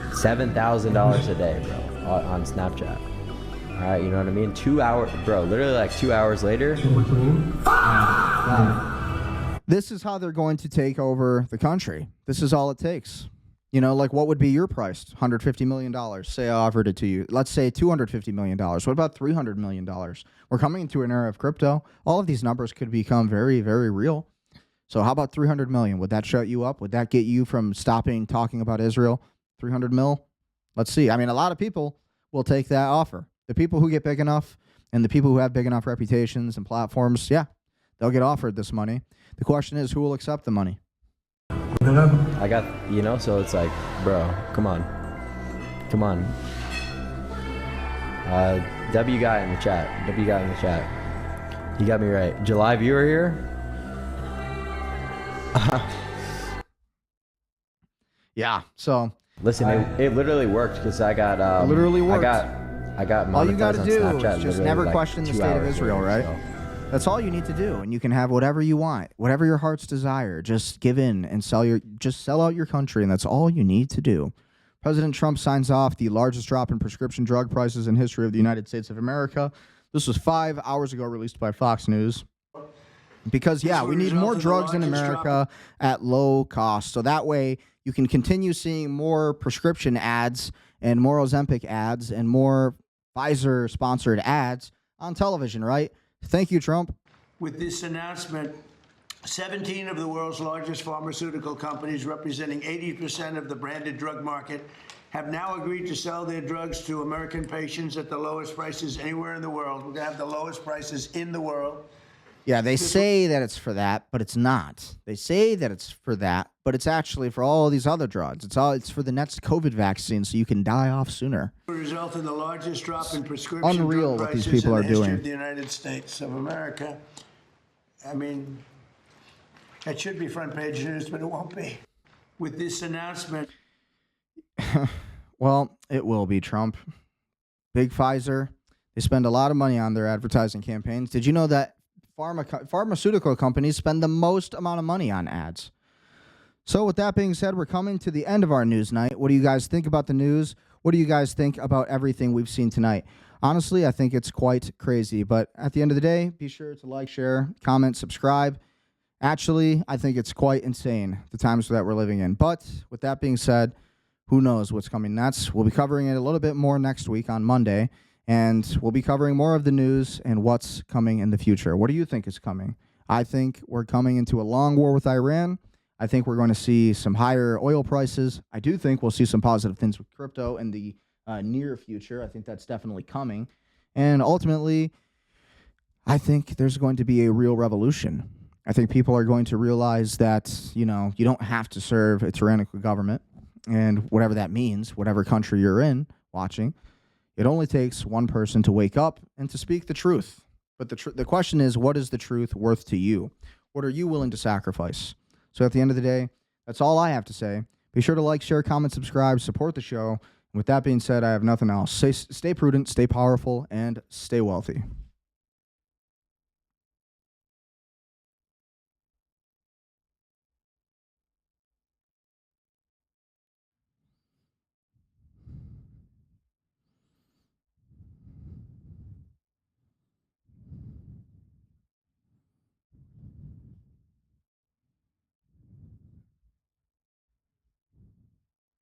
$7,000 a day, bro, on Snapchat. All right, you know what I mean? 2 hours, bro. Literally like 2 hours later. This is how they're going to take over the country. This is all it takes. You know, like what would be your price? $150 million. Say I offered it to you. Let's say $250 million. What about $300 million? We're coming into an era of crypto. All of these numbers could become very, very real. So how about $300 million? Would that shut you up? Would that get you from stopping talking about Israel? 300 mil? Let's see. I mean, a lot of people will take that offer. The people who get big enough and the people who have big enough reputations and platforms, yeah, they'll get offered this money. The question is, who will accept the money? I got, so it's like, bro, come on. W guy in the chat. You got me right. July viewer here. Yeah. So listen, it literally worked because I got literally worked. I got monetized all you got to do Snapchat is just never like question the state of Israel, later, right? So. That's all you need to do, and you can have whatever you want, whatever your heart's desire. Just give in and sell out your country, and that's all you need to do. President Trump signs off the largest drop in prescription drug prices in history of the United States of America. This was 5 hours ago, released by Fox News. Because, yeah, we need more drugs in America at low cost. So that way you can continue seeing more prescription ads and more Ozempic ads and more Pfizer-sponsored ads on television, right? Thank you, Trump. With this announcement, 17 of the world's largest pharmaceutical companies, representing 80% of the branded drug market, have now agreed to sell their drugs to American patients at the lowest prices anywhere in the world. We're going to have the lowest prices in the world. Yeah, they say that it's for that, but it's not. They say that it's for that, but it's actually for all these other drugs. It's for the next COVID vaccine, so you can die off sooner. It will result in the largest drop in prescription Unreal drug what these prices people in are the history doing. of the United States of America. I mean, that should be front page news, but it won't be. With this announcement. Well, it will be, Trump. Big Pfizer. They spend a lot of money on their advertising campaigns. Did you know that pharmaceutical companies spend the most amount of money on ads? So with that being said, we're coming to the end of our news night. What do you guys think about the news? What do you guys think about everything we've seen tonight? Honestly, I think it's quite crazy. But at the end of the day, be sure to like, share, comment, subscribe. Actually, I think it's quite insane, the times that we're living in. But with that being said, who knows what's coming next? We'll be covering it a little bit more next week on Monday, and we'll be covering more of the news and what's coming in the future. What do you think is coming? I think we're coming into a long war with Iran. I think we're going to see some higher oil prices. I do think we'll see some positive things with crypto in the near future. I think that's definitely coming. And ultimately, I think there's going to be a real revolution. I think people are going to realize that, you don't have to serve a tyrannical government. And whatever that means, whatever country you're in watching, it only takes one person to wake up and to speak the truth. But the question is, what is the truth worth to you? What are you willing to sacrifice? So at the end of the day, that's all I have to say. Be sure to like, share, comment, subscribe, support the show. And with that being said, I have nothing else. Stay prudent, stay powerful, and stay wealthy.